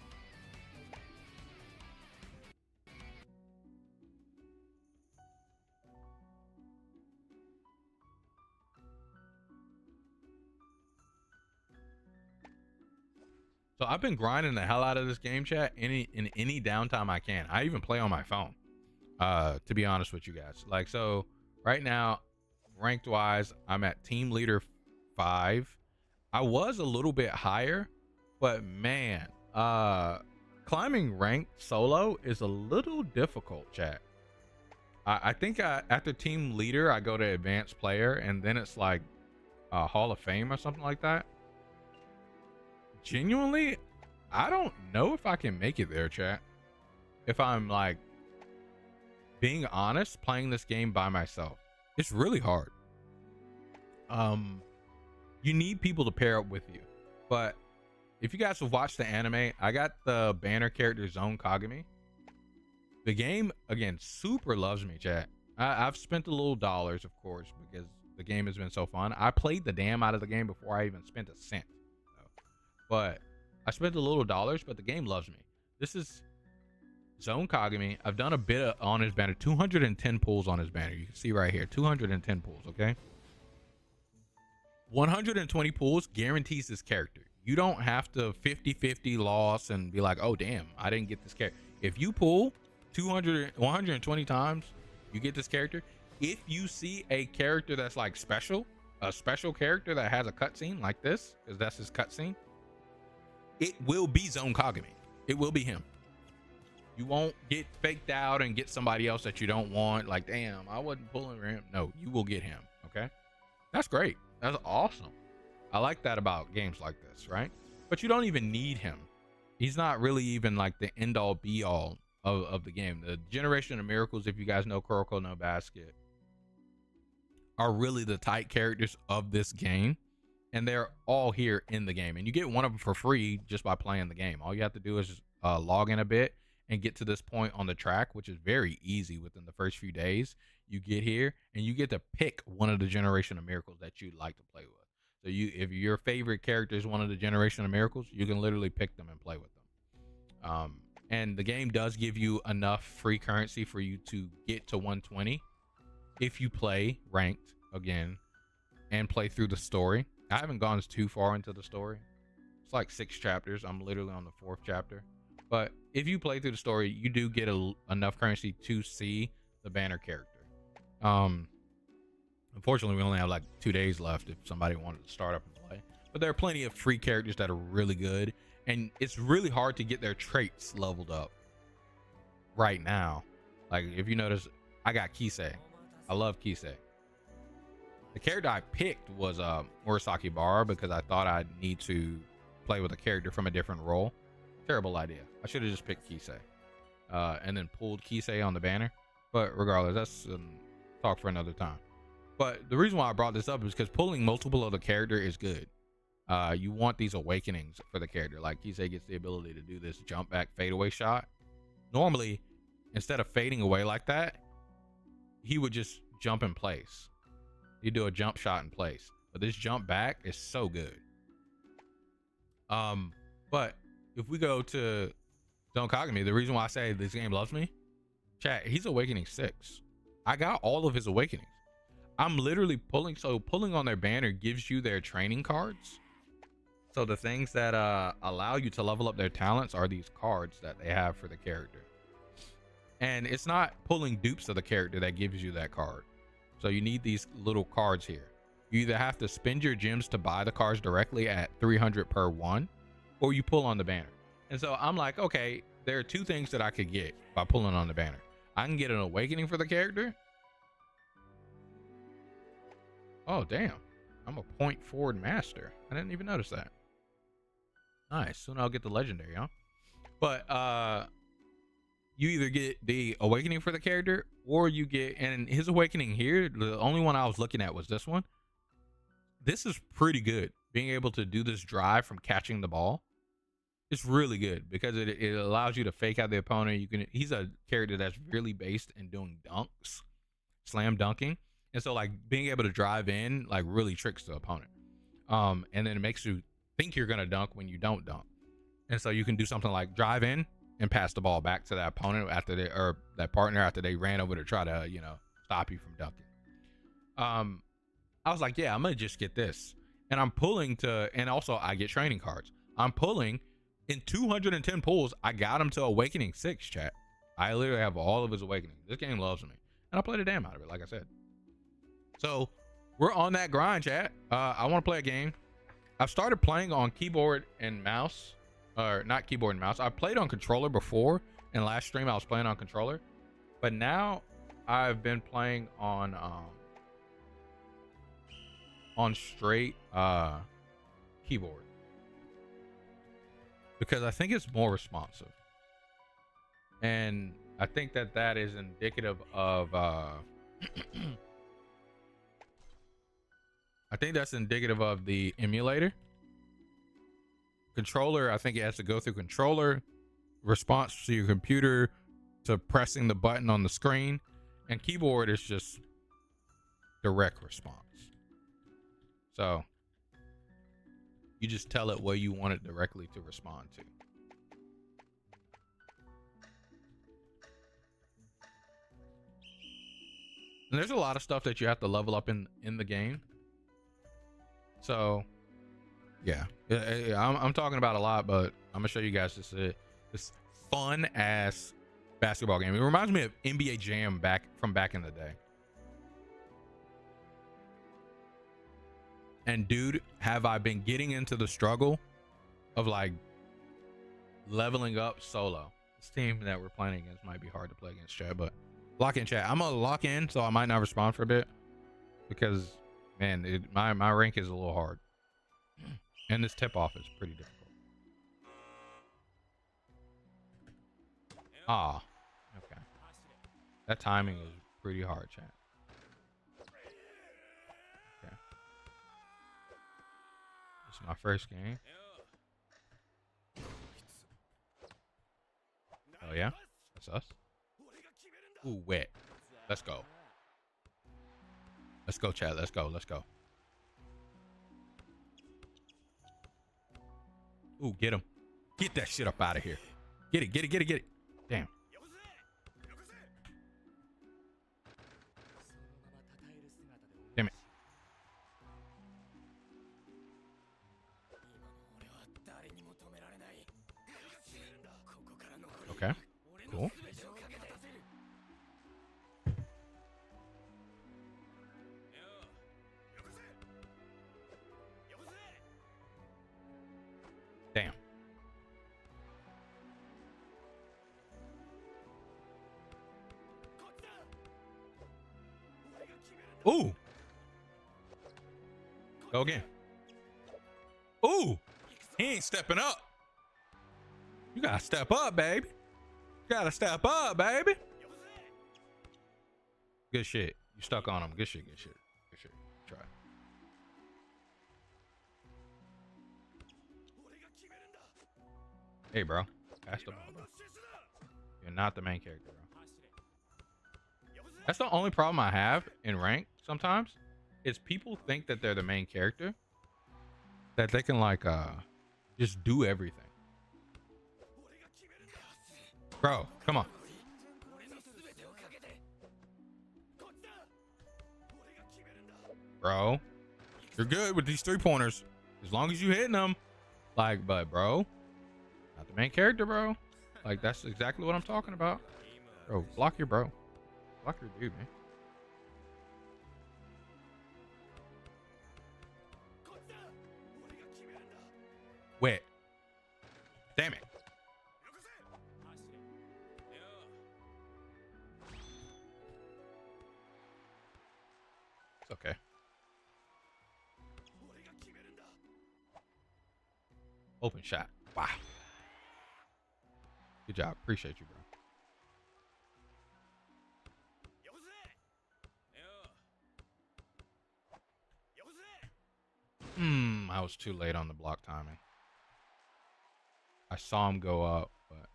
So I've been grinding the hell out of this game, chat, in any downtime I can. I even play on my phone, to be honest with you guys. Like, so right now, ranked wise, I'm at team leader 5. I was a little bit higher, but man, climbing ranked solo is a little difficult, chat. I think after team leader, I go to advanced player, and then it's like Hall of Fame or something like that. Genuinely, I don't know if I can make it there, chat. If I'm like being honest, playing this game by myself, it's really hard. You need people to pair up with you. But if you guys have watched the anime, I got the banner character Zone Kagami. The game, again, super loves me, chat. I've spent the little dollars, of course, because the game has been so fun. I played the damn out of the game before I even spent a cent. But I spent the little dollars, but the game loves me. This is Zone Kagami. I've done a bit on his banner. 210 pulls on his banner. You can see right here. 210 pulls, okay? 120 pulls guarantees this character. You don't have to 50-50 loss and be like, oh, damn, I didn't get this character. If you pull 120 times, you get this character. If you see a character that's like special, a special character that has a cutscene like this, because that's his cutscene, it will be Zone Kagami. It will be him. You won't get faked out and get somebody else that you don't want. Like, damn, I wasn't pulling for him. No, you will get him. Okay. That's great. That's awesome. I like that about games like this, right? But you don't even need him. He's not really even like the end all be all of the game. The Generation of Miracles, if you guys know Kuroko no Basket, are really the tight characters of this game. And they're all here in the game, and you get one of them for free just by playing the game. All you have to do is just log in a bit and get to this point on the track, which is very easy. Within the first few days, you get here and you get to pick one of the Generation of Miracles that you'd like to play with. So if your favorite character is one of the Generation of Miracles, you can literally pick them and play with them. And the game does give you enough free currency for you to get to 120 if you play ranked again and play through the story. I haven't gone too far into the story. It's like 6 chapters. I'm literally on the 4th chapter. But if you play through the story, you do get enough currency to see the banner character. Unfortunately, we only have like 2 days left if somebody wanted to start up and play. But there are plenty of free characters that are really good. And it's really hard to get their traits leveled up right now. Like, if you notice, I got Kisei. I love Kisei. The character I picked was Murasaki Bara because I thought I'd need to play with a character from a different role. Terrible idea. I should have just picked Kisei. and then pulled Kisei on the banner. But regardless, that's talk for another time. But the reason why I brought this up is because pulling multiple of the character is good. You want these awakenings for the character. Like Kisei gets the ability to do this jump back fadeaway shot. Normally, instead of fading away like that, he would just jump in place. You do a jump shot in place. But this jump back is so good. But if we go to Don't Kagami, the reason why I say this game loves me, chat, he's awakening 6. I got all of his awakenings. I'm literally pulling, so pulling on their banner gives you their training cards. So the things that allow you to level up their talents are these cards that they have for the character. And it's not pulling dupes of the character that gives you that card. So you need these little cards here. You either have to spend your gems to buy the cards directly at 300 per one, or you pull on the banner. And so I'm like, okay, there are two things that I could get by pulling on the banner. I can get an awakening for the character. Oh, damn. I'm a point forward master. I didn't even notice that. Nice. Soon I'll get the legendary, huh? But you either get the awakening for the character, or you get, and his awakening here, the only one I was looking at was this one. This is pretty good. Being able to do this drive from catching the ball, it's really good because it allows you to fake out the opponent. He's a character that's really based in doing dunks, slam dunking. And so like being able to drive in like really tricks the opponent. And then it makes you think you're going to dunk when you don't dunk. And so you can do something like drive in and pass the ball back to that opponent after they, or that partner after they ran over to try to, you know, stop you from dunking. I was like, yeah, I'm going to just get this. And I'm pulling to, and also I get training cards. I'm pulling in 210 pulls. I got him to awakening 6, chat. I literally have all of his awakenings. This game loves me. And I play the damn out of it, like I said. So we're on that grind, chat. I want to play a game. I've started playing on keyboard and mouse, or not keyboard and mouse. I played on controller before, and last stream I was playing on controller, but now I've been playing on straight keyboard because I think it's more responsive, and I think that is indicative of I think that's indicative of the emulator. Controller, I think it has to go through controller, response to your computer, to pressing the button on the screen, and keyboard is just direct response. So you just tell it what you want it directly to respond to. And there's a lot of stuff that you have to level up in the game. So yeah, I'm talking about a lot, but I'm gonna show you guys this fun ass basketball game. It reminds me of NBA Jam back in the day. And dude, have I been getting into the struggle of like leveling up solo. This team that we're playing against might be hard to play against, chat, but lock in, chat. I'm gonna lock in, so I might not respond for a bit because man, my rank is a little hard, and this tip off is pretty difficult. Ah, okay. That timing is pretty hard, chat. Okay. This is my first game. Oh yeah, that's us. Ooh, wet. Let's go. Let's go, chat. Let's go. Let's go. Ooh, get him. Get that shit up out of here. Get it, get it, get it, get it. Damn. Damn it. Okay. Cool. Damn. Ooh. Go again. Ooh. He ain't stepping up. You gotta step up, baby. Gotta step up, baby. Good shit. You stuck on him. Good shit. Good shit. Good shit. Try. Hey, bro. Pass the ball, bro. You're not the main character, bro. That's the only problem I have in rank sometimes is people think that they're the main character, that they can like just do everything. Bro, come on. Bro, you're good with these 3-pointers as long as you hitting them. Like, but bro, not the main character, bro. Like, that's exactly what I'm talking about. Bro, block your bro. Block your dude, man. Wait. Damn it. It's okay. Open shot. Wow. Good job. Appreciate you, bro. I was too late on the block timing. I saw him go up, but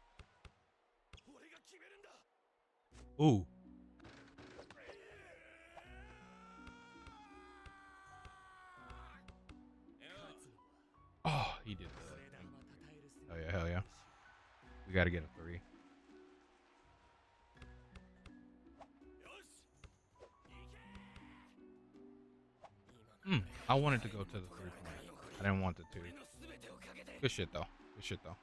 ooh. Oh, he did that. Oh yeah, hell yeah. We gotta get a 3. I wanted to go to the 3-point. I didn't want the 2. Good shit though. Good shit though.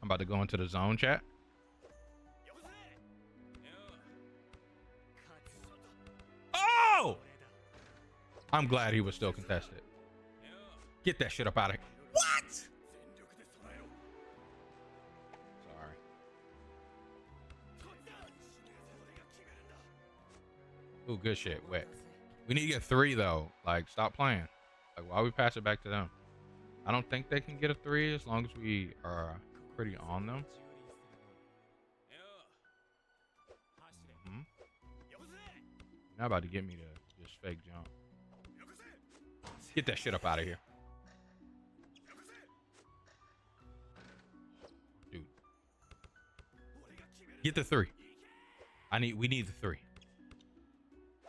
I'm about to go into the zone, chat. Oh! I'm glad he was still contested. Get that shit up out of here. What? Sorry. Ooh, good shit. Wet. We need to get 3 though. Like, stop playing. Like, why we pass it back to them? I don't think they can get a 3 as long as we are pretty on them. You're not about to get me to just fake jump. Get that shit up out of here. Dude. Get the 3. We need the 3.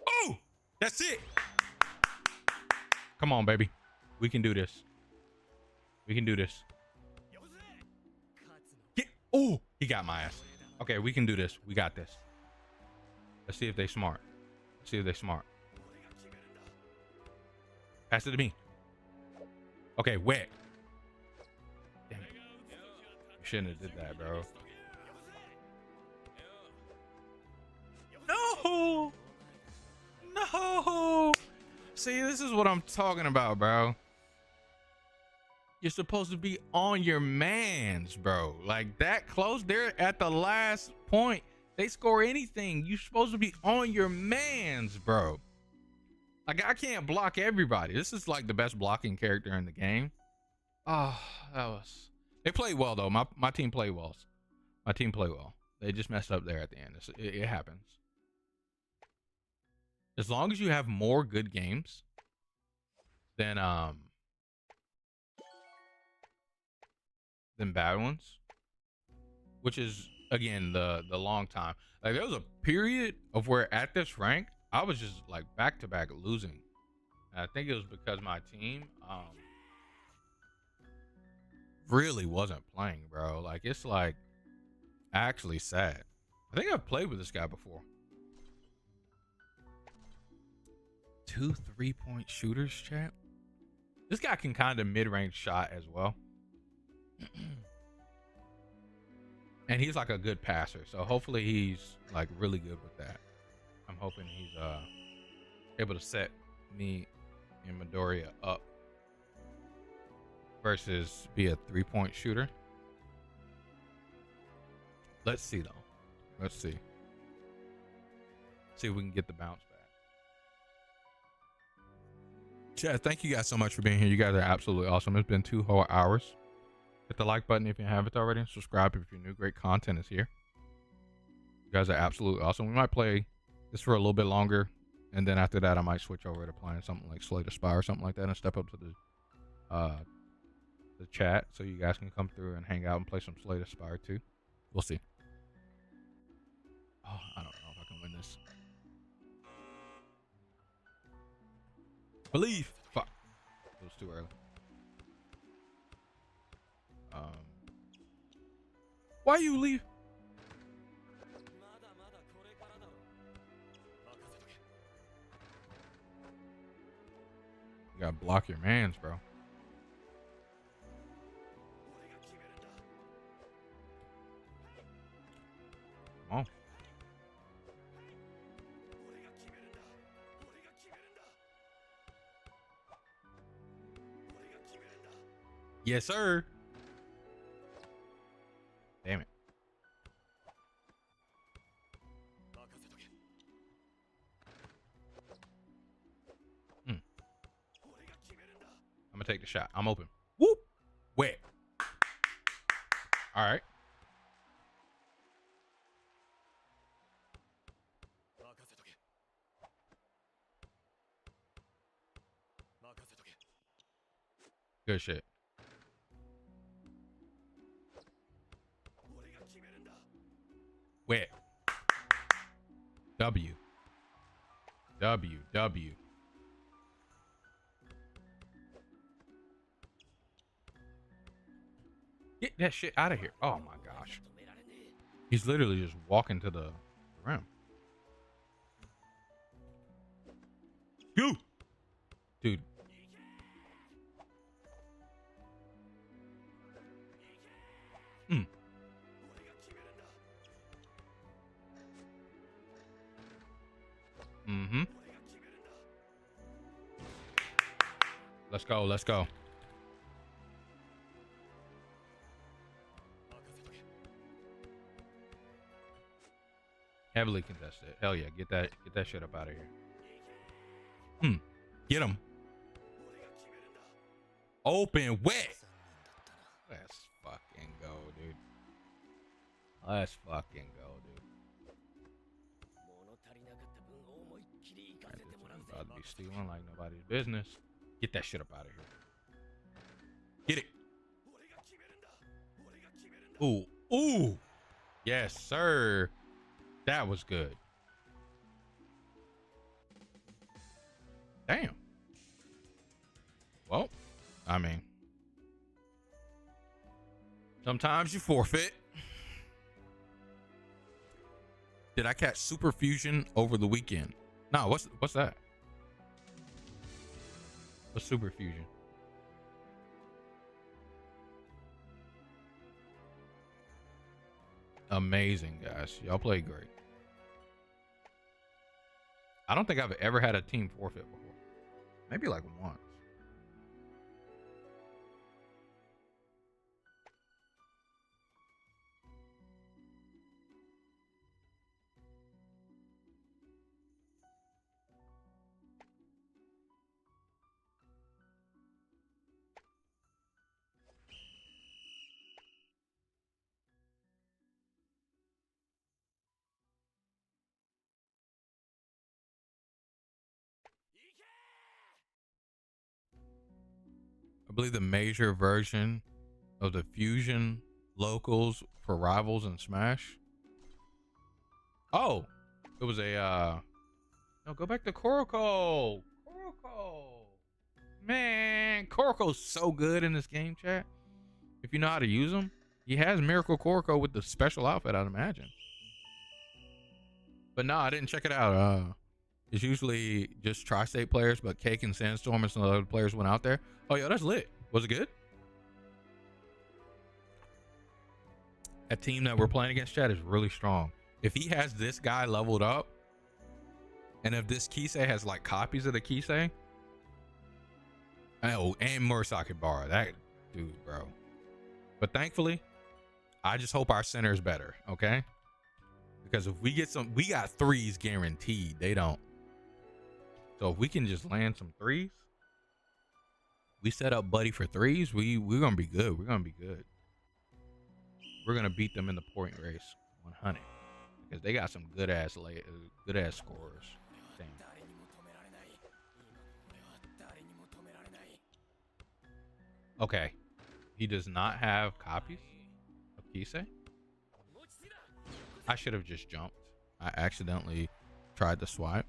Oh! That's it! Come on, baby. We can do this. We can do this. Get. Oh, he got my ass. Okay, we can do this. We got this. Let's see if they smart. Let's see if they smart. Pass it to me. Okay, wet. Damn it. You shouldn't have did that, bro. No. No. See, this is what I'm talking about, bro. You're supposed to be on your mans, bro. Like, that close. They're at the last point. They score anything. You're supposed to be on your mans, bro. Like, I can't block everybody. This is like the best blocking character in the game. Oh, that was... They played well, though. My team played well. My team played well. They just messed up there at the end. It happens. As long as you have more good games than bad ones, which is, again, the long time. Like, there was a period of where at this rank, I was just like back to back losing. And I think it was because my team really wasn't playing, bro. Like, it's like actually sad. I think I've played with this guy before. 2 3-point shooters, chat. This guy can kind of mid-range shot as well. And he's like a good passer, so hopefully he's like really good with that. I'm hoping he's able to set me and Midoriya up versus be a 3-point shooter. Let's see though. Let's see. See if we can get the bounce back. Chat, thank you guys so much for being here. You guys are absolutely awesome. It's been 2 whole hours. Hit the like button if you haven't already. Subscribe if you're new. Great content is here. You guys are absolutely awesome. We might play this for a little bit longer, and then after that, I might switch over to playing something like Slay the Spy or something like that, and step up to the chat so you guys can come through and hang out and play some Slay the Spy too. We'll see. Oh, I don't know if I can win this. Believe. Fuck. It was too early. Why you leave? You gotta block your mans, bro. Come on. Yes, sir. Damn it. I'm gonna take the shot. I'm open. Whoop. Wet. All right. Good shit. Wet. W. W. W. Get that shit out of here. Oh my gosh. He's literally just walking to the rim. Go. Dude. Mm-hmm. Let's go. Let's go. Heavily contested. Hell yeah. Get that shit up out of here. Get him. Open wet. Let's fucking go, dude. Let's fucking go, dude. About to be stealing like nobody's business. Get that shit up out of here. Get it. Ooh. Ooh. Yes, sir. That was good. Damn. Well, I mean, sometimes you forfeit. Did I catch Super Fusion over the weekend? No, what's that? What's Super Fusion? Amazing, guys. Y'all play great. I don't think I've ever had a team forfeit before. Maybe like once. I believe the major version of the fusion locals for rivals and Smash. Oh, it was a no, go back to Koroko. Man, Korko's so good in this game, chat. If you know how to use him, he has Miracle Koroko with the special outfit, I'd imagine. But no, I didn't check it out. It's usually just Tri-State players, but Cake and Sandstorm and some other players went out there. Oh, yo, that's lit. Was it good? That team that we're playing against, chat, is really strong. If he has this guy leveled up, and if this Kisei has like copies of the Kisei, oh, and Murasaki Bar, that dude, bro. But thankfully, I just hope our center is better, okay? Because if we get some, we got threes guaranteed. They don't. So if we can just land some threes, we set up Buddy for threes, we're gonna be good. We're gonna be good. We're gonna beat them in the point race 100. because they got some good ass scores. Damn. Okay, he does not have copies of Kisei. I should have just jumped. I accidentally tried to swipe.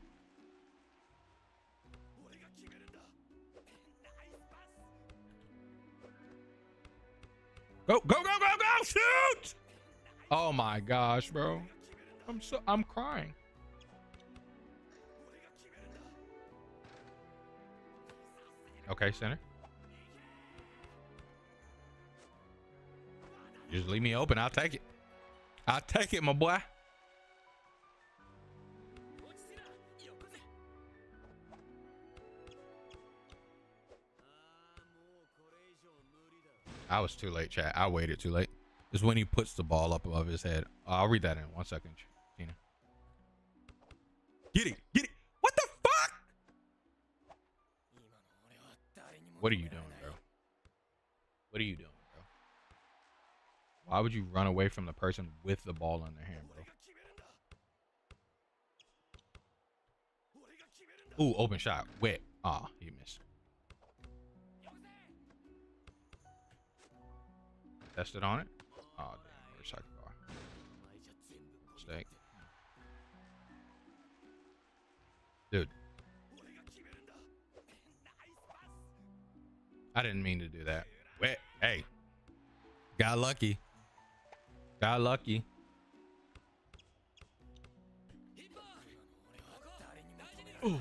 Go, go, go, go, go, shoot! Oh my gosh, bro. I'm crying. Okay, center. Just leave me open. I'll take it. I'll take it, my boy. I was too late, chat. I waited too late. It's when he puts the ball up above his head. I'll read that in 1 second, Tina. Get it. Get it. What the fuck? What are you doing, bro? What are you doing, bro? Why would you run away from the person with the ball in their hand, bro? Ooh, open shot. Wet. Ah, he missed. Tested on it. Oh, damn. Recycle bar. Mistake. Dude. I didn't mean to do that. Wait, hey. Got lucky. Got lucky. Ooh.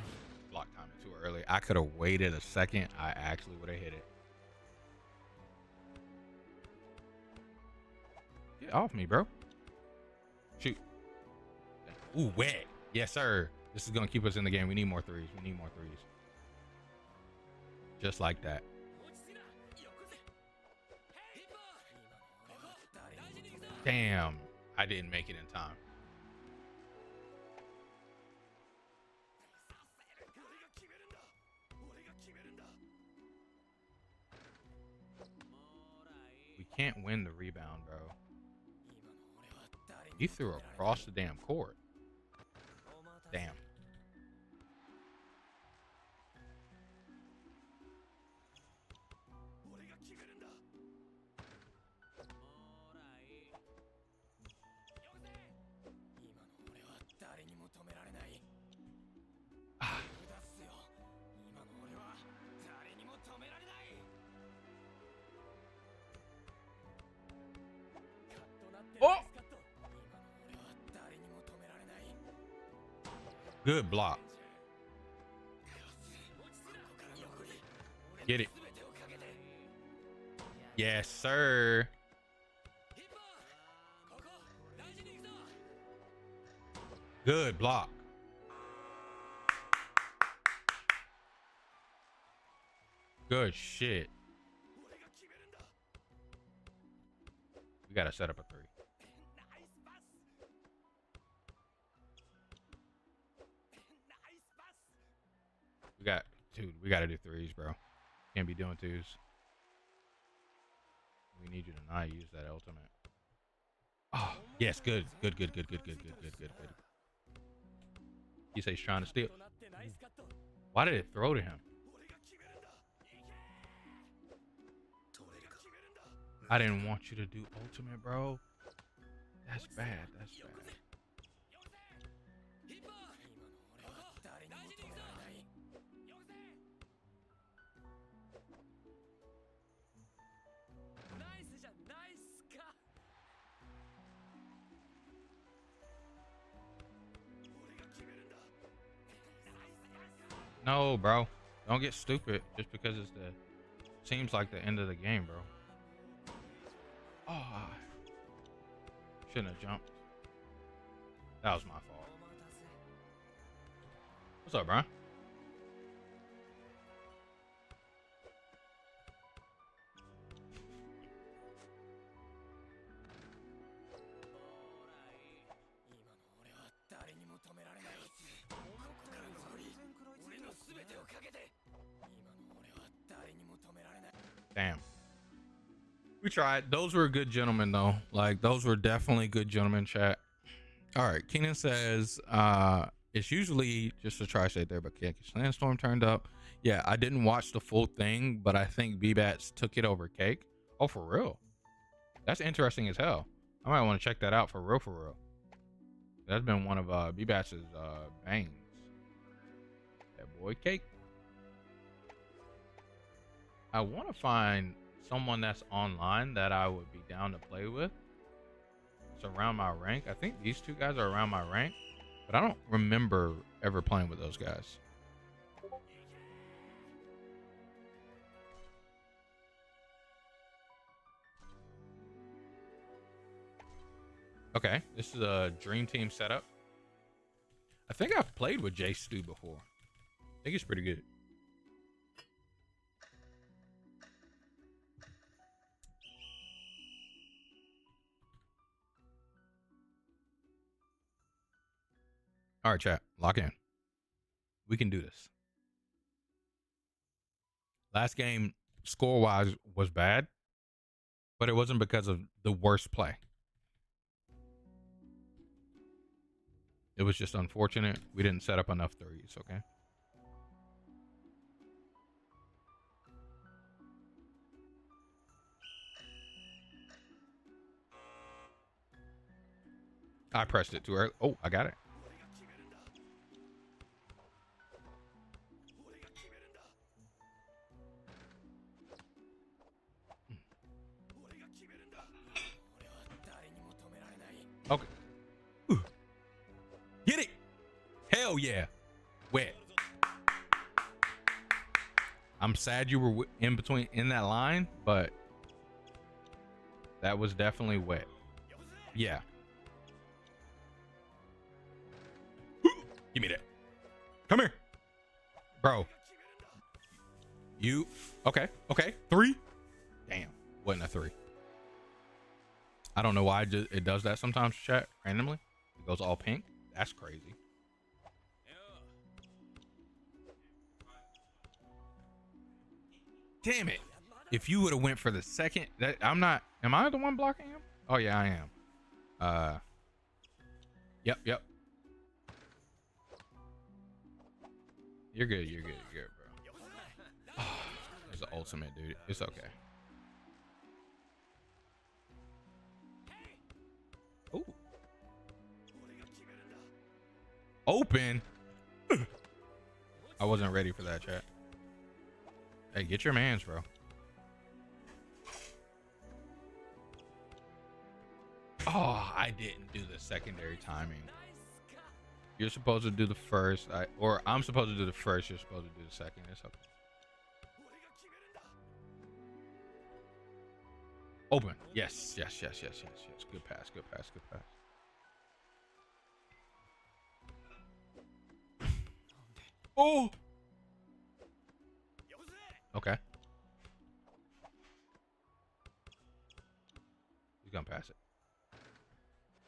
Block timing too early. I could have waited a second. I actually would have hit it. Get off me, bro. Shoot. Ooh, wet. Yes, sir. This is going to keep us in the game. We need more threes. We need more threes. Just like that. Damn. I didn't make it in time. We can't win the rebound, bro. He threw across the damn court. Damn. Oh! Good block. Get it. Yes, sir. Good block. Good shit. We gotta set up a three. We gotta do threes, bro. Can't be doing twos. We need you to not use that ultimate. Oh, yes, good. Good. He says he's trying to steal. Why did it throw to him? I didn't want you to do ultimate, bro. That's bad. That's bad. No, bro. Don't get stupid just because it's seems like the end of the game, bro. Oh, shouldn't have jumped. That was my fault. What's up, bro? Damn. We tried. Those were good gentlemen, though. Like, those were definitely good gentlemen, chat. All right, Keenan says it's usually just a tri-state there, but Sandstorm turned up. Yeah, I didn't watch the full thing, but I think B-Bats took it over Cake. Oh, for real? That's interesting as hell. I might want to check that out for real, for real. That's been one of B-Bats' bangs. That boy Cake. I want to find someone that's online that I would be down to play with. It's around my rank. I think these two guys are around my rank, but I don't remember ever playing with those guys. Okay, this is a dream team setup. I think I've played with J Stu before. I think he's pretty good. All right, chat, lock in. We can do this. Last game, score-wise, was bad, but it wasn't because of the worst play. It was just unfortunate. We didn't set up enough threes, okay? I pressed it too early. Oh, I got it. Okay. Ooh. Get it. Hell yeah. Wet. I'm sad you were in between in that line, but that was definitely wet. Yeah. Give me that. Come here. Bro. You. Okay. Okay. 3. Damn. Wasn't a 3. I don't know why it does that sometimes, chat, randomly. It goes all pink. That's crazy. Damn it. If you would have went for the second, I'm not, am I the one blocking him? Oh yeah, I am. Yep. You're good, bro. It's the ultimate, dude. It's okay. Ooh. Open. I wasn't ready for that, chat. Hey, get your mans, bro. Oh, I didn't do the secondary timing. You're supposed to do the first, or I'm supposed to do the first. You're supposed to do the second. It's okay. Open. Yes. Good pass. Oh. Okay. He's gonna pass it.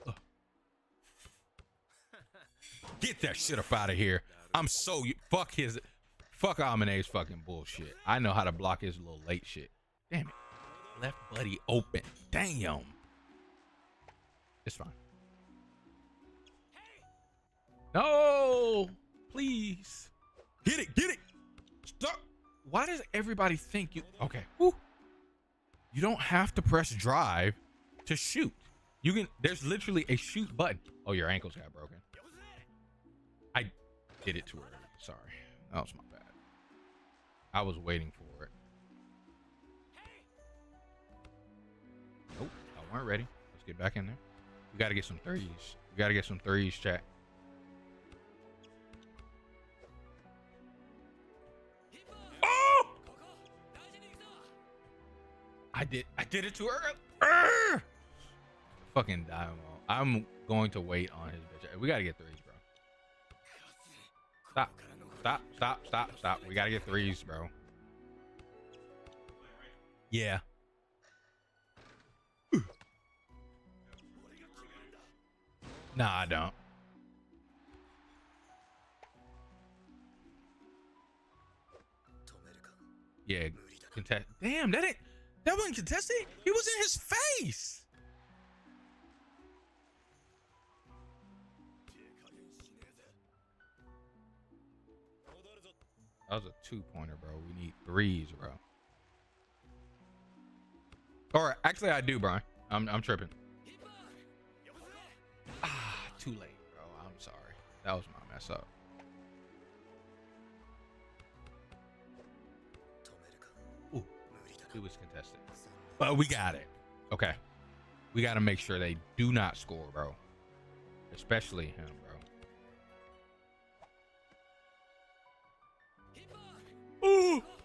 Ugh. Get that shit up out of here. I'm so fuck Amine's fucking bullshit. I know how to block his little late shit. Damn it. Left buddy open. Damn. It's fine. No, please. Get it. Stop. Why does everybody think you? Okay. Whew. You don't have to press drive to shoot. You can. There's literally a shoot button. Oh, your ankles got broken. I did it too early. Sorry. That was my bad. I was waiting for it. Nope. I weren't ready. Let's get back in there. We got to get some threes. Chat. I did it too early. Fucking Dynamo. I'm going to wait on his bitch. We gotta get threes, bro. Stop. We gotta get threes, bro. Yeah. Nah, I don't. Yeah, contest. Damn, that wasn't contested. He was in his face. That was a 2-pointer, bro. We need 3s, bro. Or actually, I do, Brian. I'm tripping. Too late, bro. I'm sorry. That was my mess up. Ooh, it was contested, but we got it. Okay, we got to make sure they do not score, bro. Especially him, bro.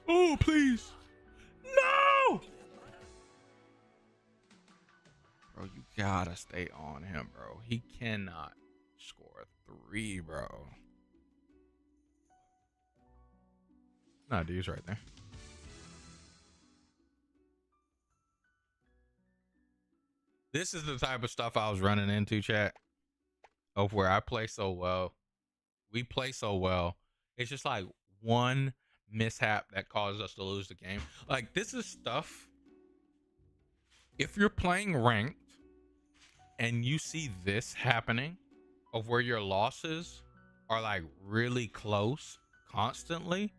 Oh, please. No! Bro, you gotta stay on him, bro. He cannot score a 3, bro. Nah, dude's right there. This is the type of stuff I was running into, chat, of where I play so well. We play so well. It's just like one mishap that causes us to lose the game. Like, this is stuff. If you're playing ranked and you see this happening, of where your losses are like really close constantly,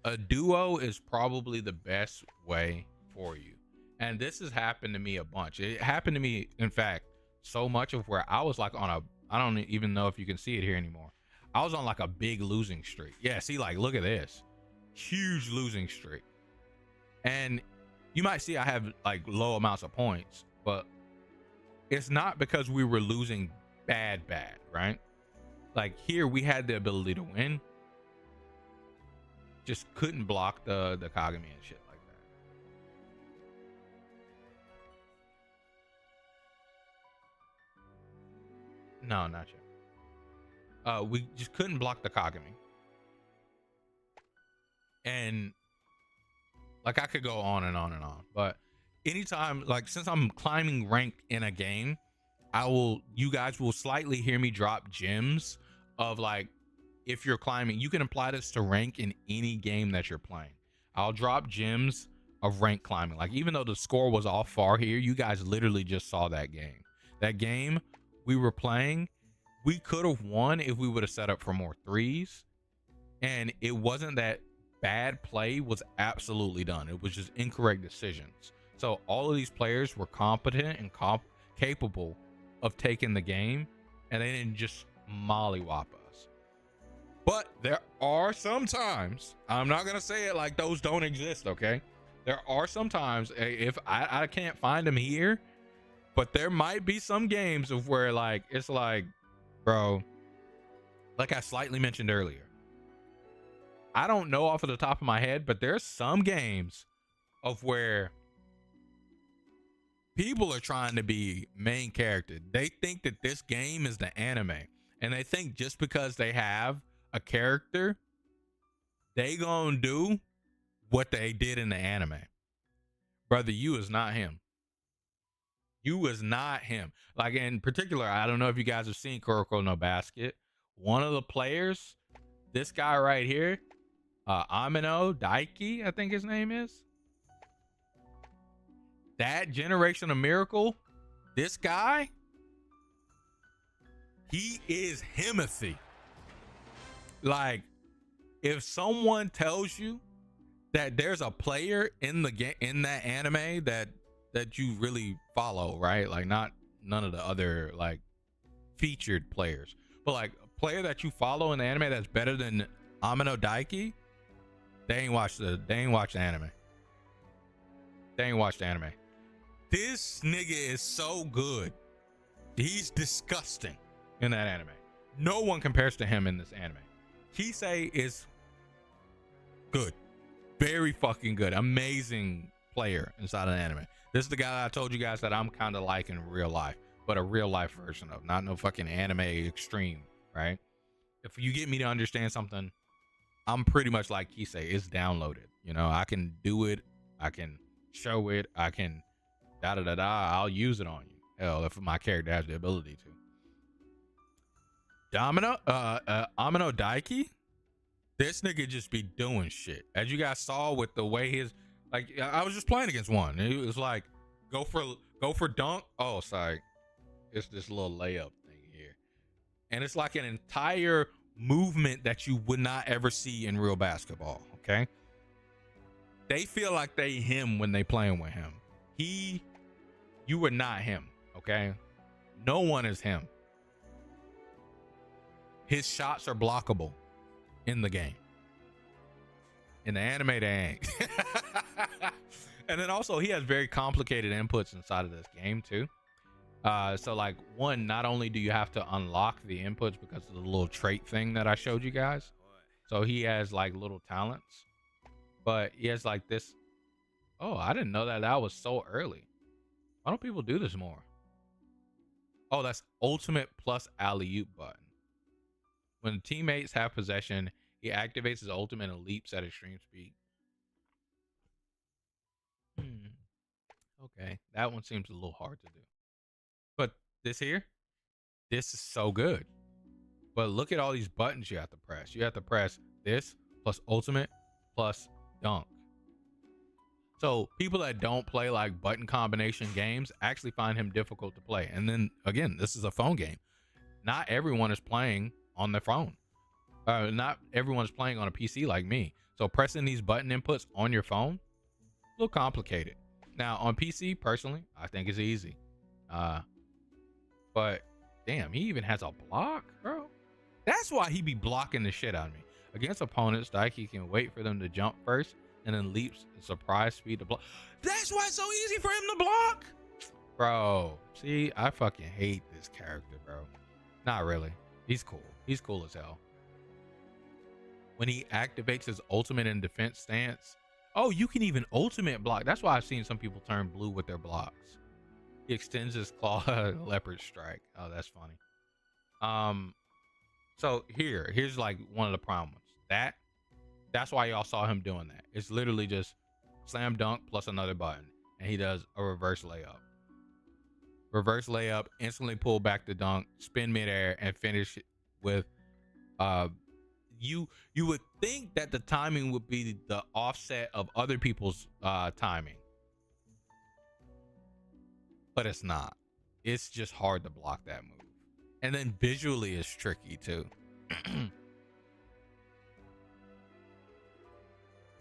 a duo is probably the best way for you. And this has happened to me a bunch. It happened to me, in fact, so much of where I was like on a, I don't even know if you can see it here anymore. I was on like a big losing streak. Yeah, see, like, look at this. Huge losing streak. And you might see I have like low amounts of points, but it's not because we were losing bad, right? Like, here we had the ability to win. Just couldn't block the Kagami and shit like that. No, not yet. We just couldn't block the Kagami. And like, I could go on and on and on, but anytime, like, since I'm climbing rank in a game, you guys will slightly hear me drop gems of, like, if you're climbing, you can apply this to rank in any game that you're playing. I'll drop gems of rank climbing. Like, even though the score was off far here, you guys literally just saw that game. That game we were playing, we could have won if we would have set up for more 3s. And it wasn't that bad play was absolutely done. It was just incorrect decisions. So all of these players were competent and capable of taking the game, and they didn't just mollywop us. But there are some times, I'm not gonna say it like those don't exist, okay? There are some times, if I can't find them here, but there might be some games of where, like, it's like, bro, like I slightly mentioned earlier, I don't know off of the top of my head, but there's some games of where people are trying to be main character. They think that this game is the anime, and they think just because they have a character, they gonna do what they did in the anime. Brother, you is not him. You is not him. Like, in particular, I don't know if you guys have seen Kuroko no Basket. One of the players, this guy right here, Amino Daiki, I think his name is. That Generation of Miracle, this guy, he is Himothy. Like, if someone tells you that there's a player in the game, in that anime that you really follow, right? Like, not none of the other like featured players, but like a player that you follow in the anime that's better than Amino Daiki, they ain't watched the anime. They ain't watched the anime. This nigga is so good. He's disgusting in that anime. No one compares to him in this anime. Kisei is good. Very fucking good. Amazing player inside of the anime. This is the guy that I told you guys that I'm kind of like in real life, but a real life version of, not no fucking anime extreme, right? If you get me to understand something, I'm pretty much like Kisei. It's downloaded. You know, I can do it. I can show it. I can I'll use it on you. Hell, if my character has the ability to. Amino Daiki, this nigga just be doing shit. As you guys saw with the way his, like, I was just playing against one. It was like, go for dunk. Oh, sorry. It's this little layup thing here. And it's like an entire movement that you would not ever see in real basketball. Okay, they feel like they him when they playing with him. You are not him. Okay, no one is him. His shots are blockable in the game. In the anime, they ain't. And then also he has very complicated inputs inside of this game too. So like one, not only do you have to unlock the inputs because of the little trait thing that I showed you guys. So he has like little talents, but he has like this. Oh, I didn't know that was so early. Why don't people do this more? Oh, that's ultimate plus alley-oop button. When teammates have possession, he activates his ultimate and leaps at extreme speed. Okay, that one seems a little hard to do. But this here, this is so good. But look at all these buttons you have to press. You have to press this plus ultimate plus dunk. So people that don't play like button combination games actually find him difficult to play. And then again, this is a phone game. Not everyone is playing on their phone. Not everyone's playing on a PC like me. So pressing these button inputs on your phone, a little complicated. Now on PC, personally, I think it's easy. But damn, he even has a block, bro. That's why he be blocking the shit out of me. Against opponents, Daiki can wait for them to jump first and then leaps at surprise speed to block. That's why it's so easy for him to block. Bro, see, I fucking hate this character, bro. Not really. He's cool. He's cool as hell. When he activates his ultimate in defense stance, oh, you can even ultimate block. That's why I've seen some people turn blue with their blocks. He extends his claw leopard strike. Oh, that's funny. So here's like one of the problems. That's why y'all saw him doing that. It's literally just slam dunk plus another button, and he does a reverse layup. Reverse layup, instantly pull back the dunk, spin midair, and finish with you would think that the timing would be the offset of other people's timing, but it's not. It's just hard to block that move. And then visually it's tricky too.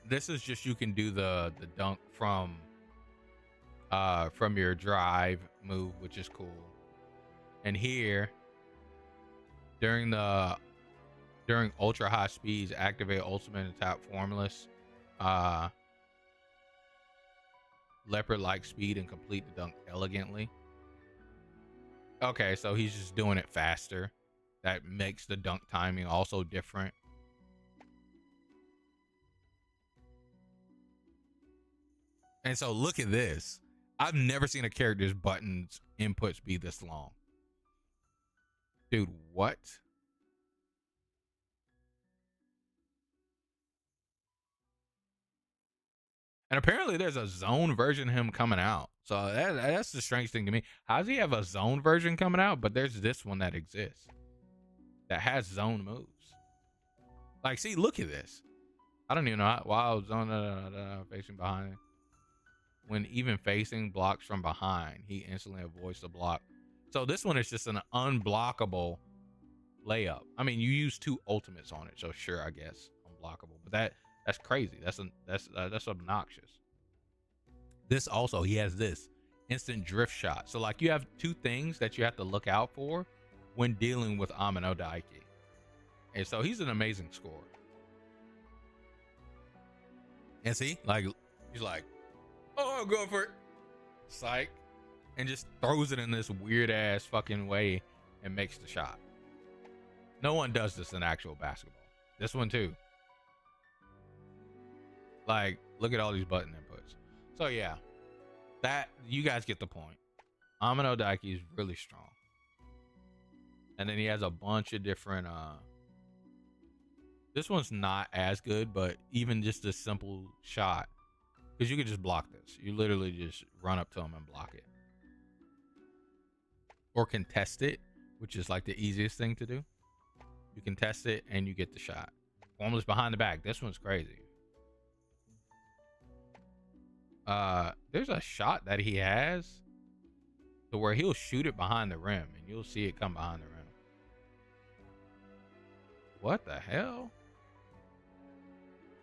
This is just, you can do the dunk from your drive move, which is cool. And here during ultra high speeds, activate ultimate and tap formless leopard like speed and complete the dunk elegantly. Okay, so he's just doing it faster. That makes the dunk timing also different. And so look at this. I've never seen a character's buttons inputs be this long. Dude, what? And apparently there's a zone version of him coming out. So that's the strange thing to me. How does he have a zone version coming out, but there's this one that exists that has zone moves? Like, see, look at this. I don't even know why I was on facing behind. When even facing blocks from behind, he instantly avoids the block. So this one is just an unblockable layup. I mean, you use two ultimates on it, so sure, I guess unblockable. But that's crazy. That's obnoxious. This also, he has this instant drift shot. So like, you have two things that you have to look out for when dealing with Amino Daiki. And so he's an amazing scorer. And see, like, he's like, oh, I'll go for it. Psych. And just throws it in this weird ass fucking way and makes the shot. No one does this in actual basketball. This one too. Like, look at all these button inputs. So yeah, that, you guys get the point. Amino Daiki is really strong. And then he has a bunch of different this one's not as good, but even just a simple shot, because you can just block this. You literally just run up to him and block it. Or contest it, which is like the easiest thing to do. You contest it and you get the shot. Formless behind the back. This one's crazy. There's a shot that he has to where he'll shoot it behind the rim and you'll see it come behind the rim. What the hell?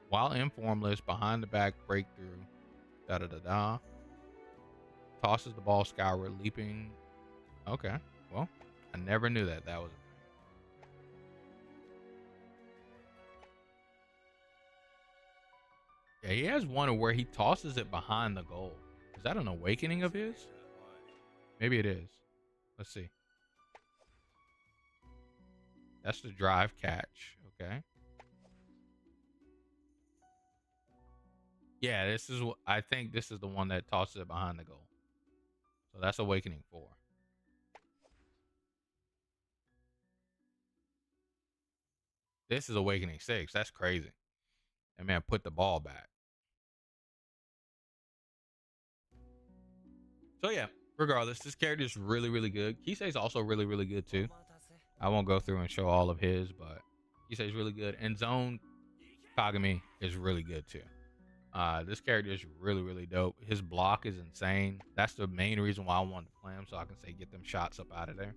While informless, behind the back breakthrough. Da da da da. Tosses the ball skyward, leaping. Okay. Well, I never knew that. That was. Yeah, he has one where he tosses it behind the goal. Is that an awakening of his? Maybe it is. Let's see. That's the drive catch. Okay. Yeah, this is what I think. This is the one that tosses it behind the goal. So that's awakening 4. This is awakening 6. That's crazy. That man put the ball back. So yeah, regardless, this character is really, really good. Kisei's also really, really good too. I won't go through and show all of his, but Kisei's really good. And Zone Kagami is really good too. This character is really, really dope. His block is insane. That's the main reason why I wanted to play him, so I can say get them shots up out of there.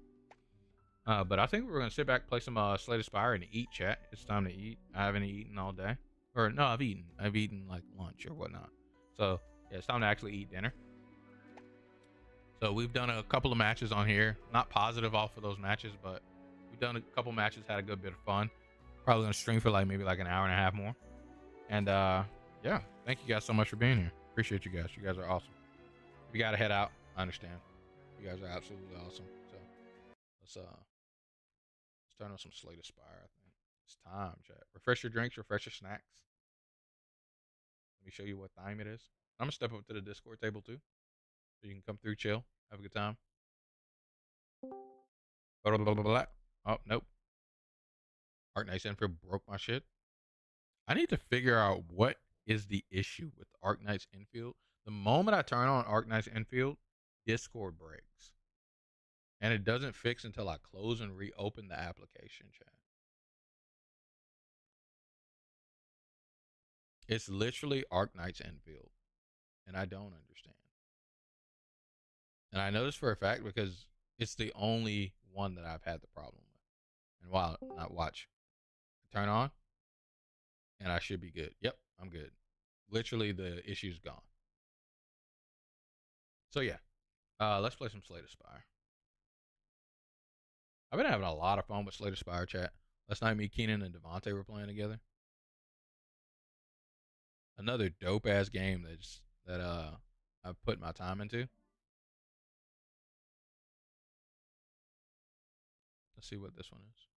But I think we're gonna sit back, play some Slay the Spire, and eat. Chat. It's time to eat. I haven't eaten all day, or no, I've eaten. I've eaten like lunch or whatnot. So yeah, it's time to actually eat dinner. So we've done a couple of matches on here. Not positive off of those matches, but we've done a couple matches, had a good bit of fun. Probably gonna stream for like maybe like an hour and a half more. And yeah, thank you guys so much for being here. Appreciate you guys. You guys are awesome. If you gotta head out, I understand. You guys are absolutely awesome. So let's turn on some Slay the Spire. I think it's time, chat. Refresh your drinks, refresh your snacks. Let me show you what time it is. I'm gonna step up to the Discord table too, so you can come through, chill, have a good time. Blah, blah, blah, blah. Oh nope. Arknight's Enfield broke my shit. I need to figure out what is the issue with Arknight's Enfield. The moment I turn on Arknight's Enfield, Discord breaks. And it doesn't fix until I close and reopen the application, chat. It's literally Arknight's Enfield. And I don't understand. And I know this for a fact because it's the only one that I've had the problem with. And while not watch, turn on, and I should be good. Yep, I'm good. Literally, the issue's gone. So yeah, let's play some Slay the Spire. I've been having a lot of fun with Slay the Spire, chat. Last night, me, Keenan, and Devontae were playing together. Another dope ass game that I've put my time into. Let's see what this one is.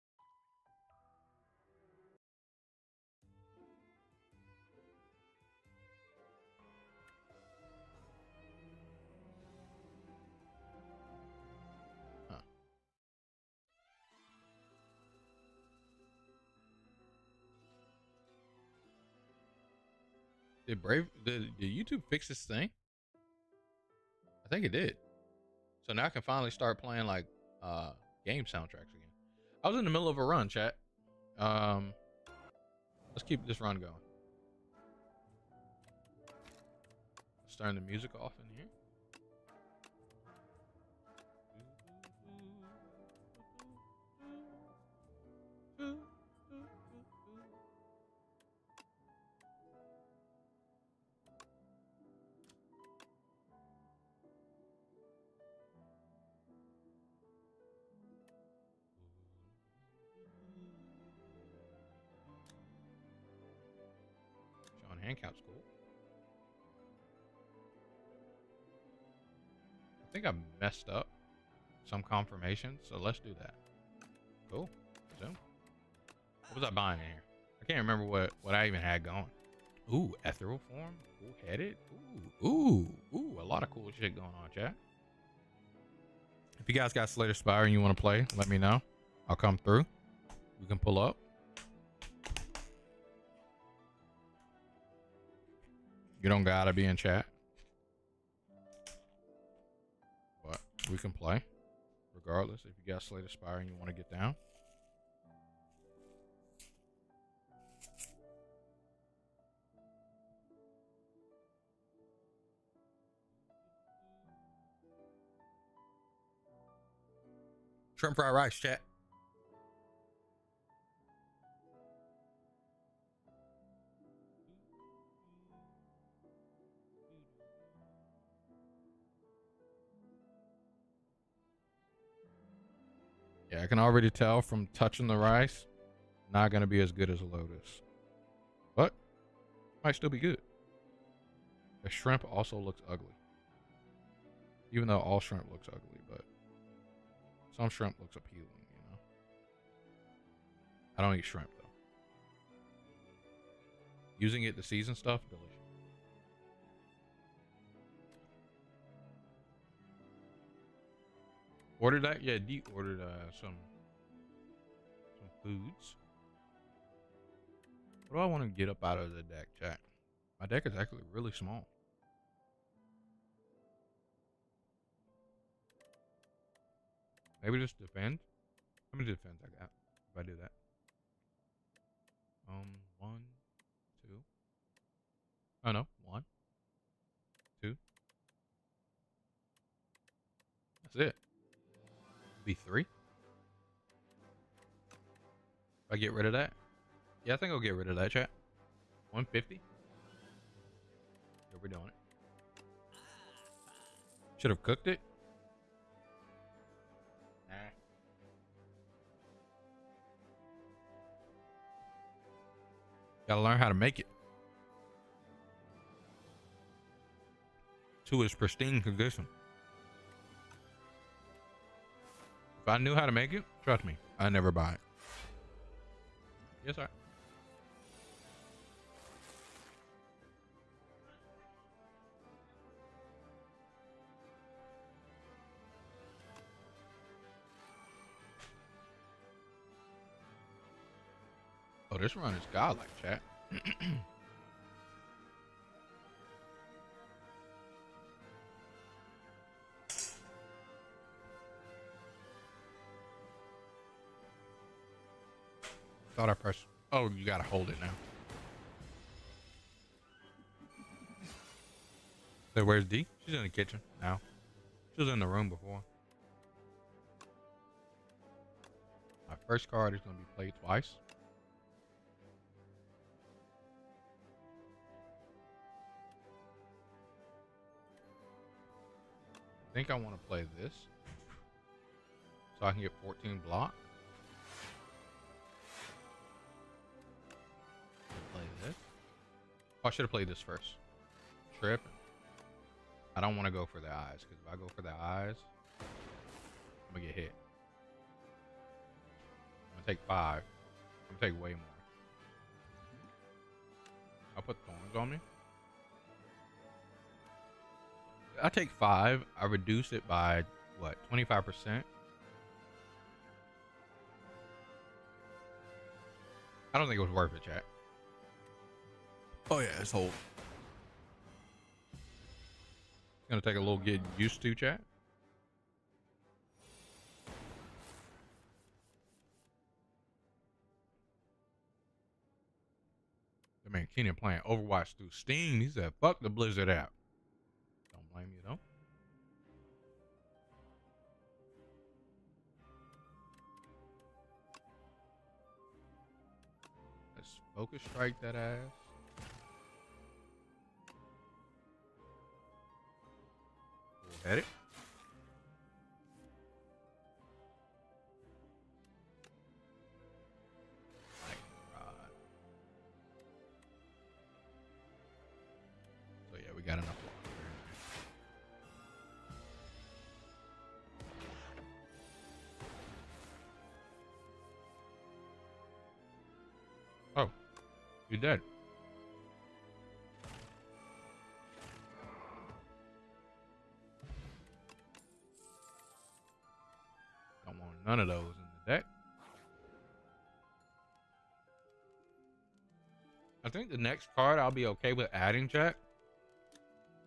Did YouTube fix this thing? I think it did. So now I can finally start playing like game soundtracks again. I was in the middle of a run, chat. Let's keep this run going. Let's turn the music off in here. Hand count's cool. I think I messed up some confirmation, so let's do that. Cool. Zoom. What was I buying in here? I can't remember what I even had going. Ooh, ethereal form, cool headed. Ooh, a lot of cool shit going on, chat. If you guys got Slay the Spire and you want to play, let me know. I'll come through. We can pull up. You don't gotta be in chat, but we can play regardless. If you got Slay the Spire and you want to get down, shrimp fried rice, chat. I can already tell from touching the rice, not gonna be as good as Lotus, but might still be good. The shrimp also looks ugly, even though all shrimp looks ugly, but some shrimp looks appealing. You know, I don't eat shrimp though. Using it to season stuff, delicious. Ordered that? Yeah, D ordered some foods. What do I want to get up out of the deck, chat? My deck is actually really small. Maybe just defend. How many defense I got if I do that? 1, 2. Oh no, 1, 2. That's it. Be 3. If I get rid of that. Yeah, I think I'll get rid of that, chat. 150. Yeah, we're doing it. Should have cooked it. Nah. Gotta learn how to make it to its pristine condition. If I knew how to make it, trust me, I'd never buy it. Yes, sir. Oh, this run is godlike, chat. Thought I pressed. Oh, you gotta hold it now. So where's D? She's in the kitchen now. She was in the room before. My first card is gonna be played twice. I think I want to play this so I can get 14 block. Play this. Oh, I should have played this first. Trip. I don't want to go for the eyes, because if I go for the eyes, I'm gonna get hit. I'm gonna take 5. I'm gonna take way more. I'll put thorns on me. I take 5. I reduce it by what, 25%. I don't think it was worth it, chat. Oh yeah, it's hold. It's gonna take a little get used to, chat. I mean, Keenan playing Overwatch through Steam. He said, "Fuck the Blizzard app." Don't blame you though. Let's focus strike that ass. We'll hit it. So yeah, we got enough. Oh, you're dead. Don't want none of those in the deck. I think the next card I'll be okay with adding, chat.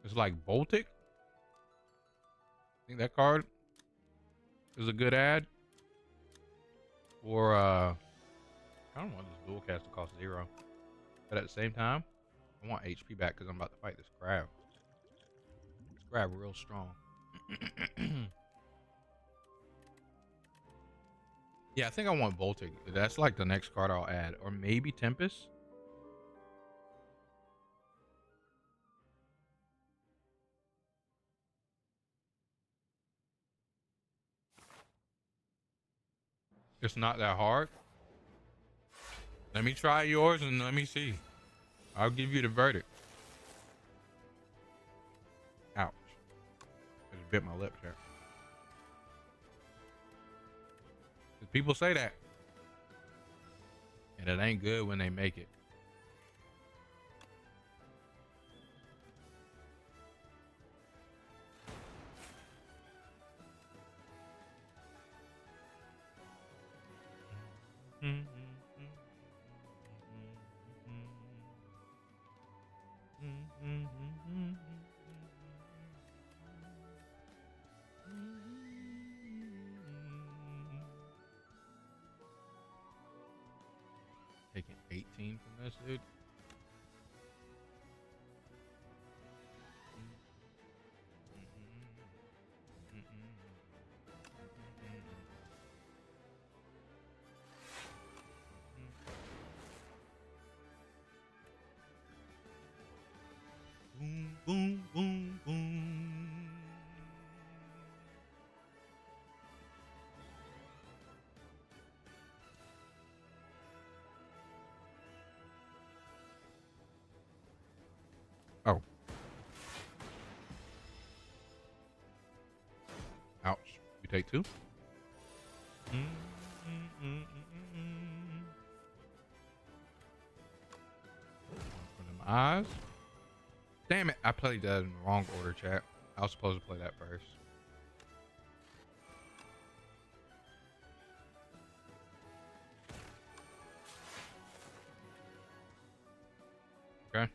It's like Baltic. I think that card is a good add. Or I don't want this dual cast to cost 0. But at the same time, I want HP back because I'm about to fight this crab. This crab real strong. Yeah, I think I want Baltic. That's like the next card I'll add. Or maybe Tempest. It's not that hard. Let me try yours and let me see. I'll give you the verdict. Ouch. I just bit my lip there. People say that. And it ain't good when they make it. Taking 18 from this dude. Boom, boom, boom, boom. Oh. Ouch. You take two? For them eyes. Damn it. I played that in the wrong order, chat. I was supposed to play that first. Okay.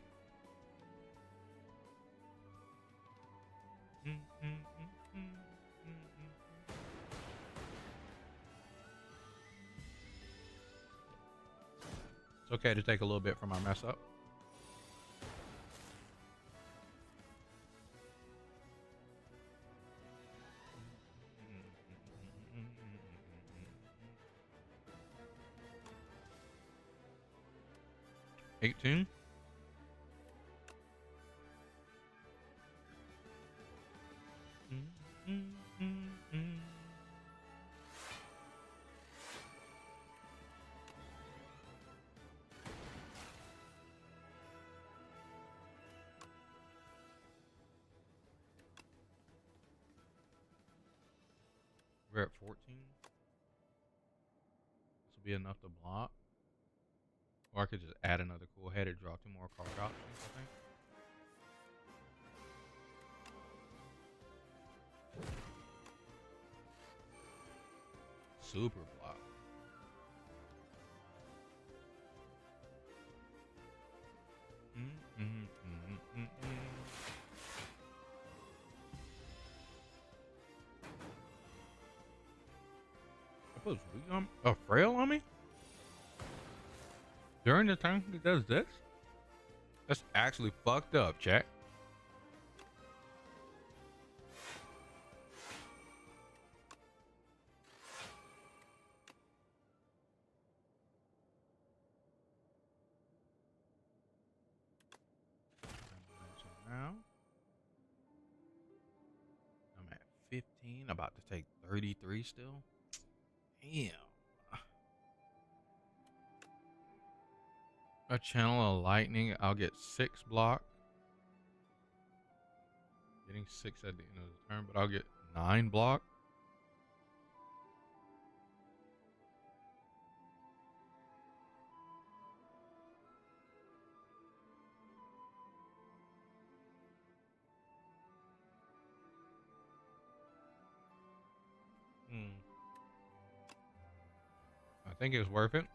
It's okay to take a little bit from my mess up. $18. We're at 14. This will be enough to block. Or I could just add another cool headed, draw 2 more card options, I think. Super block. I put a frail on me? During the time it does this? That's actually fucked up, chat. So now I'm at 15, about to take 33 still. Damn. A channel of lightning, I'll get 6 block. Getting 6 at the end of the turn, but I'll get 9 block. I think it's worth it.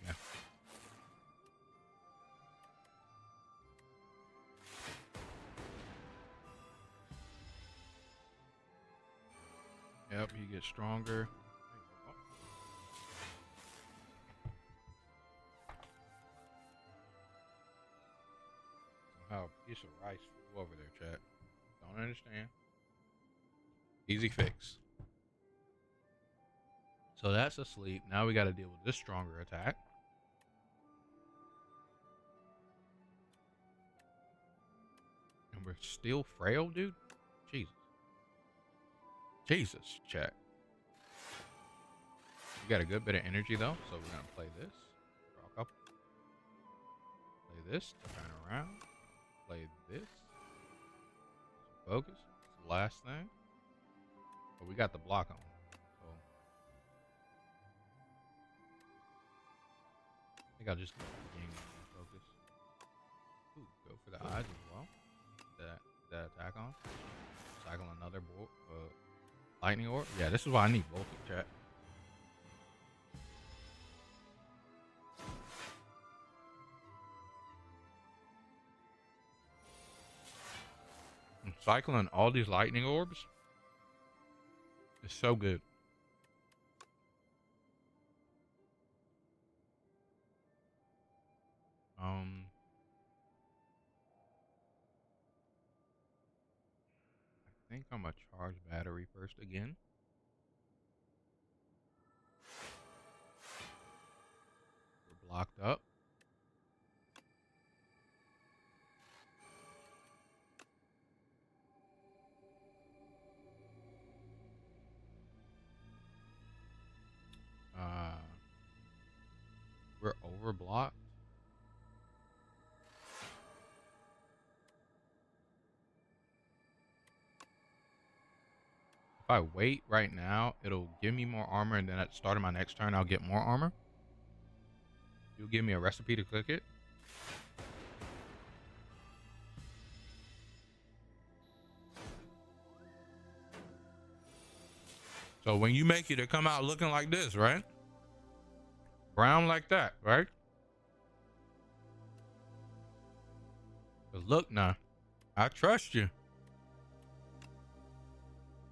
Yeah. Yep, you get stronger. Somehow a piece of rice flew over there, chat. Don't understand. Easy fix. So that's asleep. Now we got to deal with this stronger attack. And We're still frail, dude. Jesus. Jesus, chat. We got a good bit of energy though, so we're gonna play this. Draw a couple. Play this to turn around. Play this. Focus. It's the last thing. But we got the block on. So I think I'll just gain focus. Ooh, go for the eyes as well. That attack on. Cycle another lightning orb. Yeah, this is why I need bulky, chat. I'm cycling all these lightning orbs. It's so good. I think I'm gonna charge battery first again. We're blocked up. We're overblocked. If I wait right now, it'll give me more armor, and then at the start of my next turn, I'll get more armor. You'll give me a recipe to cook it. So when you make it, it come out looking like this, right? Brown like that, right? But look now, I trust you.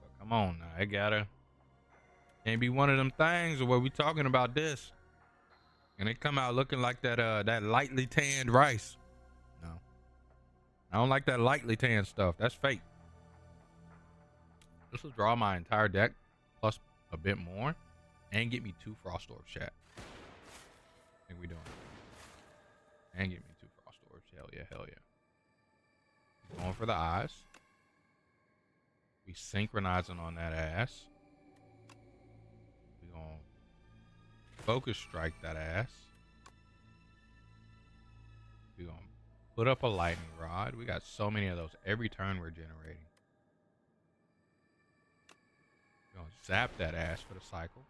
But come on now, it can't be one of them things where we talking about this and it come out looking like that lightly tanned rice. No, I don't like that lightly tanned stuff. That's fake. This will draw my entire deck plus a bit more and get me 2 frost orbs, chat. I think we doing it. And get me 2 frost orbs. Hell yeah, hell yeah. Going for the eyes. We synchronizing on that ass. We gonna focus strike that ass. We gonna put up a lightning rod. We got so many of those every turn we're generating. We're gonna zap that ass for the cycle.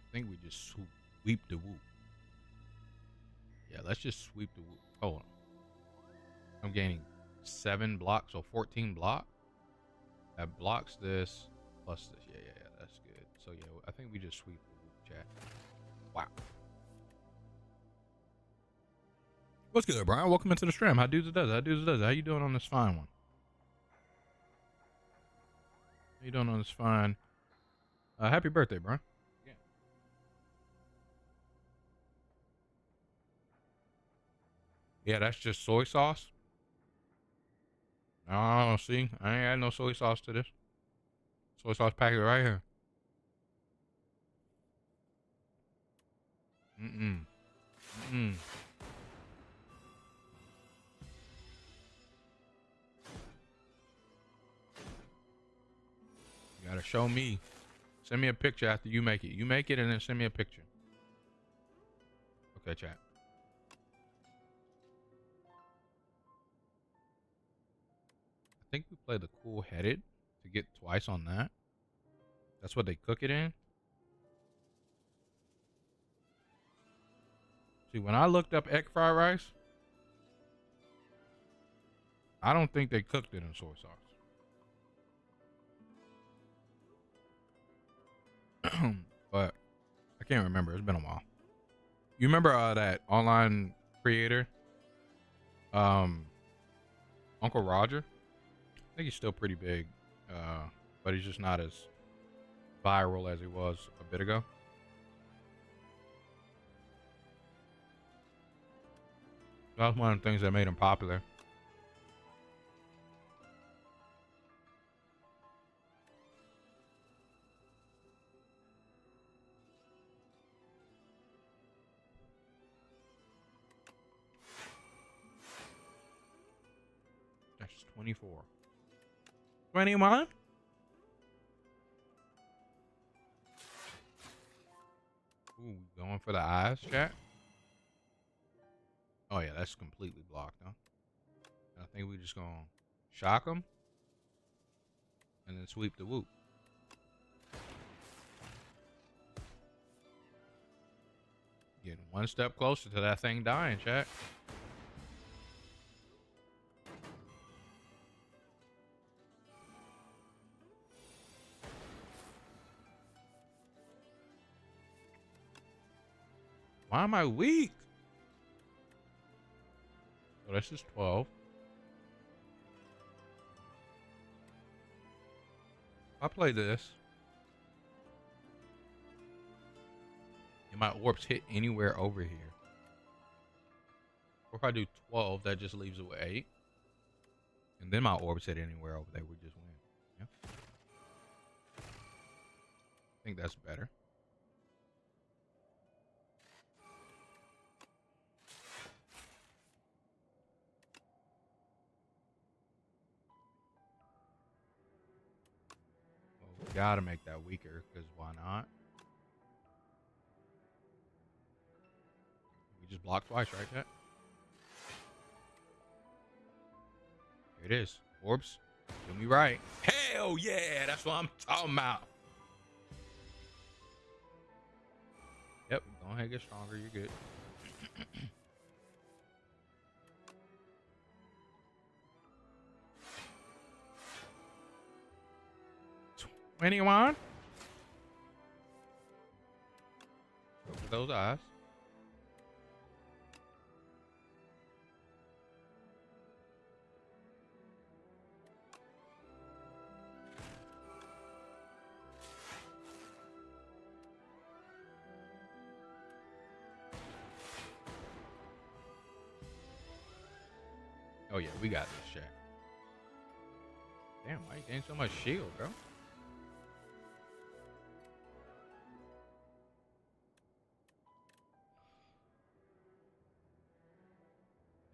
I think we just sweep the whoop. Yeah, let's just sweep the whoop. Hold on. I'm gaining 7 blocks, so 14 block. That blocks this plus this. Yeah, that's good. So yeah, I think we just sweep the whoop, chat. Wow. What's good, Brian? Welcome into the stream. How dudes it does? How you doing on this fine one? How you doing on this fine? Happy birthday, Brian. Yeah, that's just soy sauce. Oh, see, I ain't add no soy sauce to this. Soy sauce packet right here. You gotta show me. Send me a picture after you make it. You make it and then send me a picture. Okay, chat. I think we play the cool headed to get twice on that. That's what they cook it in. See, when I looked up egg fried rice, I don't think they cooked it in soy sauce. But I can't remember. It's been a while. You remember that online creator, Uncle Roger? I think he's still pretty big, but he's just not as viral as he was a bit ago. That was one of the things that made him popular. 24. 21. Ooh, going for the eyes, chat. Oh yeah, that's completely blocked, huh? I think we just gonna shock them and then sweep the whoop. Getting one step closer to that thing dying, chat. Why am I weak? So this is 12. I play this. And my orbs hit anywhere over here. Or if I do 12, that just leaves it with 8. And then my orbs hit anywhere over there, we just win. Yeah. I think that's better. Well, we gotta make that weaker, because why not? We just blocked twice, right, chat? Here it is. Orbs, do me right. Hell yeah, that's what I'm talking about. Yep, go ahead and get stronger. You're good. 21. Go for those eyes. Oh yeah, we got this shit. Damn, why you gain so much shield, bro?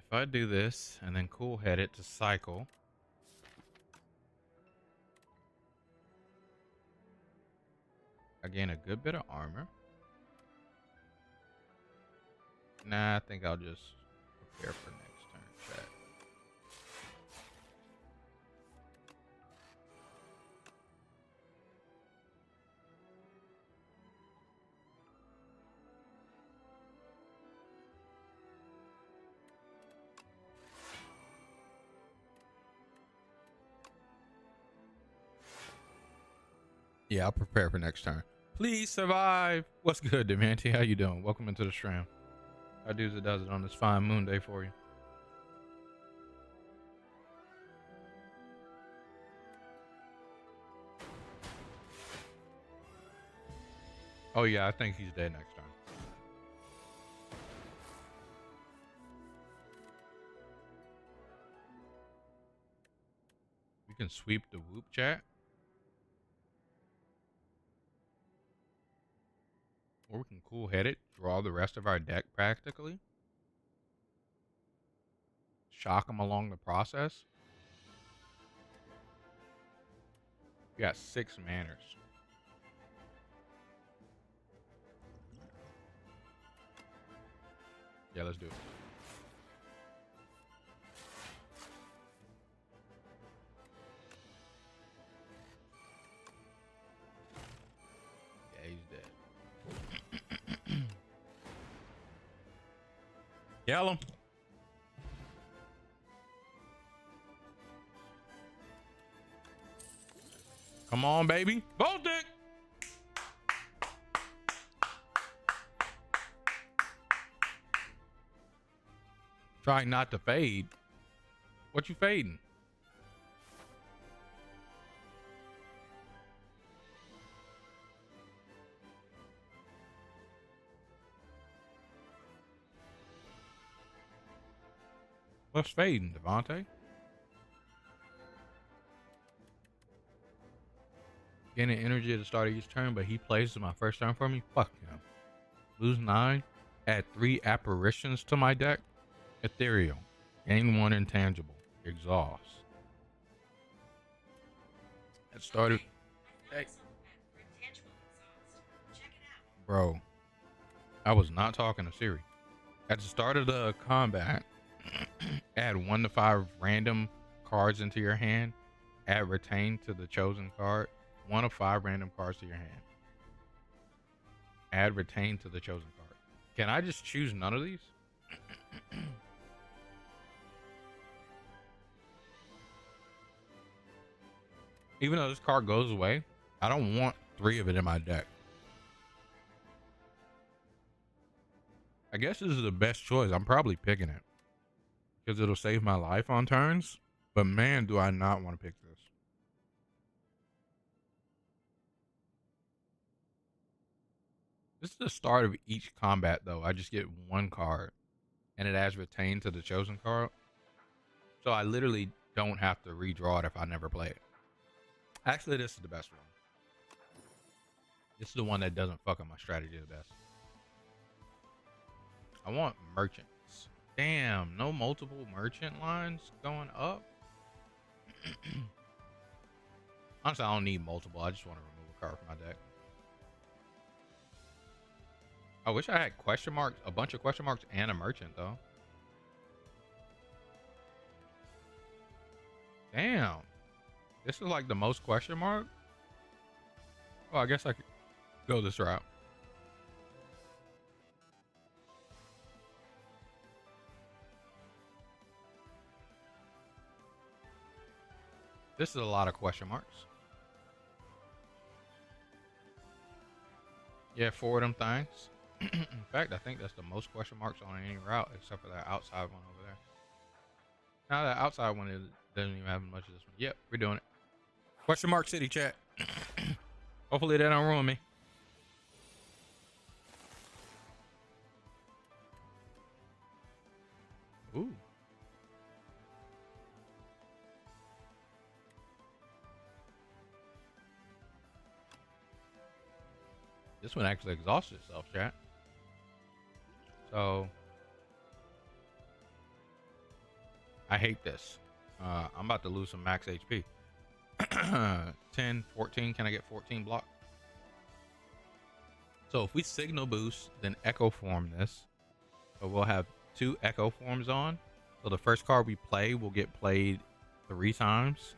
If I do this and then cool head it to cycle. I gain a good bit of armor. Nah, I think I'll just prepare for next turn, chat. Yeah, I'll prepare for next turn. Please survive. What's good, Demanti? How you doing? Welcome into the stream. How dudes it does it on this fine moon day for you. Oh yeah, I think he's dead next turn. We can sweep the whoop, chat. Or we can cool head it, draw the rest of our deck practically. Shock them along the process. We got 6 manners. Yeah, let's do it. Yeah, he's dead. Kill him. Come on, baby. Bolt it. Trying not to fade. What you fading? What's fading, Devontae? Gaining energy at the start of each turn, but he plays my first turn for me? Fuck him. Lose 9. Add 3 apparitions to my deck. Ethereal. Gain 1 intangible. Exhaust. It started. Hey. Bro, I was not talking to Siri. At the start of the combat, add 1 to 5 random cards into your hand. Add retain to the chosen card. 1 of 5 random cards to your hand. Add retain to the chosen card. Can I just choose none of these? Even though this card goes away, I don't want 3 of it in my deck. I guess this is the best choice. I'm probably picking it because it'll save my life on turns. But man, do I not want to pick this. This is the start of each combat, though. I just get 1 card, and it adds retain to the chosen card. So I literally don't have to redraw it if I never play it. Actually, this is the best one. This is the one that doesn't fuck up my strategy the best. I want merchants. Damn, no multiple merchant lines going up. Honestly, I don't need multiple. I just want to remove a card from my deck. I wish I had question marks, a bunch of question marks, and a merchant though. Damn, this is like the most question mark. Oh, I guess I could go this route. This is a lot of question marks. Yeah, 4 of them things. In fact, I think that's the most question marks on any route, except for that outside one over there. Now that outside one doesn't even have much of this one. Yep, we're doing it. Question mark city, chat. Hopefully they don't ruin me. Ooh. This one actually exhausts itself, chat. So I hate this. I'm about to lose some max HP. 10, 14. Can I get 14 block? So if we signal boost, then echo form this. So we'll have 2 echo forms on. So the first card we play will get played 3 times.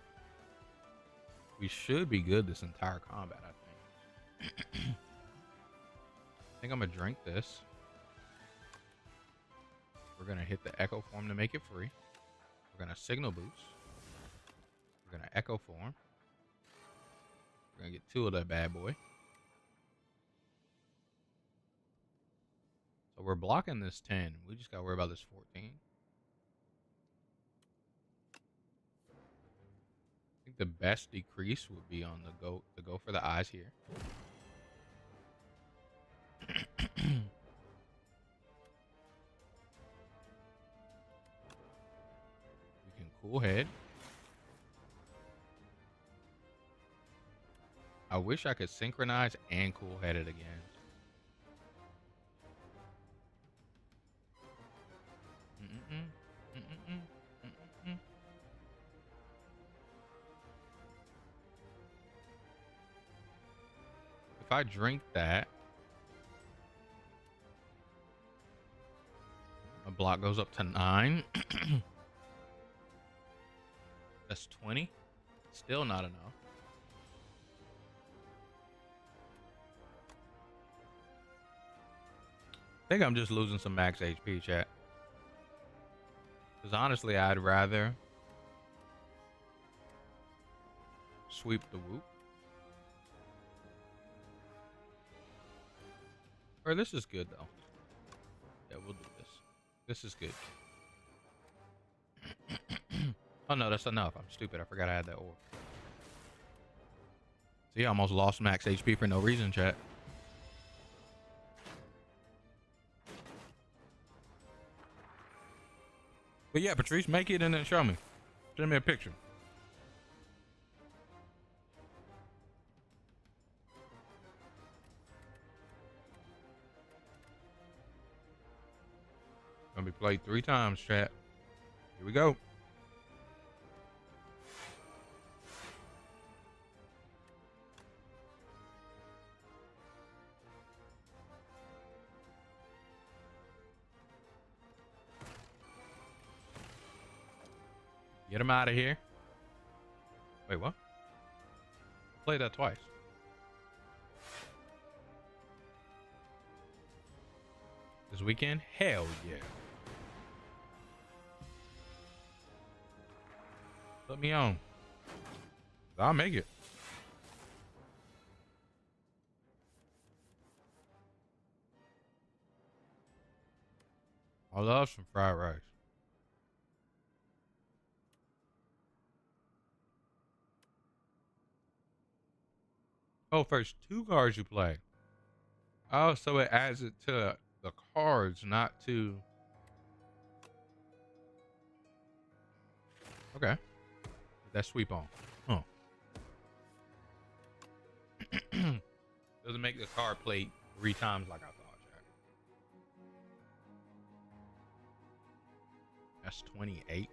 We should be good this entire combat, I think. I think I'm gonna drink this. We're gonna hit the echo form to make it free. We're gonna signal boost. We're gonna echo form. We're gonna get 2 of that bad boy. So we're blocking this 10. We just gotta worry about this 14. I think the best decrease would be on the go for the eyes here. We can cool head. I wish I could synchronize and cool head it again. If I drink that, my block goes up to 9. That's 20. Still not enough. I think I'm just losing some max HP, chat. Because honestly, I'd rather sweep the whoop. Or this is good, though. Yeah, we'll do this. This is good. Oh, no, that's enough. I'm stupid. I forgot I had that orb. See, I almost lost max HP for no reason, chat. But yeah, Patrice, make it and then show me. Send me a picture. Gonna be played 3 times, chat. Here we go. Get him out of here. Wait, what? Played that twice. This weekend? Hell yeah. Put me on. I'll make it. I love some fried rice. Oh, first 2 cards you play. Oh, so it adds it to the cards, not to... Okay. That sweep on. Huh. Doesn't make the card play 3 times like I thought, Jack. That's 28.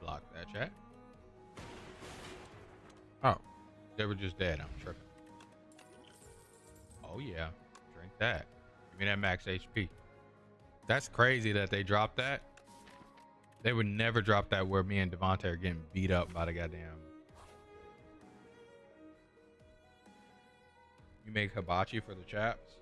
Block that, chat. Oh, they were just dead. I'm tripping. Oh yeah, drink that. Give me that max HP. That's crazy that they dropped that. They would never drop that where me and Devontae are getting beat up by the goddamn. You make hibachi for the chaps.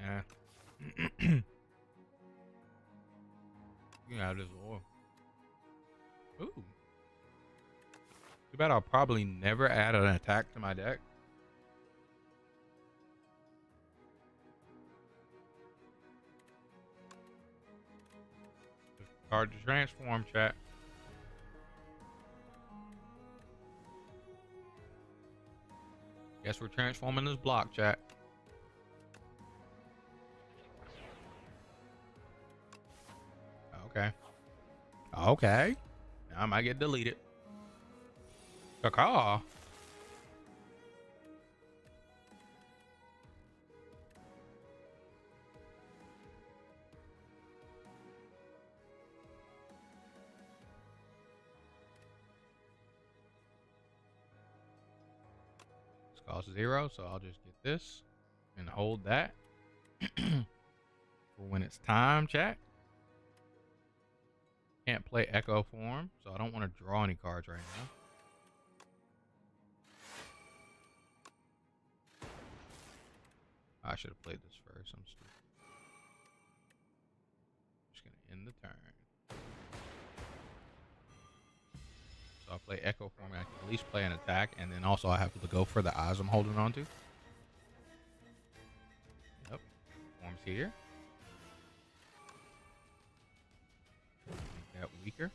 Yeah. You can have this oil. Ooh. Too bad I'll probably never add an attack to my deck. Hard to transform, chat. Guess we're transforming this block, chat. Okay. Okay. Now I might get deleted. Caw. This costs 0, so I'll just get this and hold that for when it's time, chat. Can't play Echo Form, so I don't want to draw any cards right now. I should have played this first. I'm stupid. Just gonna end the turn. So I'll play Echo Form. I can at least play an attack, and then also I have to go for the eyes I'm holding on to. Yep. Form's here. Make that weaker.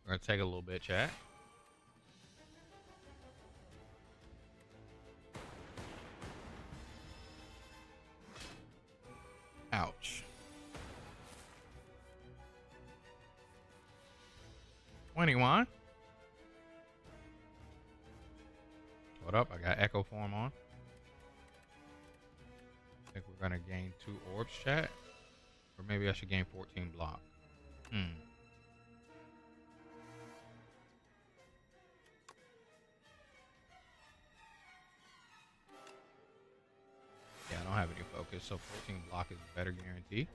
We're gonna take a little bit, chat. Ouch. 21. What up? I got Echo Form on. I think we're gonna gain 2 orbs, chat. Or maybe I should gain 14 block. Yeah, I don't have any focus, so 14 block is a better guarantee.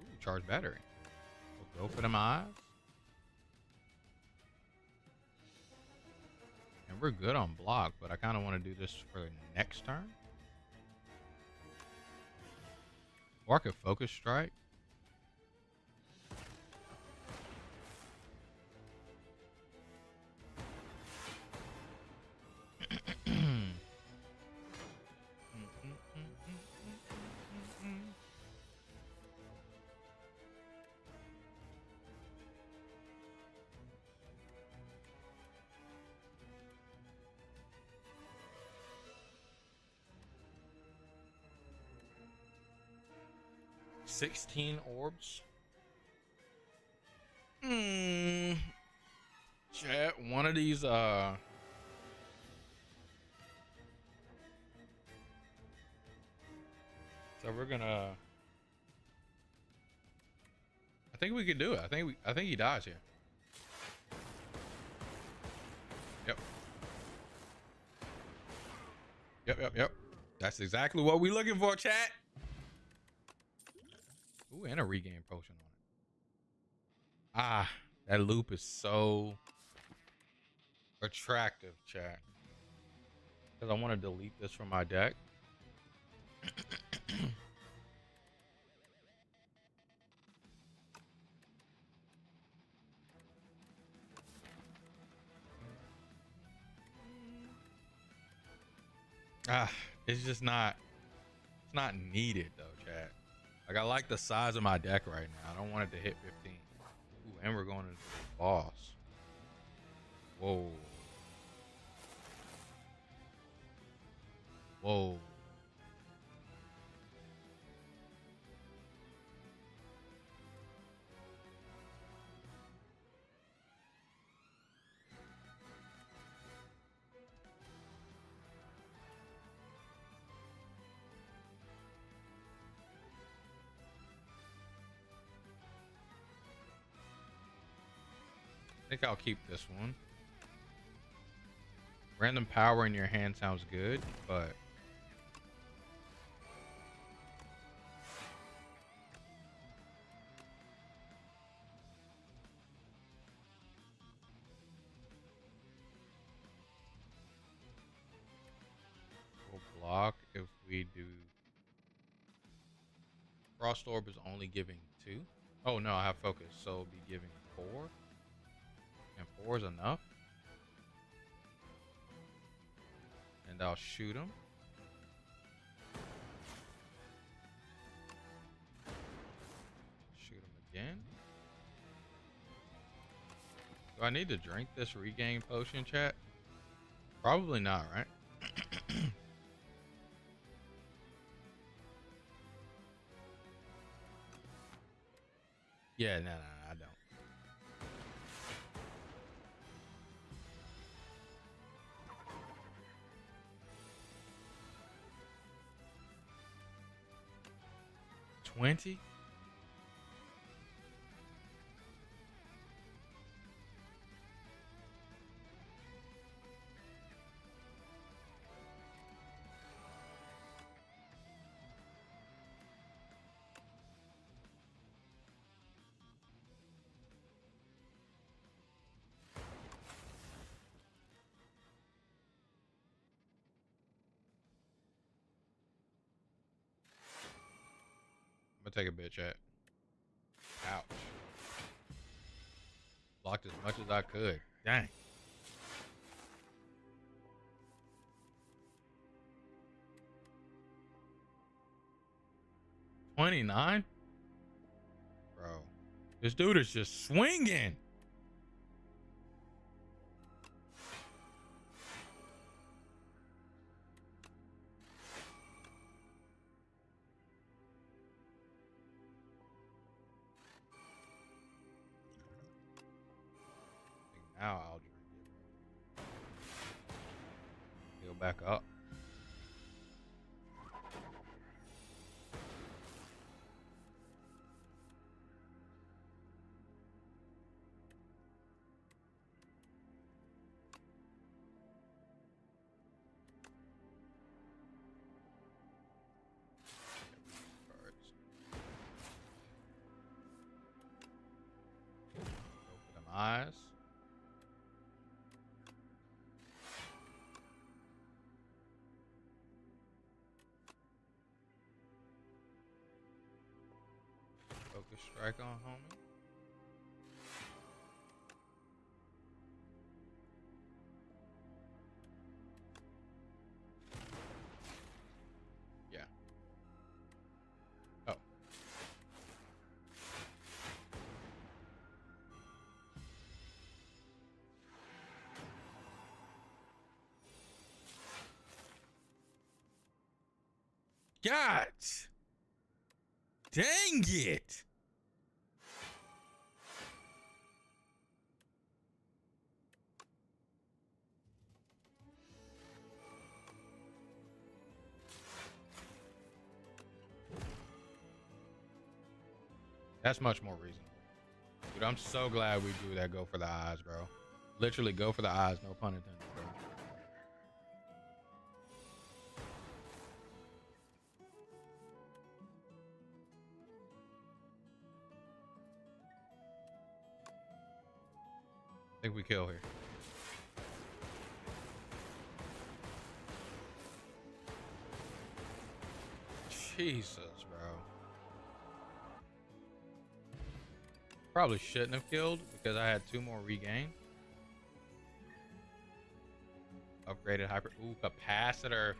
Ooh, charge battery. We'll go for them eyes. And we're good on block, but I kind of want to do this for next turn. Or I could focus strike. 16 orbs. Chat, one of these so we're gonna, I think we can do it. I think he dies here. Yep. Yep. That's exactly what we looking for, chat. Ooh, and a regain potion on it. Ah, that loop is so attractive, chat. Because I want to delete this from my deck. It's just not, it's not needed though, chat. Like I like the size of my deck right now. I don't want it to hit 15. Ooh, and we're going into the boss. Whoa. Whoa. I think I'll keep this one. Random power in your hand sounds good, but we'll block if we do. Frost Orb is only giving 2. Oh no, I have focus, so it'll be giving 4. And 4 is enough. And I'll shoot him. Shoot him again. Do I need to drink this regain potion, chat? Probably not, right? Yeah, no, I don't. $20? I'm gonna take a bit, chat. Ouch. Blocked as much as I could. Dang. $29? Bro. This dude is just swinging. Now I'll drink it. Heal back up. Open them eyes. Focus strike on homie. Yeah. Oh. God Dang it. That's much more reasonable. Dude, I'm so glad we do that. Go for the eyes, bro. Literally go for the eyes. No pun intended, bro. I think we kill here. Jesus, bro. Probably shouldn't have killed because I had 2 more regain. Upgraded hyper. Ooh, capacitor.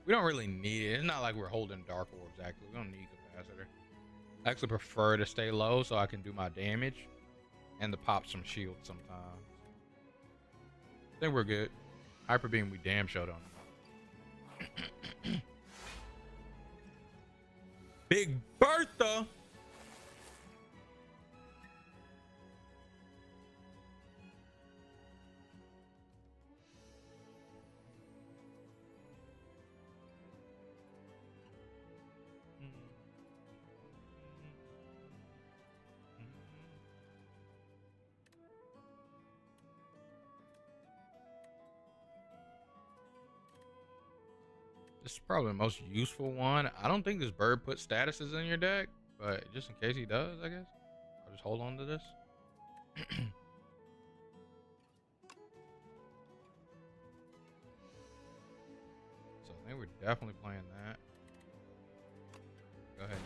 We don't really need it. It's not like we're holding dark orbs, actually. We don't need capacitor. I actually prefer to stay low so I can do my damage and to pop some shields sometimes. I think we're good. Hyper beam, we damn showed on. Big Bertha. This is probably the most useful one. I don't think this bird puts statuses in your deck, but just in case he does, I guess I'll just hold on to this. So I think we're definitely playing that. Go ahead.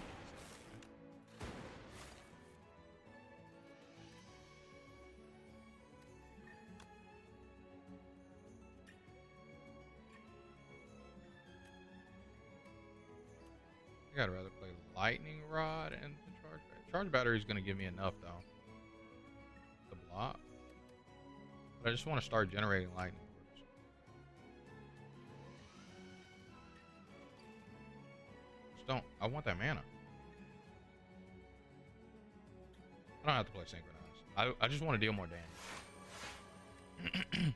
I gotta rather play lightning rod and the charge battery. Charge battery is gonna give me enough though to block, but I just want to start generating lightning orbs. Just don't. I want that mana. I don't have to play synchronized. I just want to deal more damage.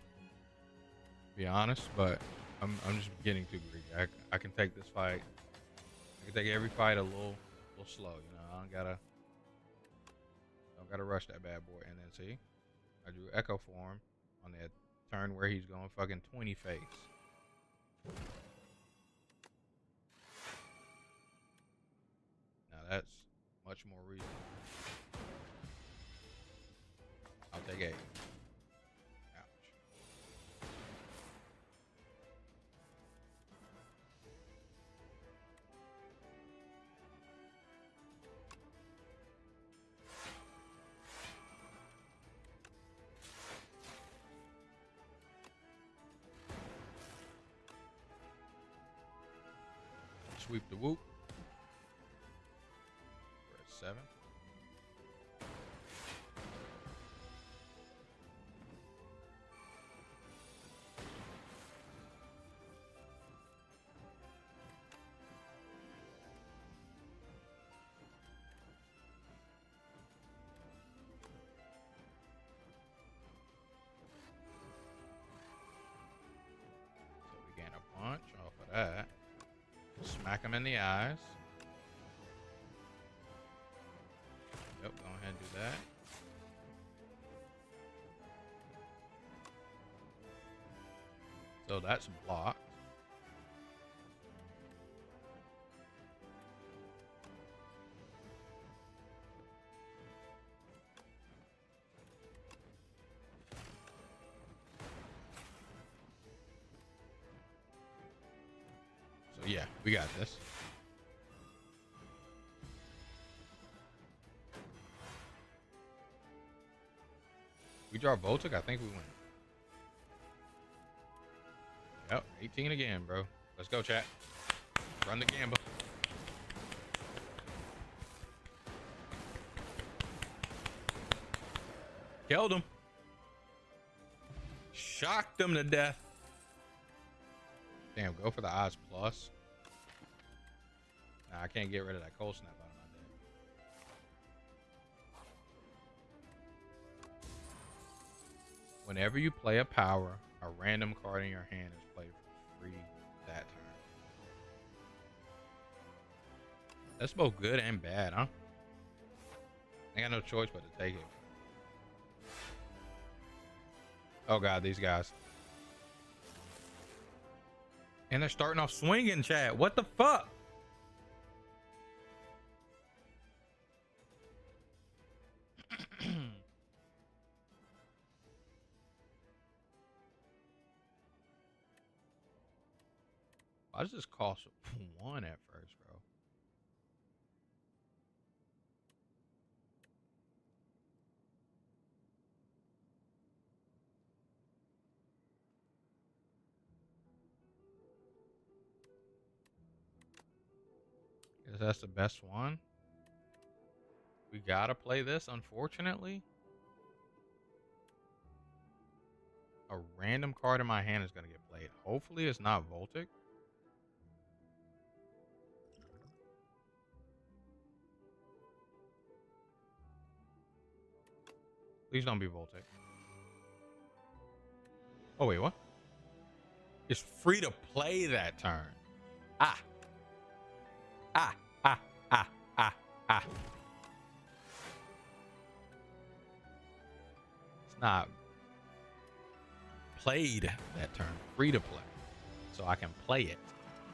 Be honest, but I'm just getting too greedy. I can take this fight. I can take every fight a little slow, you know. I don't gotta rush that bad boy. And then see, I drew Echo Form on that turn where he's going fucking 20 face. Now that's much more reasonable. I'll take 8. Sweep the whoop. We're at 7. So we gain a punch off of that. Smack him in the eyes. Yep, go ahead and do that. So that's blocked. So yeah, we got this. We draw Voltic, I think we win. Yep, 18 again, bro. Let's go, chat. Run the gamble. Killed him. Shocked him to death. Damn, go for the eyes plus. Nah, I can't get rid of that cold snap out of my deck. Whenever you play a power, a random card in your hand is played for free that turn. That's both good and bad, huh? I got no choice but to take it. Oh god, these guys. And they're starting off swinging, chat. What the fuck? Why does this cost 1 at first, bro? Guess that's the best one. We gotta play this, unfortunately. A random card in my hand is gonna get played. Hopefully it's not Voltic. Please don't be Voltic. Oh wait, what? It's free to play that turn. Ah. Ah. Ah. Ah. Ah. Ah. It's not played that turn. Free to play. So I can play it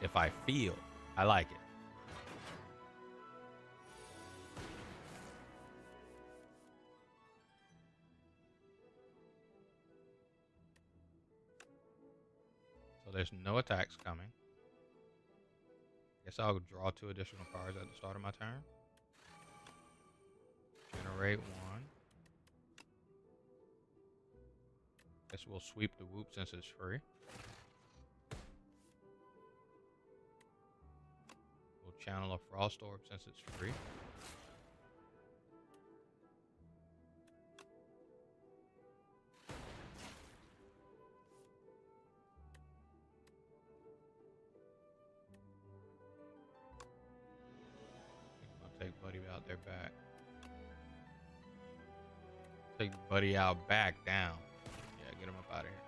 if I feel I like it. So there's no attacks coming. Guess I'll draw 2 additional cards at the start of my turn. Generate 1. Guess we'll sweep the whoop since it's free. We'll channel a Frost Orb since it's free. Take Buddy out there back. Take Buddy out back down. Yeah, get him up out of here.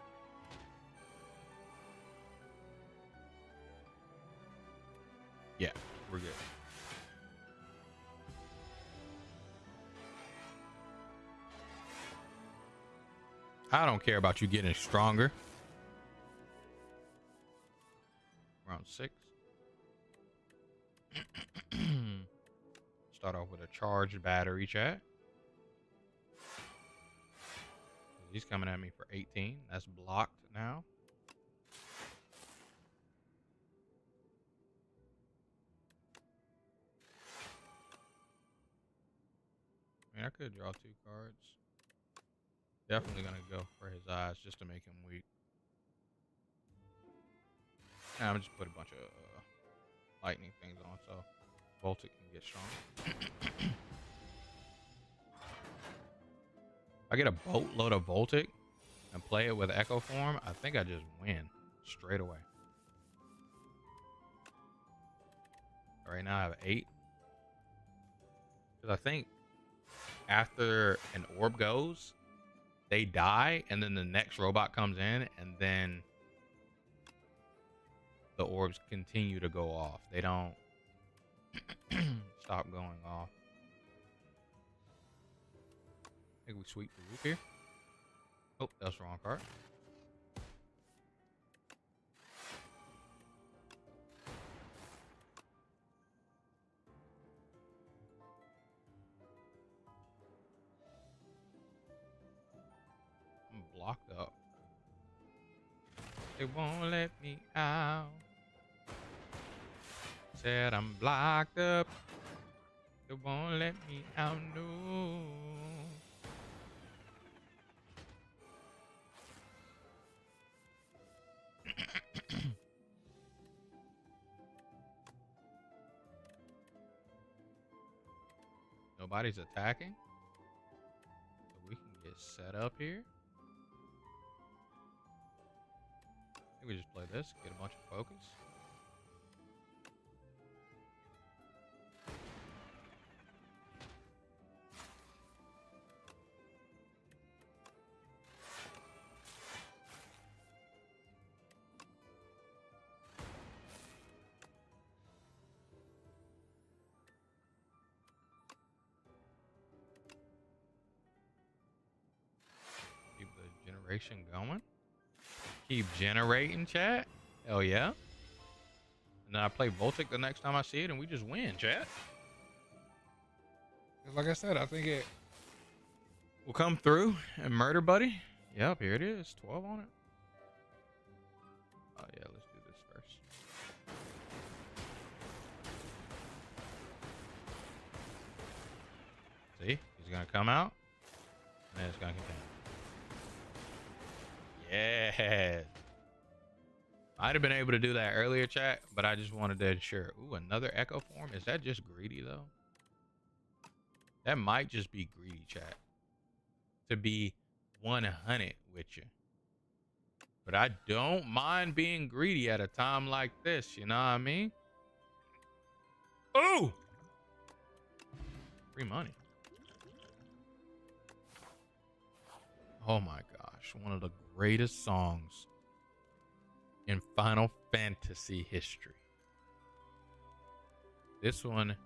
Yeah, we're good. I don't care about you getting stronger. Round 6. Start off with a charged battery, chat. He's coming at me for 18. That's blocked now. I mean, I could draw 2 cards. Definitely gonna go for his eyes just to make him weak. Nah, I'm just put a bunch of lightning things on so Voltic can get strong. If I get a boatload of Voltic and play it with Echo Form, I think I just win straight away. Right now I have 8. Because I think after an orb goes, they die, and then the next robot comes in, and then the orbs continue to go off. They don't stop going off. I think we sweep the roof here. Oh, that's the wrong card. I'm blocked up. They won't let me out. Said I'm blocked up. They won't let me out, no. Nobody's attacking. So we can get set up here. I think we just play this, get a bunch of focus. generation going. Keep generating, chat. Hell yeah. And then I play Voltic the next time I see it, and we just win, chat. 'Cause like I said, I think it will come through and murder buddy. Yep, here it is. 12 on it. Oh yeah, let's do this first. See, he's gonna come out, and then it's gonna continue. Yeah. I'd have been able to do that earlier, chat, but I just wanted to ensure. Ooh, another echo form. Is that just greedy though? That might just be greedy, chat. To be 100 with you. But I don't mind being greedy at a time like this, you know what I mean? Ooh! Free money. Oh my gosh, one of the greatest songs in Final Fantasy history. This one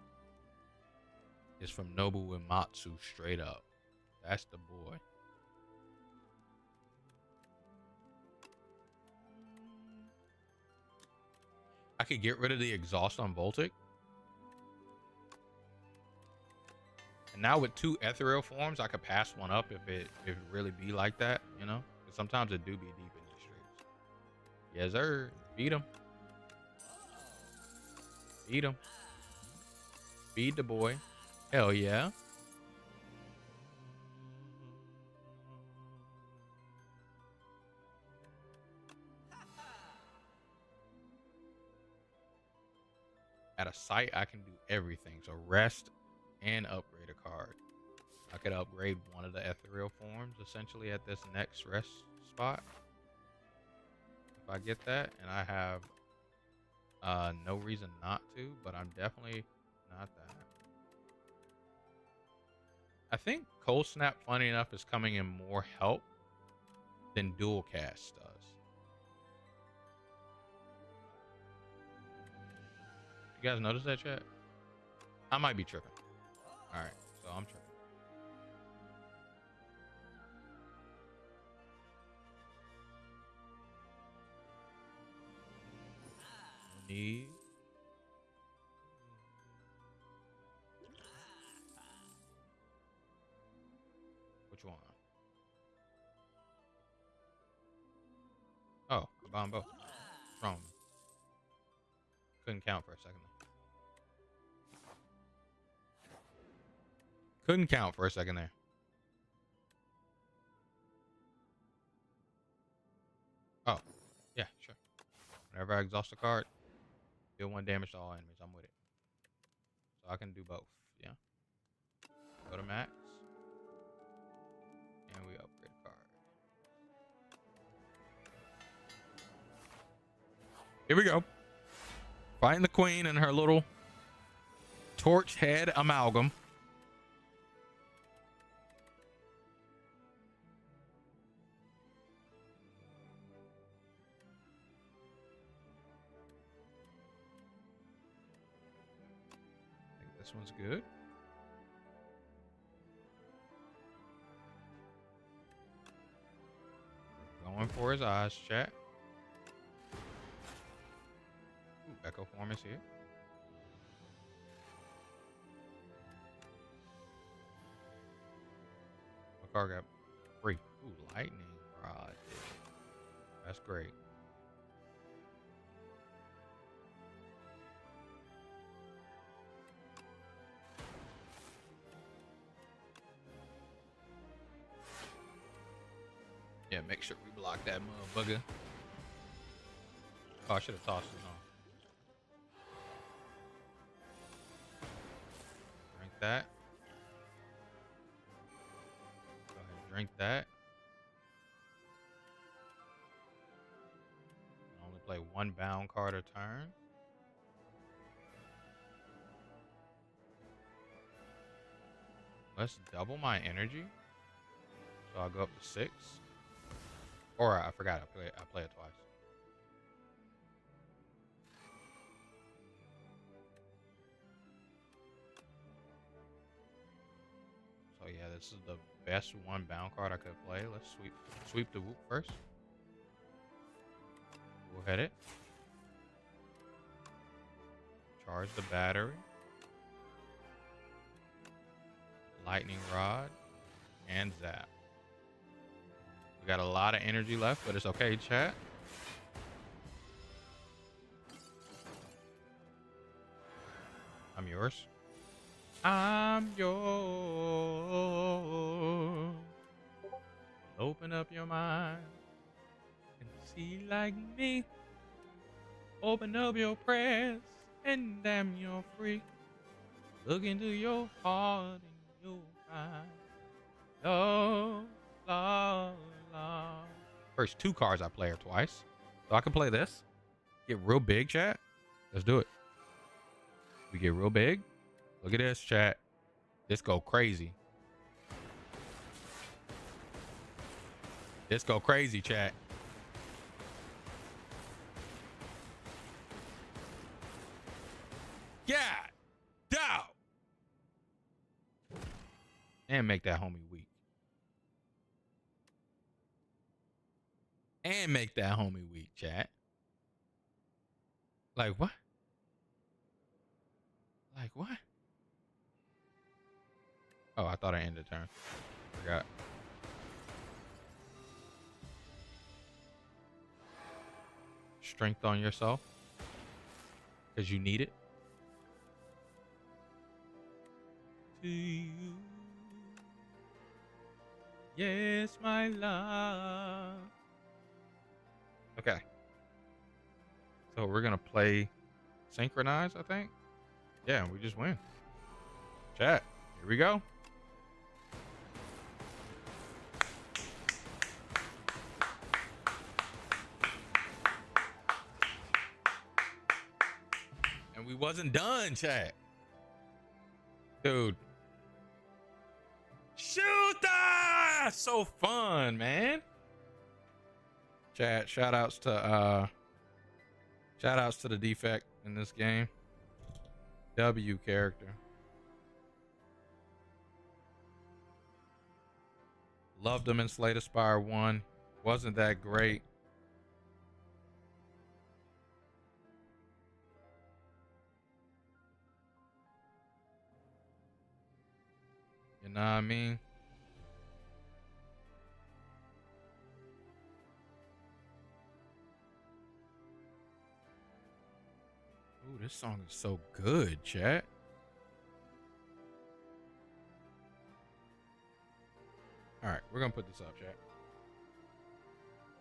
is from Nobu Uematsu, straight up. That's the boy. I could get rid of the exhaust on Voltic. And now with 2 ethereal forms, I could pass one up if it really be like that, you know? Because sometimes it do be deep in these streets. Yes, sir. Beat him. Beat him. Feed the boy. Hell yeah. At a site, I can do everything. So rest and upgrade a card. I could upgrade one of the ethereal forms essentially at this next rest spot. If I get that, and I have no reason not to, but I'm definitely not that. I think Cold Snap, funny enough, is coming in more help than Dual Cast does. You guys notice that, chat? I might be tripping. All right, so I'm tripping. Need. Which one? Oh, combine both. Wrong. Couldn't count for a second. Couldn't count for a second there. Oh, yeah, sure. Whenever I exhaust a card, deal 1 damage to all enemies. I'm with it. So I can do both. Yeah. Go to max. And we upgrade a card. Here we go. Fighting the queen and her little torch head amalgam. I think this one's good. Going for his eyes, chat. Ooh, Echo Form is here. My car got free. Ooh, lightning rod. That's great. Yeah, make sure we block that motherfucker. Oh, I should have tossed it on. Drink that. Go ahead and drink that. Only play 1 bound card a turn. Let's double my energy. So I'll go up to 6. Or I forgot, I play it twice. So yeah, this this is the best one bound card I could play. Let's sweep the whoop first. We'll hit it. Charge the battery. Lightning rod and zap. We got a lot of energy left, but it's okay, chat. I'm yours. I'm yours. Open up your mind and see like me. Open up your prayers and damn, you're free. Look into your heart and you'll find love, love, love. First two cards I play are twice. So I can play this. Get real big, chat. Let's do it. We get real big. Look at this, chat. This go crazy. This go crazy, chat. Yeah. Down. And make that homie weak. And make that homie weak, chat. Like what? Like what? Oh, I thought I ended turn. Forgot. Strength on yourself. Because you need it. To you. Yes, my love. Okay. So we're going to play synchronize, I think. Yeah, we just win. Chat, here we go. And we wasn't done, chat. Dude. Shoot! So fun, man. Chat, shout outs to the defect in this game. W character. Loved him in Slay the Spire 1. Wasn't that great. You know what I mean? Ooh, this song is so good, chat. All right, we're gonna put this up, chat.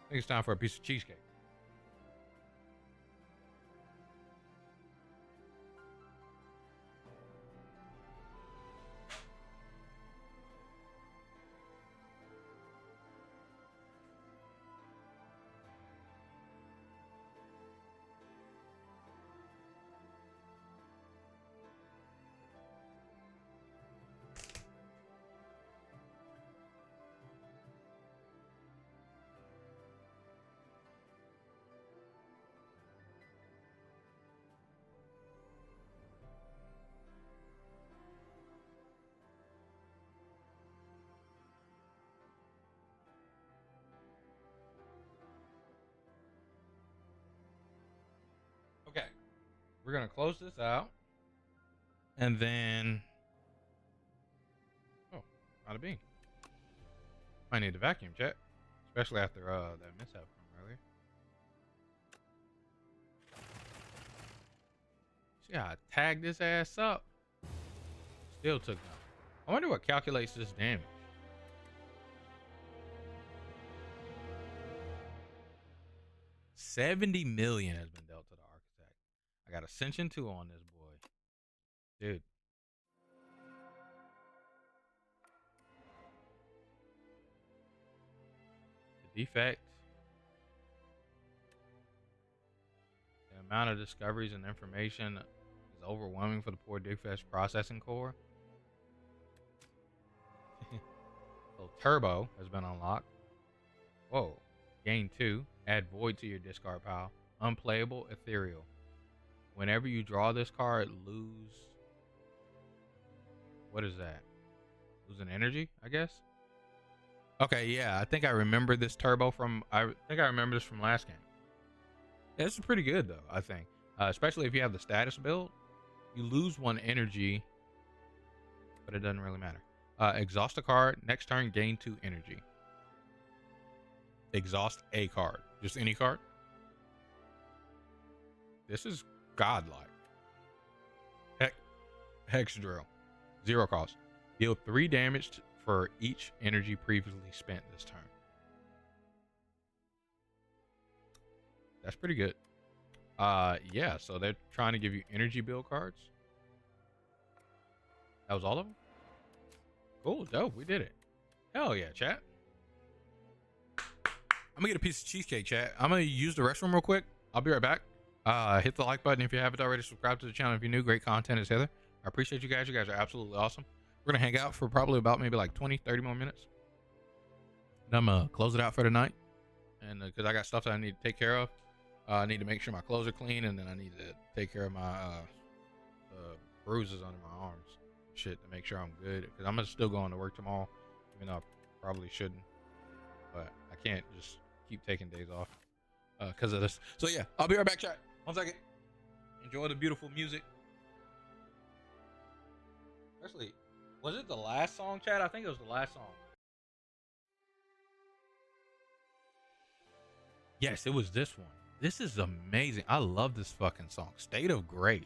I think it's time for a piece of cheesecake. Okay, we're gonna close this out, and then out of bean. I need to vacuum, chat, especially after that mishap from earlier. See how I tagged this ass up? Still took no. I wonder what calculates this damage. $70 million has been dealt to the architect. I got Ascension 2 on this boy. Dude. The defect. The amount of discoveries and information is overwhelming for the poor defects processing core. So Turbo has been unlocked. Whoa. Gain 2. Add Void to your discard pile. Unplayable, ethereal. Whenever you draw this card, lose. What is that? Losing energy, I guess. Okay, yeah, I think I remember this turbo from. I think I remember this from last game. Yeah, this is pretty good though. I think, especially if you have the status build, you lose 1 energy, but it doesn't really matter. Exhaust a card. Next turn, gain 2 energy. Exhaust a card. Just any card. This is godlike. Hex drill. 0 cost. Deal 3 damage for each energy previously spent this turn. That's pretty good. Yeah, so they're trying to give you energy build cards. That was all of them? Cool, dope. We did it. Hell yeah, chat. I'm gonna get a piece of cheesecake, chat. I'm gonna use the restroom real quick. I'll be right back. Hit the like button if you haven't already. Subscribe to the channel if you're new. Great content is Heather. I appreciate you guys. You guys are absolutely awesome. We're gonna hang out for probably about maybe like 20-30 more minutes. Then I'm gonna close it out for tonight. And because I got stuff that I need to take care of. I need to make sure my clothes are clean, and then I need to take care of my bruises under my arms. Shit, to make sure I'm good. Because I'm still going to work tomorrow, even though I probably shouldn't. But I can't just keep taking days off because of this. So yeah, I'll be right back, chat. 1 second. Enjoy the beautiful music. Actually, was it the last song, chat? I think it was the last song. Yes, it was this one. This is amazing. I love this fucking song. State of Grace.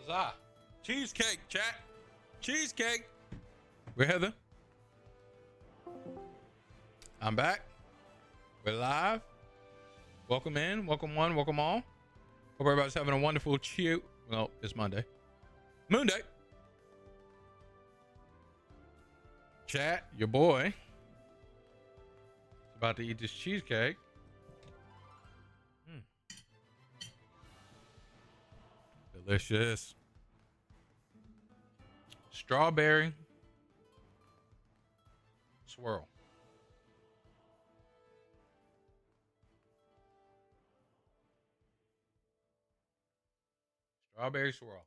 Huzzah. Cheesecake, chat. Cheesecake. We're Heather. I'm back. We're live. Welcome in. Welcome one. Welcome all. Hope everybody's having a wonderful chew. Well, it's Monday. Moon Day. Chat, your boy is about to eat this cheesecake. Delicious. Strawberry swirl. Strawberry swirl.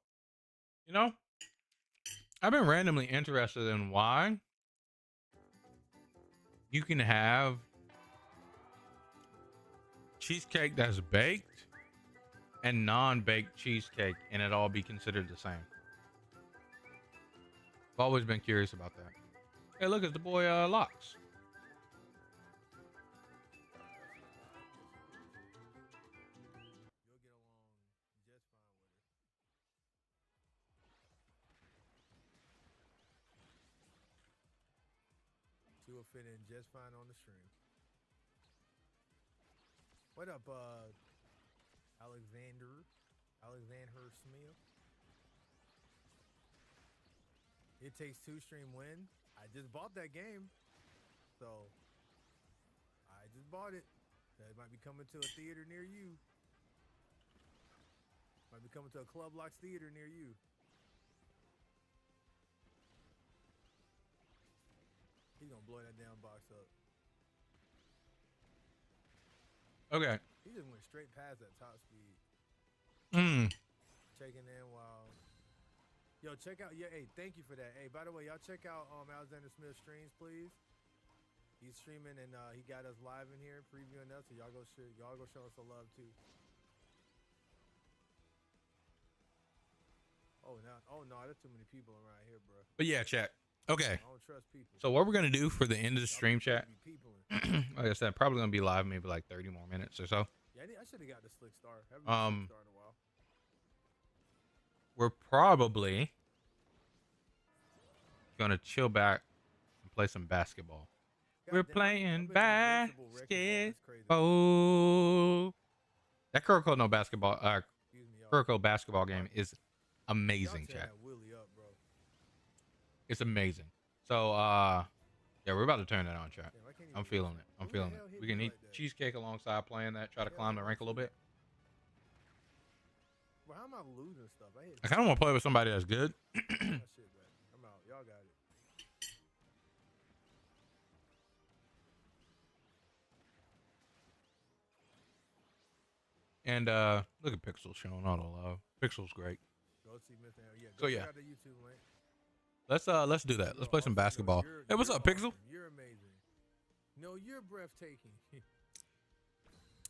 You know, I've been randomly interested in why you can have cheesecake that's baked and non-baked cheesecake and it all be considered the same. I've always been curious about that. Hey, look, it's the boy Locks. Two will fit in just fine on the stream. What up, Alexander Smith? It Takes Two stream win. I just bought that game, so I just bought it. It might be coming to a theater near you. Might be coming to a Club Locks theater near you. He's gonna blow that damn box up. Okay. He just went straight past that top speed. Checking in while. Yo, check out. Yeah, hey, thank you for that. Hey, by the way, y'all check out Alexander Smith's streams, please. He's streaming and he got us live in here previewing us, so y'all go show us some love too. Oh no, there's too many people around here, bro. But yeah, chat. Okay. I don't trust people. So what we're gonna do for the end of the stream, chat, Be people. like I said, probably gonna be live maybe like 30 more minutes or so. Yeah, I should have got the slick star. Haven't been slick star in a while. We're probably gonna chill back and play some basketball. We're playing basketball. That Kuroko no basketball, Kuroko basketball game is amazing, chat. It's amazing. So, yeah, we're about to turn that on, chat. I'm feeling it. I'm feeling it. We can eat cheesecake alongside playing that. Try to climb the rank a little bit. Well, how am I losing stuff? I kind of want to play with somebody that's good. I'm out. Y'all got it. And look at Pixel showing all the love. Pixel's great. Go see Mr. Yeah, So yeah, out the YouTube link. let's do that. Let's play some basketball. Hey, what's up, Pixel? You're amazing. No, you're breathtaking.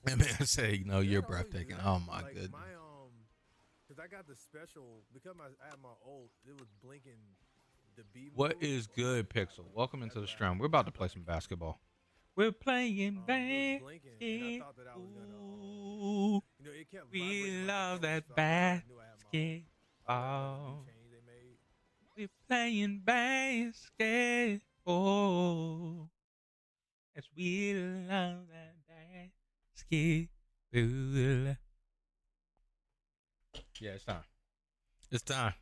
That man say, no, you're breathtaking. Oh my goodness. My because I got the special because I had my old. It was blinking. The B. What is good, Pixel? Welcome into the stream. We're about to play some basketball. We're playing basketball. We love that basketball. We're playing basketball. As we love that basketball. Yeah, it's time. It's time.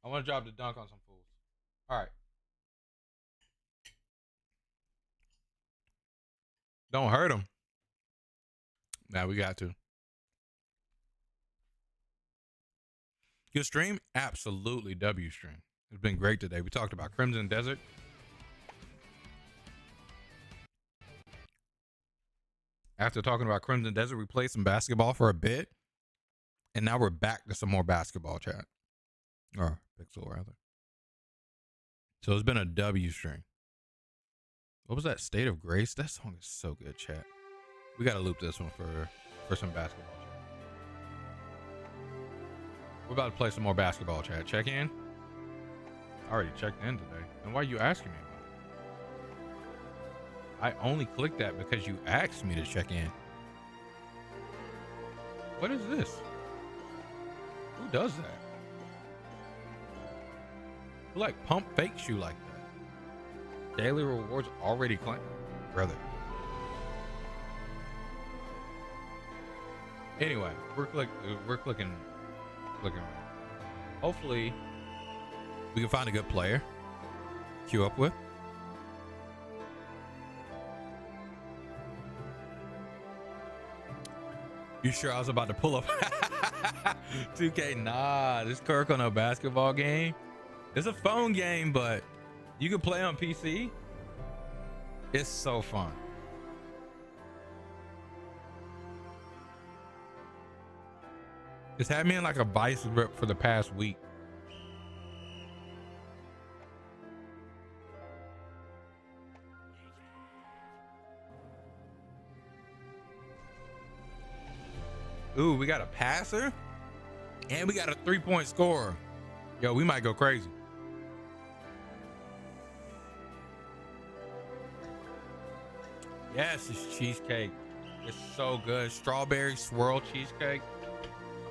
I want to drop the dunk on some fools. All right. Don't hurt them. Now we got to. Good stream? Absolutely W stream. It's been great today. We talked about Crimson Desert. After talking about Crimson Desert, we played some basketball for a bit. And now we're back to some more basketball chat. Or Pixel, rather. So it's been a W string. What was that? State of Grace? That song is so good, chat. We got to loop this one for some basketball chat. We're about to play some more basketball chat. Check in. I already checked in today. And why are you asking me about it? I only clicked that because you asked me to check in. What is this? Who does that? Who like pump fake shoe like that? Daily rewards already claimed, brother. Anyway, we're clicking. Hopefully, we can find a good player. Queue up with. You sure I was about to pull up 2K? Nah, this Kirk on a basketball game. It's a phone game, but you can play on PC. It's so fun. It's had me in like a vice grip for the past week. Ooh, we got a passer and we got a 3-point scorer. Yo, we might go crazy. Yes, it's cheesecake. It's so good. Strawberry swirl cheesecake.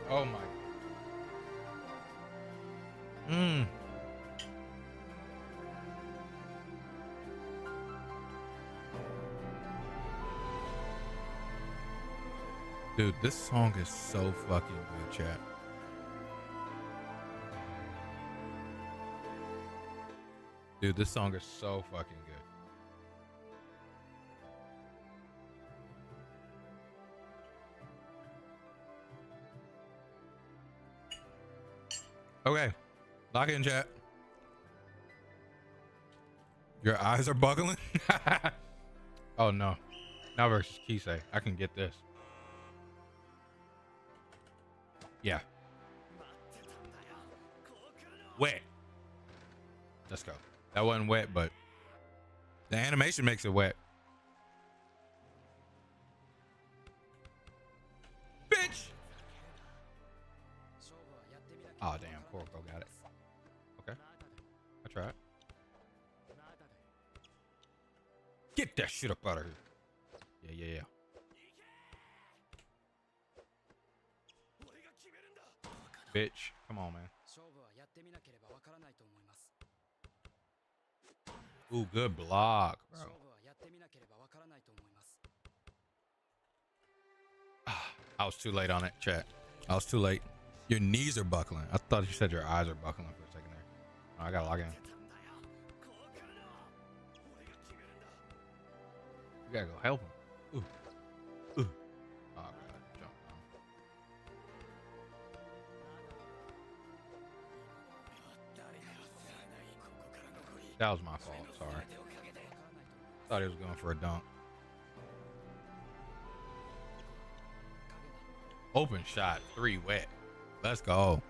Oh my. Dude, this song is so fucking good, chat. Dude, this song is so fucking good. Okay, lock in, chat. Your eyes are buckling? Oh no. Now versus Kisei. I can get this. Yeah. Wet. Let's go. That wasn't wet, but the animation makes it wet. Bitch! Oh, damn. Corko got it. Okay. I tried. Get that shit up out of here. Yeah. Bitch. Come on, man. Ooh, good block, bro. I was too late on it, chat. I was too late. Your knees are buckling. I thought you said your eyes are buckling for a second there. Oh, I gotta log in. You gotta go help him. Ooh. Oh, God. Jump down. That was my fault. Sorry. Thought he was going for a dunk. Open shot. 3 wet. Let's go.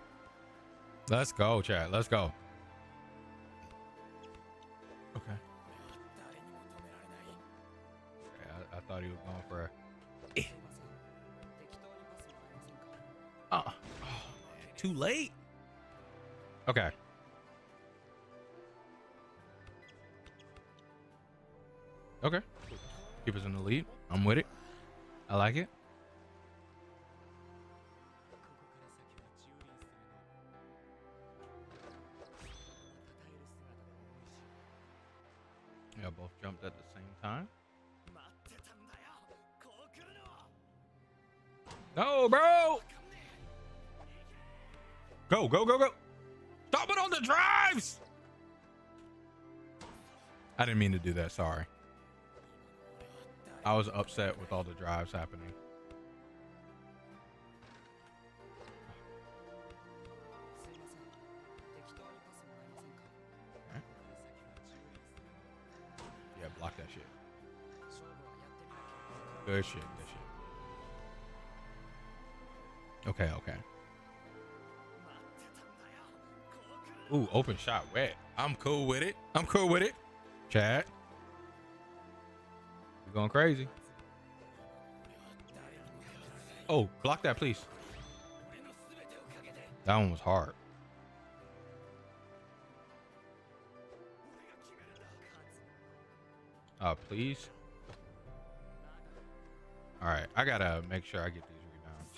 Let's go, chat. Let's go. Okay. I thought he was going for a... Oh, man. Too late? Okay. Okay. Keep us in the lead. I'm with it. I like it. Yeah, both jumped at the same time. No, bro. Go. Stop it on the drives. I didn't mean to do that. Sorry. I was upset with all the drives happening. Okay. Yeah, block that shit. Good shit. Okay. Ooh, open shot wet. I'm cool with it. I'm cool with it. Chat. We're going crazy. Oh, block that, please. That one was hard. Please. All right, I gotta make sure I get these rebounds.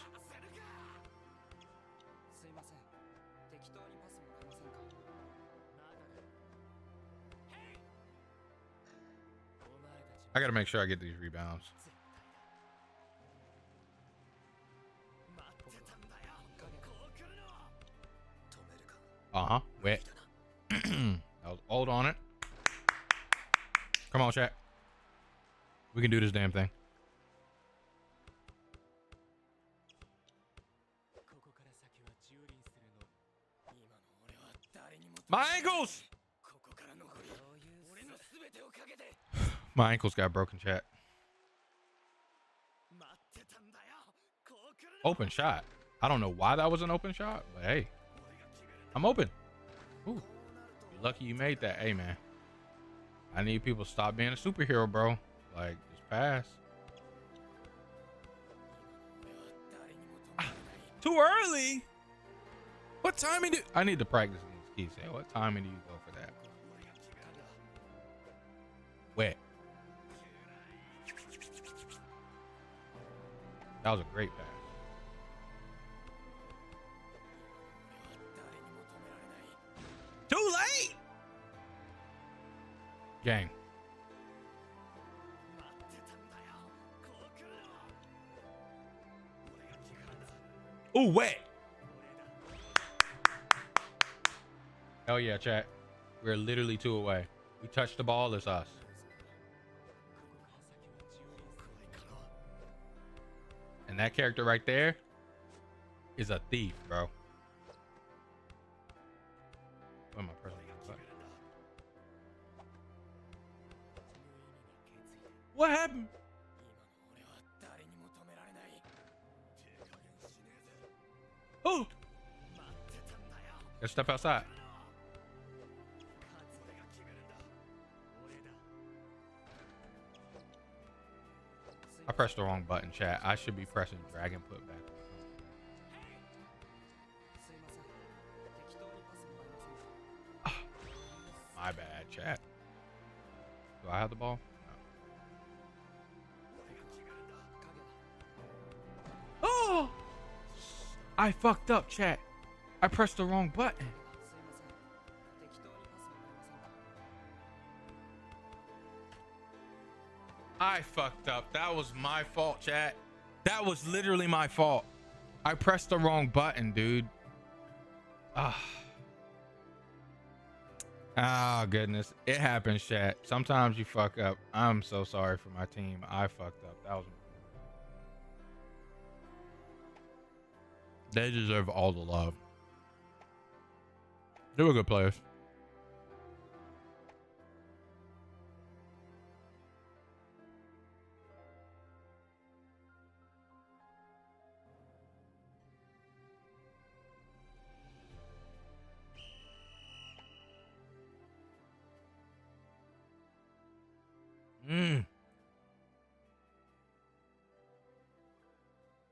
I gotta make sure I get these rebounds. Uh-huh. Wet. That was old on it. Come on, chat. We can do this damn thing. My ankles! My ankles got broken, chat. Open shot. I don't know why that was an open shot, but hey, I'm open. Ooh, you're lucky you made that. Hey, man. I need people to stop being a superhero, bro. Like, just pass. Too early? What timing do I need to practice these keys? What timing do you go for that? Wet. That was a great pass. Too late. Gang. Ooh, wet. Hell yeah, chat. We're literally 2 away. We touched the ball, it's us. And that character right there is a thief, bro. Where am I pressing that button? What happened? Oh! Let's step outside. I pressed the wrong button, chat. I should be pressing drag and put back. My bad, chat. Do I have the ball? No. Oh! I fucked up, chat. I pressed the wrong button. I fucked up. That was my fault, chat. That was literally my fault. I pressed the wrong button, dude. Ah, goodness. It happens, chat. Sometimes you fuck up. I'm so sorry for my team. I fucked up. That was... They deserve all the love. They were good players.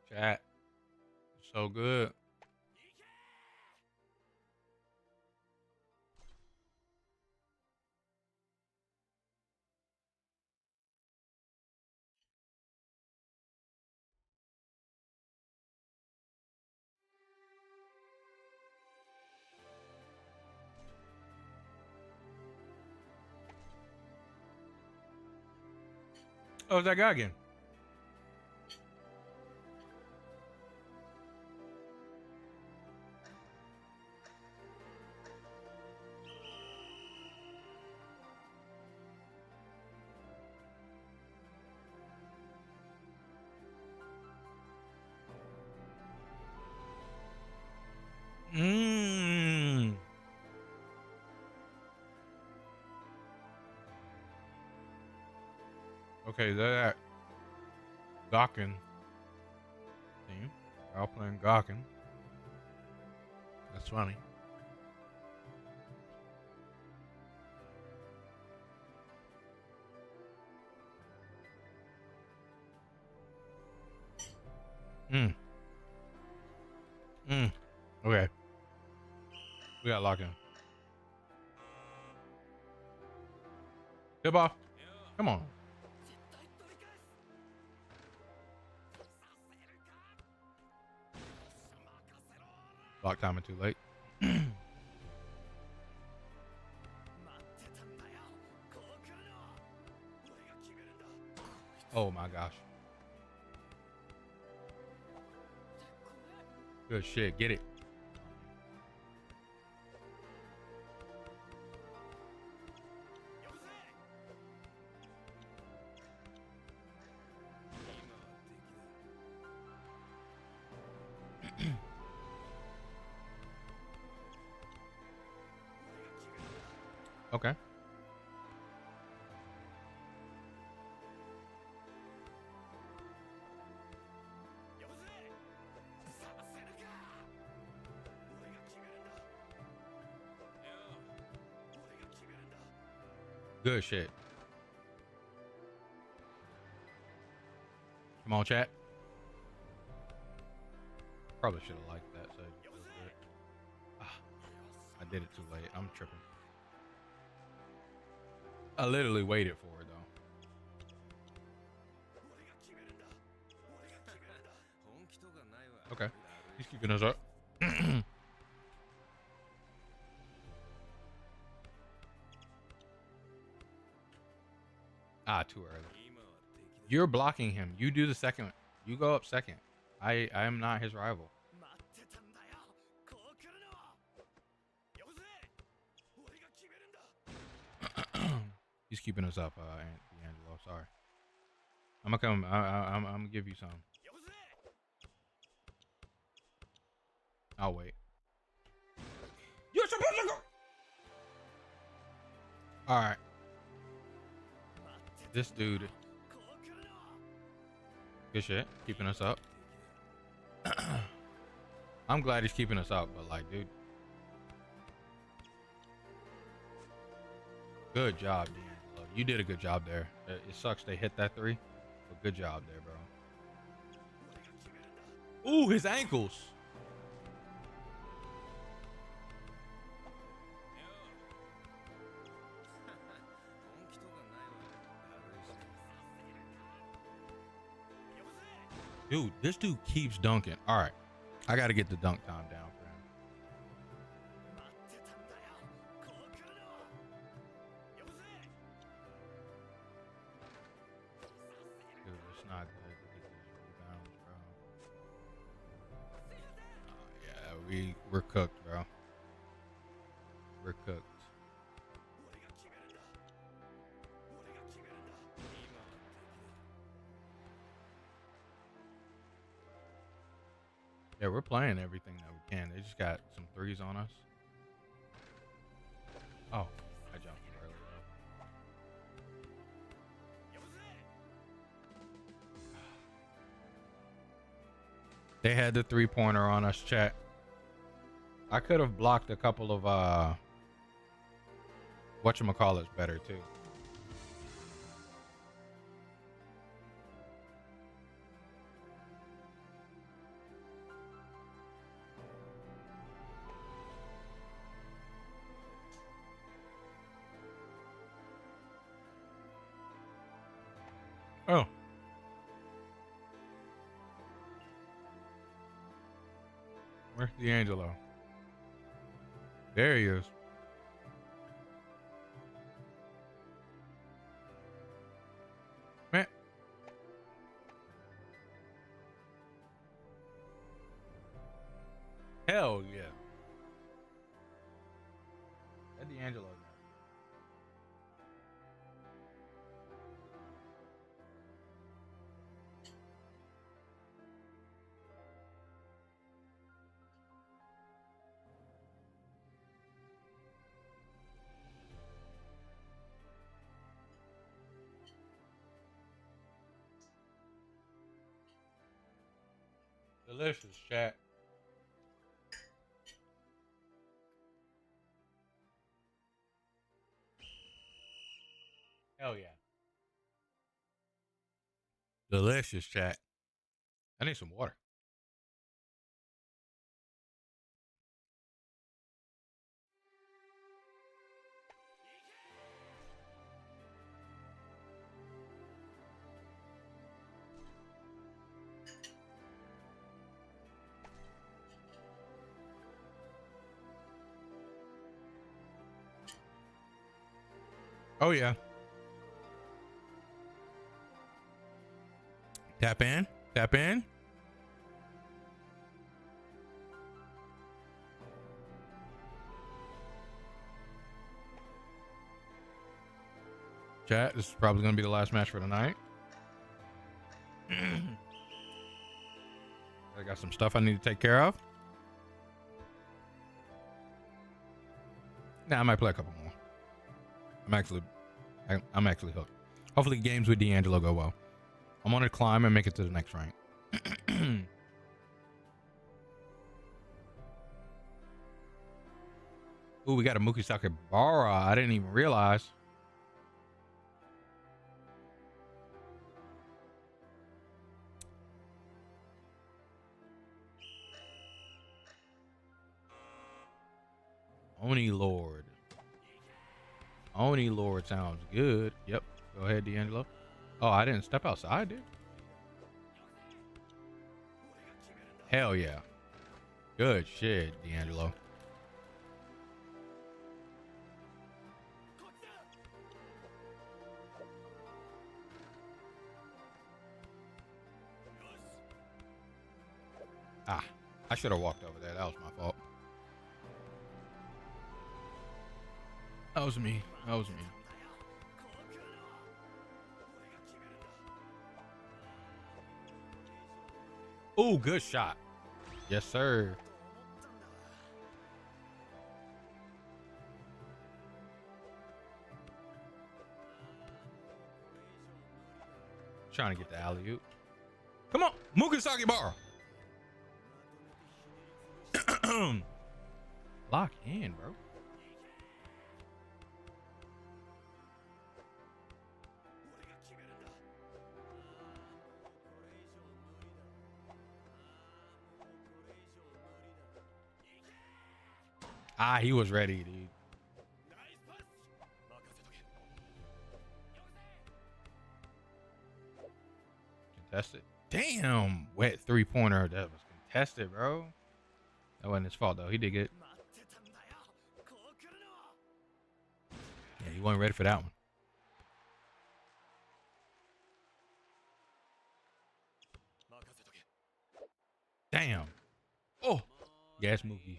Chat. So good. Oh, it's that guy again. Okay, that Gawkin team. They're all playing Gawkin. That's funny. Mm. Mm. Okay. We got lock in. Good ball. Come on. Block timing too late. Oh my gosh. Good shit. Get it. Okay. Good shit. Come on, chat. Probably should have liked that save. It was good. Ah, I did it too late. I'm tripping. I literally waited for it though. Okay. He's keeping us up. Ah, too early. You're blocking him. You do the second. You go up second. I am not his rival. He's keeping us up, D'Angelo. Sorry. I'm gonna come. I'm gonna give you some. I'll wait. You're supposed to go. All right. This dude. Good shit. Keeping us up. I'm glad he's keeping us up, but like, dude. Good job, D'Angelo. You did a good job there. It sucks they hit that 3, but good job there, bro. Ooh, his ankles. Dude, this dude keeps dunking. All right. I got to get the dunk time down for him. Dude, it's not good to get these rebounds, bro. Oh, yeah, we're cooked, bro. We're cooked. Yeah, we're playing everything that we can. They just got some 3s on us. Oh, I jumped too early, though. They had the 3-pointer on us, chat. I could have blocked a couple of whatchamacallits better too. Oh. Where's D'Angelo? There he is. Man. Hell yeah. That D'Angelo guy. Delicious, chat. Hell yeah. Delicious, chat. I need some water. Oh yeah. Tap in. Tap in. Chat, this is probably going to be the last match for tonight. I got some stuff I need to take care of. Nah, I might play a couple more. I'm actually hooked. Hopefully games with D'Angelo go well. I'm on a climb and make it to the next rank. Ooh, we got a Mookie Sakibara. I didn't even realize. Oni Lord. Oni Lord sounds good. Yep. Go ahead, D'Angelo. Oh, I didn't step outside, dude. Hell yeah. Good shit, D'Angelo. Ah, I should have walked over there. That was my fault. That was me. That was me. Ooh, good shot. Yes, sir. Trying to get the alley-oop. Come on, Mukasaki bar. Lock in, bro. Ah, he was ready, dude. Contested. Damn, wet three-pointer. That was contested, bro. That wasn't his fault, though. He did good. Yeah, he wasn't ready for that one. Damn. Oh, gas Mookie.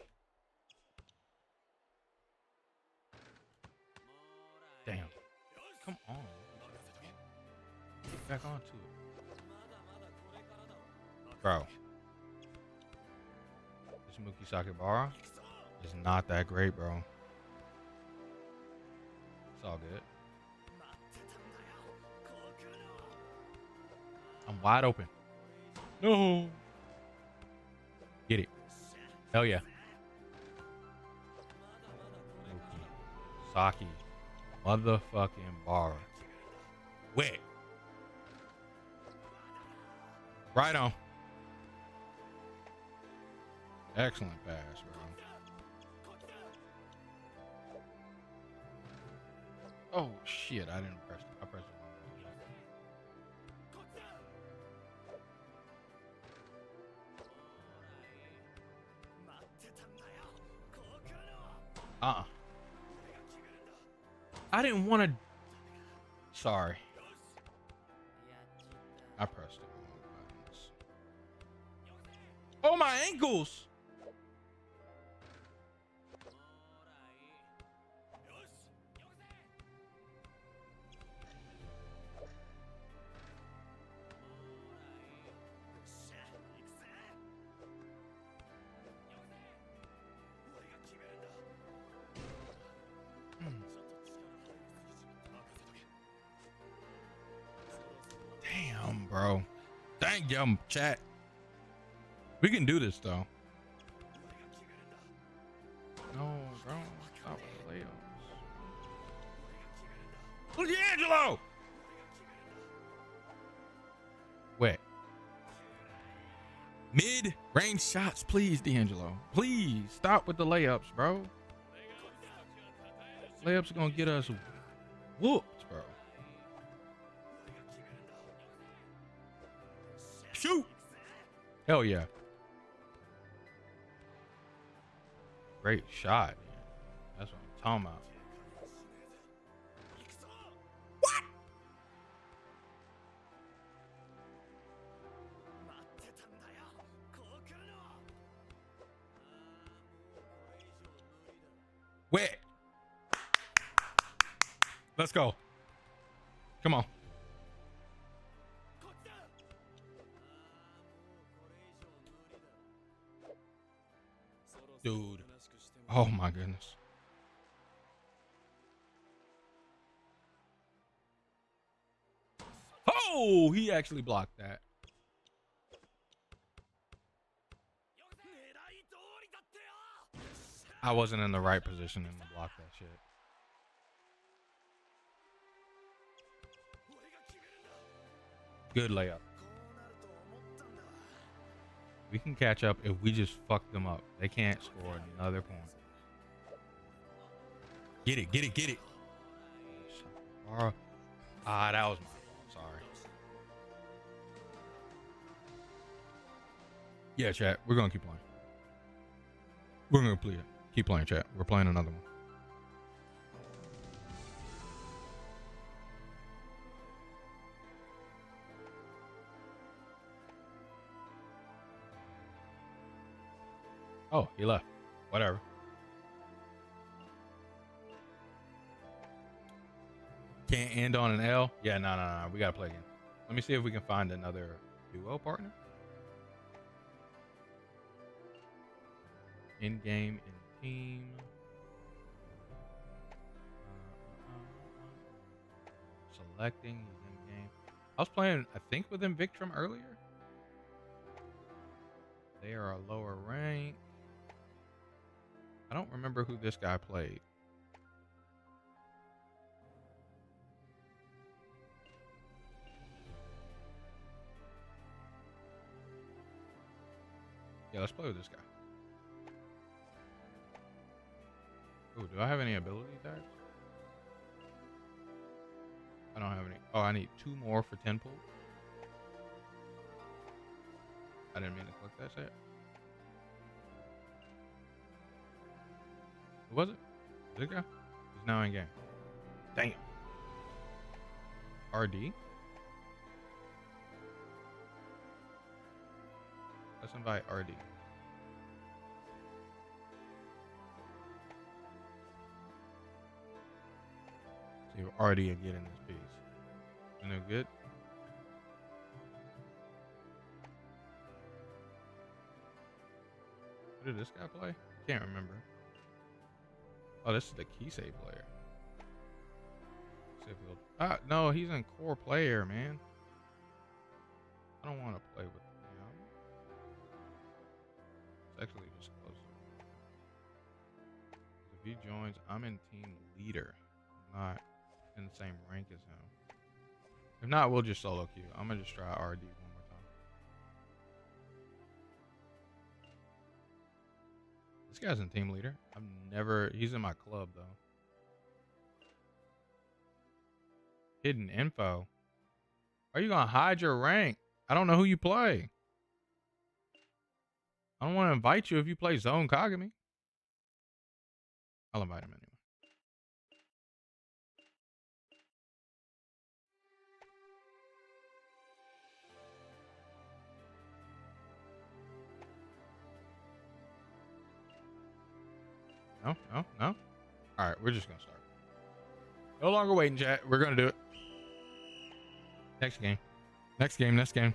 Damn. Come on. Get back onto it. Bro. This Mookie Sakibara is not that great, bro. It's all good. I'm wide open. No. Get it. Hell yeah. Mookie Saki. Motherfucking bar. Wet. Right on. Excellent pass, bro. Oh shit, I didn't press it. I pressed it wrong. I didn't want to. Sorry. I pressed the wrong buttons. Oh, my ankles. Damn, bro. Thank you, chat. We can do this, though. No, bro. Stop with the layups. D'Angelo! Wet. Mid-range shots, please, D'Angelo. Please, stop with the layups, bro. Layups are going to get us whooped, bro. Shoot! Hell yeah. Great shot. Man. That's what I'm talking about. Wet. Let's go. Come on. Dude. Oh my goodness. Oh, he actually blocked that. I wasn't in the right position to block that shit. Good layup. We can catch up if we just fuck them up. They can't score another point. Get it, get it, get it. That was my fault. Sorry. Yeah, chat. We're gonna keep playing. We're gonna play it. Keep playing, chat. We're playing another one. Oh, he left. Whatever. Can't end on an L? Yeah, no. We gotta play again. Let me see if we can find another duo partner. In game, in team. Selecting in game. I was playing, I think, with Invictrum earlier. They are a lower rank. I don't remember who this guy played. Yeah, let's play with this guy. Oh, do I have any ability tags? I don't have any. Oh, I need 2 more for 10 pull. I didn't mean to click that shit. Who was it? This guy? He's now in game. Damn. RD? Let's invite RD. See if RD will get in this piece. Isn't it good? What did this guy play? Can't remember. Oh, this is the Kisei player. See if he'll... no, he's in core player, man. I don't want to play with him. It's actually just closer. If he joins, I'm in team leader. I'm not in the same rank as him. If not, we'll just solo queue. I'm gonna just try RD one more time. This guy's in team leader. He's in my club though. Hidden info. Are you gonna hide your rank? I don't know who you play. I don't want to invite you if you play Zone Kagami. I'll invite him anyway. No. All right, we're just gonna start. No longer waiting, chat. We're gonna do it. Next game. Next game.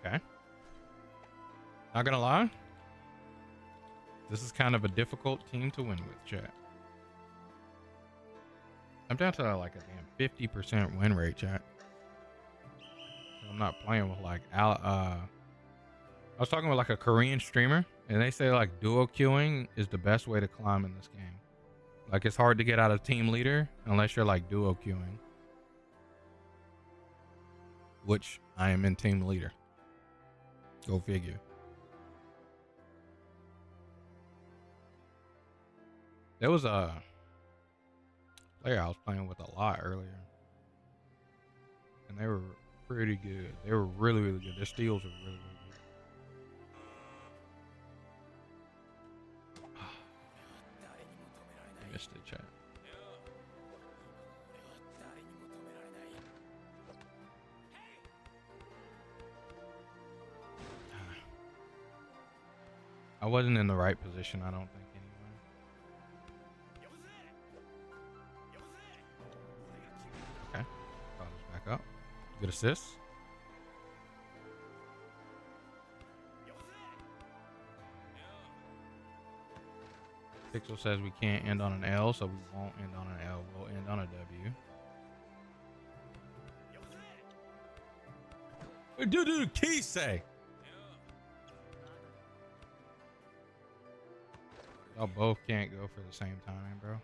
Okay. Not gonna lie. This is kind of a difficult team to win with, chat. I'm down to like a damn 50% win rate, chat. I'm not playing with like I was talking with like a Korean streamer, and they say like duo queuing is the best way to climb in this game. Like it's hard to get out of team leader unless you're like duo queuing, which I am in team leader. Go figure. There was a player I was playing with a lot earlier, and they were pretty good. They were really, really good. Their steals were really, really good. missed it, chat. I wasn't in the right position, I don't think, anyway. Okay. Brought us back up. Good assist. Pixel says we can't end on an L, so we won't end on an L. We'll end on a W. Dude, key say. Y'all both can't go for the same timing, bro.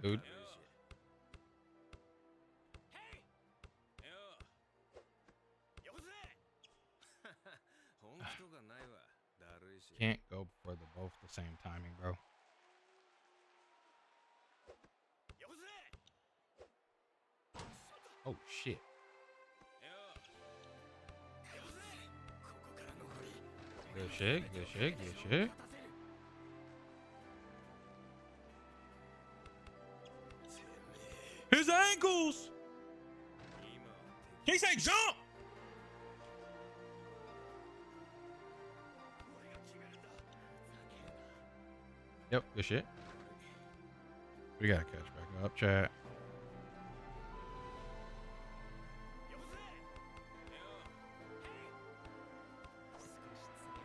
Dude. Can't go for the both the same timing, bro. Oh shit. Good shit, good shit, good shit. His ankles! Can he say jump? Yep, good shit. We gotta catch back up, chat.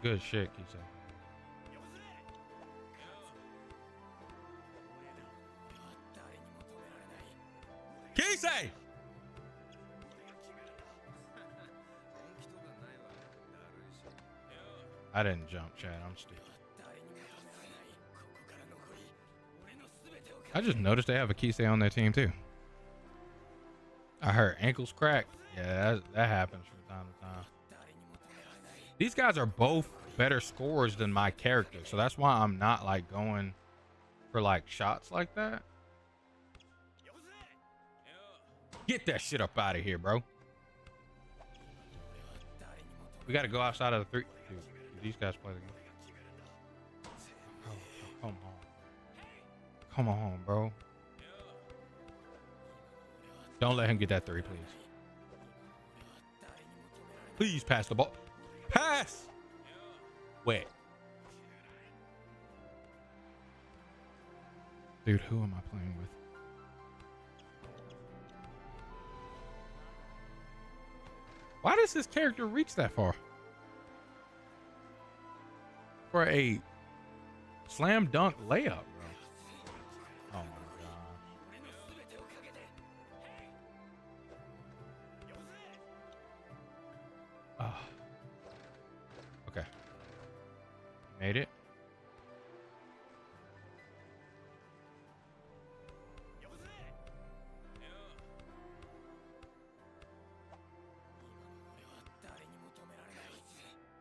Good shit, keep saying. Kisei! I didn't jump, Chad. I'm stupid. I just noticed they have a Kisei on their team too. I heard ankles cracked. Yeah, that happens from time to time. These guys are both better scorers than my character, so that's why I'm not like going for like shots like that. Get that shit up out of here, bro. We got to go outside of the three. Dude, these guys play the game. Oh, come on. Come on, bro. Don't let him get that three, please. Please pass the ball. Pass! Wait. Dude, who am I playing with? Why does this character reach that far? For a slam dunk layup, bro. Oh my gosh. Oh. Okay. Made it.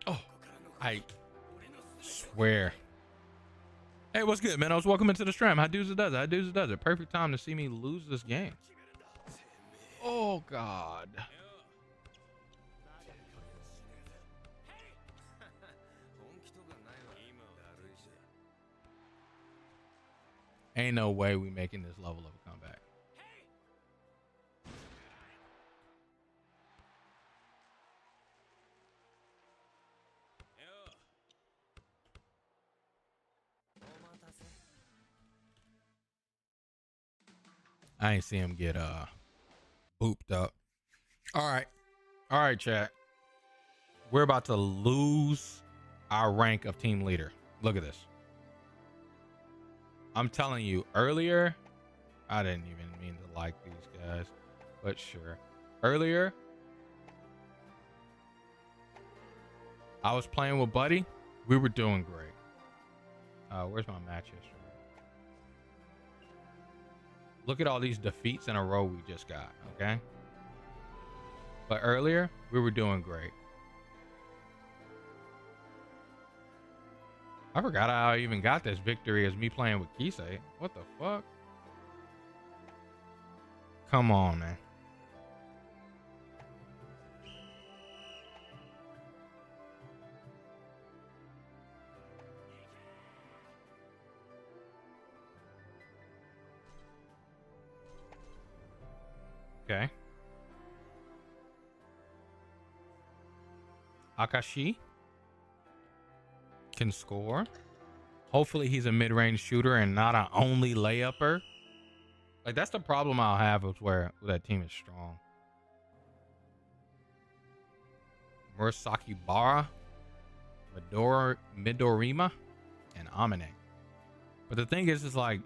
Oh, I swear. Hey, what's good, man? I was welcome into the stream. How does it does it? How does it does it? Perfect time to see me lose this game. Oh God. Ain't no way we making this level of a comeback. I ain't see him get booped up. All right, chat. We're about to lose our rank of team leader. Look at this. I'm telling you, earlier, I didn't even mean to like these guys, but sure. Earlier, I was playing with Buddy. We were doing great. Where's my match history? Look at all these defeats in a row we just got, okay? But earlier, we were doing great. I forgot how I even got this victory as me playing with Kisei. What the fuck? Come on, man. Okay. Akashi can score. Hopefully he's a mid-range shooter and not an only layupper. Like, that's the problem I'll have with where that team is strong. Murasaki Bara, Midorima, and Amine. But the thing is like,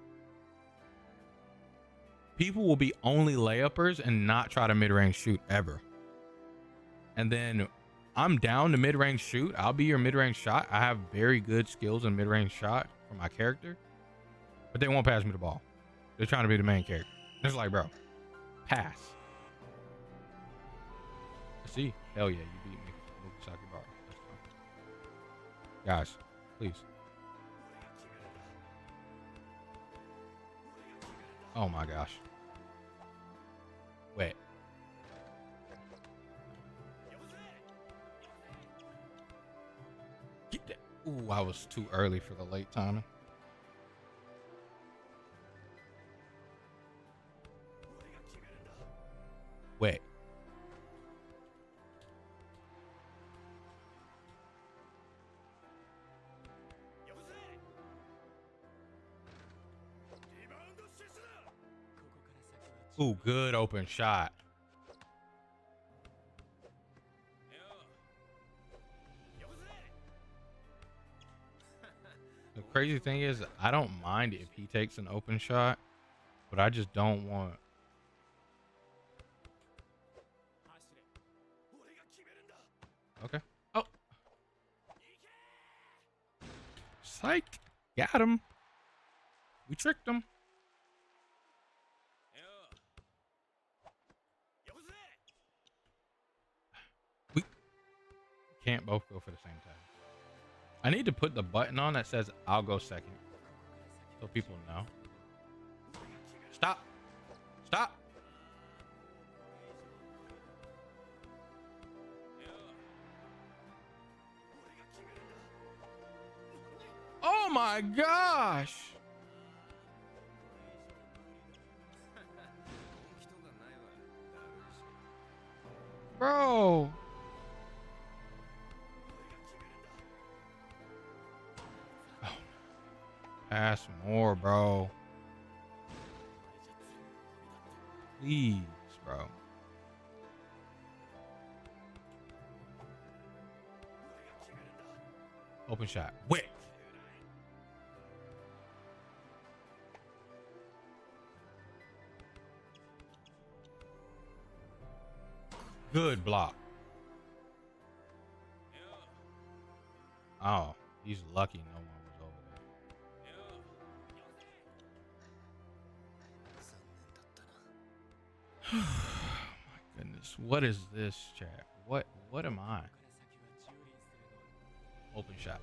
people will be only layuppers and not try to mid-range shoot ever. And then I'm down to mid-range shoot. I'll be your mid-range shot. I have very good skills in mid-range shot for my character, but they won't pass me the ball. They're trying to be the main character. It's like, bro, pass. See, hell yeah, you beat me. Murasaki Bara. That's fine. Guys, please. Oh my gosh. Wait. Get that. Ooh, I was too early for the late timing. Wait. Ooh, good open shot. The crazy thing is, I don't mind if he takes an open shot, but I just don't want. Okay. Oh. Psych. Got him. We tricked him. We can't both go for the same time. I need to put the button on that says I'll go second, so people know. Stop. Stop. Oh my gosh. Bro. Oh. Pass more, bro. Please, bro. Open shot. Wait. Good block. Oh, he's lucky no one was over there. My goodness. What is this, chat? What am I? Open shot.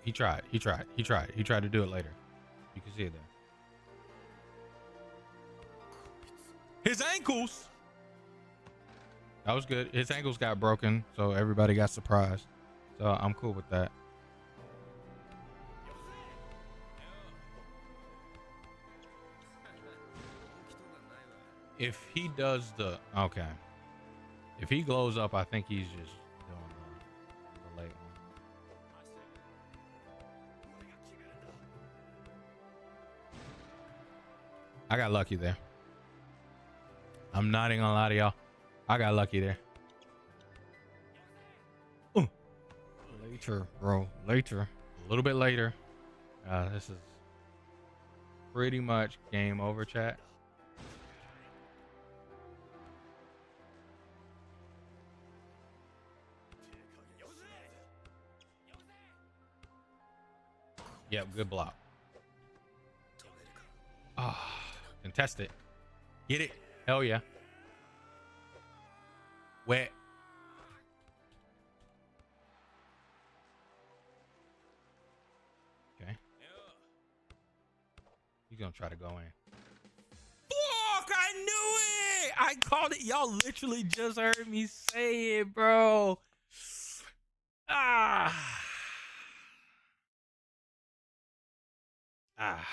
He tried to do it later. You can see it there. His ankles. That was good. His ankles got broken, so everybody got surprised. So I'm cool with that. If he does the okay, if he glows up, I think he's just doing the late one. I got lucky there. I'm not even gonna lie to y'all. I got lucky there. Later, bro. Later. A little bit later. This is pretty much game over, chat. Yep, good block. Ah, contest it. Get it. Hell yeah. Wet. Okay. He's gonna try to go in. Fuck! I knew it! I called it. Y'all literally just heard me say it, bro. Ah. Ah.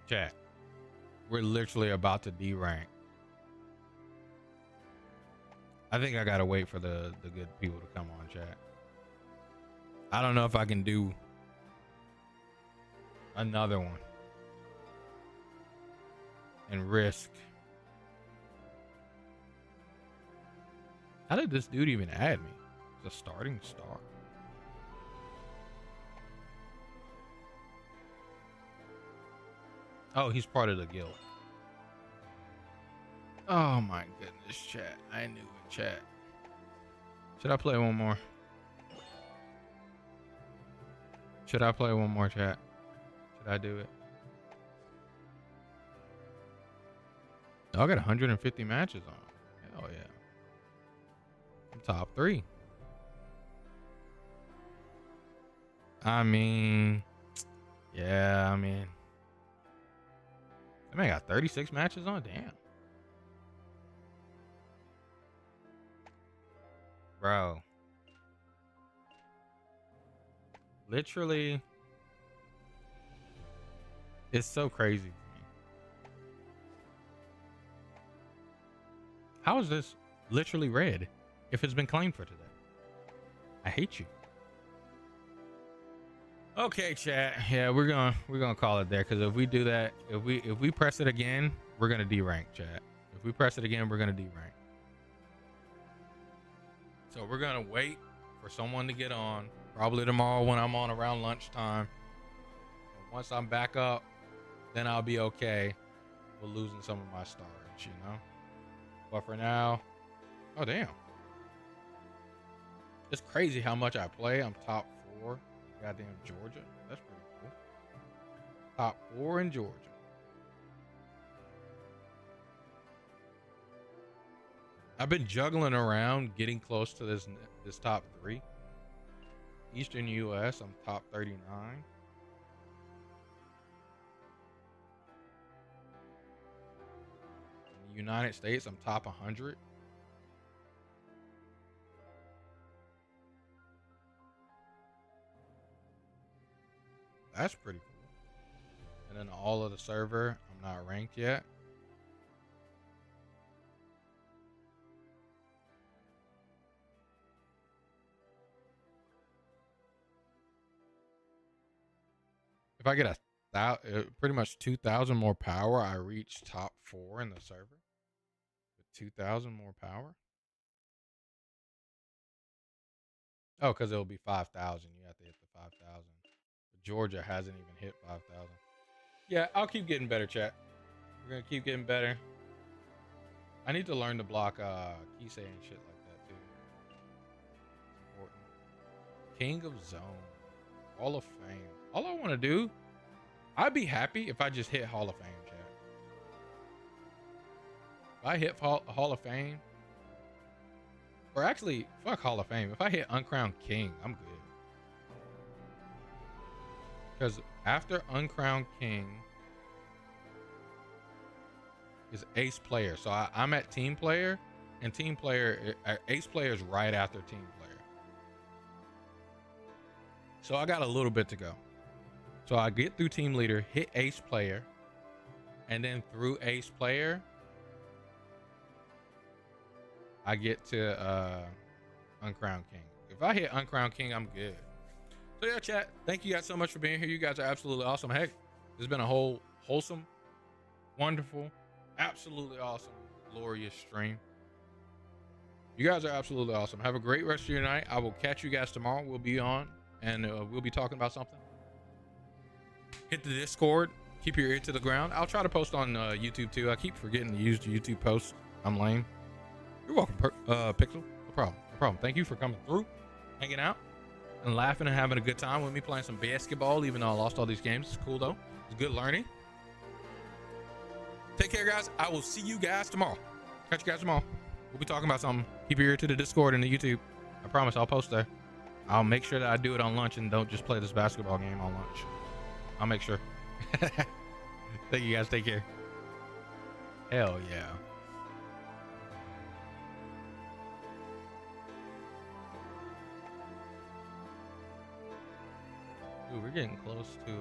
Chat. We're literally about to D rank. I think I gotta wait for the good people to come on, chat. I don't know if I can do another one and risk. How did this dude even add me? It's a starting star. Oh, he's part of the guild. Oh my goodness, chat. I knew it, chat. Should I play one more? Should I play one more, chat? Should I do it? Oh, I got 150 matches on. Hell yeah. I'm top 3. I mean, yeah, I mean, I got 36 matches on. Damn. Bro. Literally. It's so crazy to me. How is this literally red if it's been claimed for today? I hate you. Okay, chat. Yeah, we're gonna call it there, because if we do that, if we press it again, we're gonna D-rank, chat. If we press it again, we're gonna D-rank. So we're gonna wait for someone to get on, probably tomorrow when I'm on around lunchtime. And once I'm back up, then I'll be okay with losing some of my stars, you know. But for now, oh damn, it's crazy how much I play. I'm top 4. Goddamn Georgia. That's pretty cool. Top 4 in Georgia. I've been juggling around getting close to this top 3. Eastern US, I'm top 39. In the United States, I'm top 100. That's pretty cool. And then all of the server, I'm not ranked yet. If I get pretty much 2,000 more power, I reach top 4 in the server. With 2,000 more power. Oh, because it'll be 5,000. You have to hit the 5,000. Georgia hasn't even hit 5,000. Yeah, I'll keep getting better, chat. We're gonna keep getting better. I need to learn to block Kisei and shit like that too. It's important. King of Zone, Hall of Fame. All I want to do, I'd be happy if I just hit Hall of Fame, chat. If I hit Hall of Fame, or actually, fuck Hall of Fame. If I hit Uncrowned King, I'm good. Because after Uncrowned King is Ace Player. So I'm at Team Player, and Team Player, Ace Player is right after Team Player. So I got a little bit to go. So I get through Team Leader, hit Ace Player, and then through Ace Player, I get to Uncrowned King. If I hit Uncrowned King, I'm good. So yeah, chat, thank you guys so much for being here. You guys are absolutely awesome. Heck, this has been a whole wholesome, wonderful, absolutely awesome, glorious stream. You guys are absolutely awesome. Have a great rest of your night. I will catch you guys tomorrow. We'll be on, and we'll be talking about something. Hit the Discord. Keep your ear to the ground. I'll try to post on YouTube too. I keep forgetting to use the YouTube posts. I'm lame. You're welcome, Pixel. No problem. No problem. Thank you for coming through, hanging out. and laughing and having a good time with me playing some basketball, even though I lost all these games. It's cool though. It's good learning. Take care, guys. I will see you guys tomorrow. Catch you guys tomorrow. We'll be talking about something. Keep your ear to the Discord and the YouTube. I promise I'll post there. I'll make sure that I do it on lunch and don't just play this basketball game on lunch. I'll make sure. Thank you guys. Take care. Hell yeah. Ooh, we're getting close to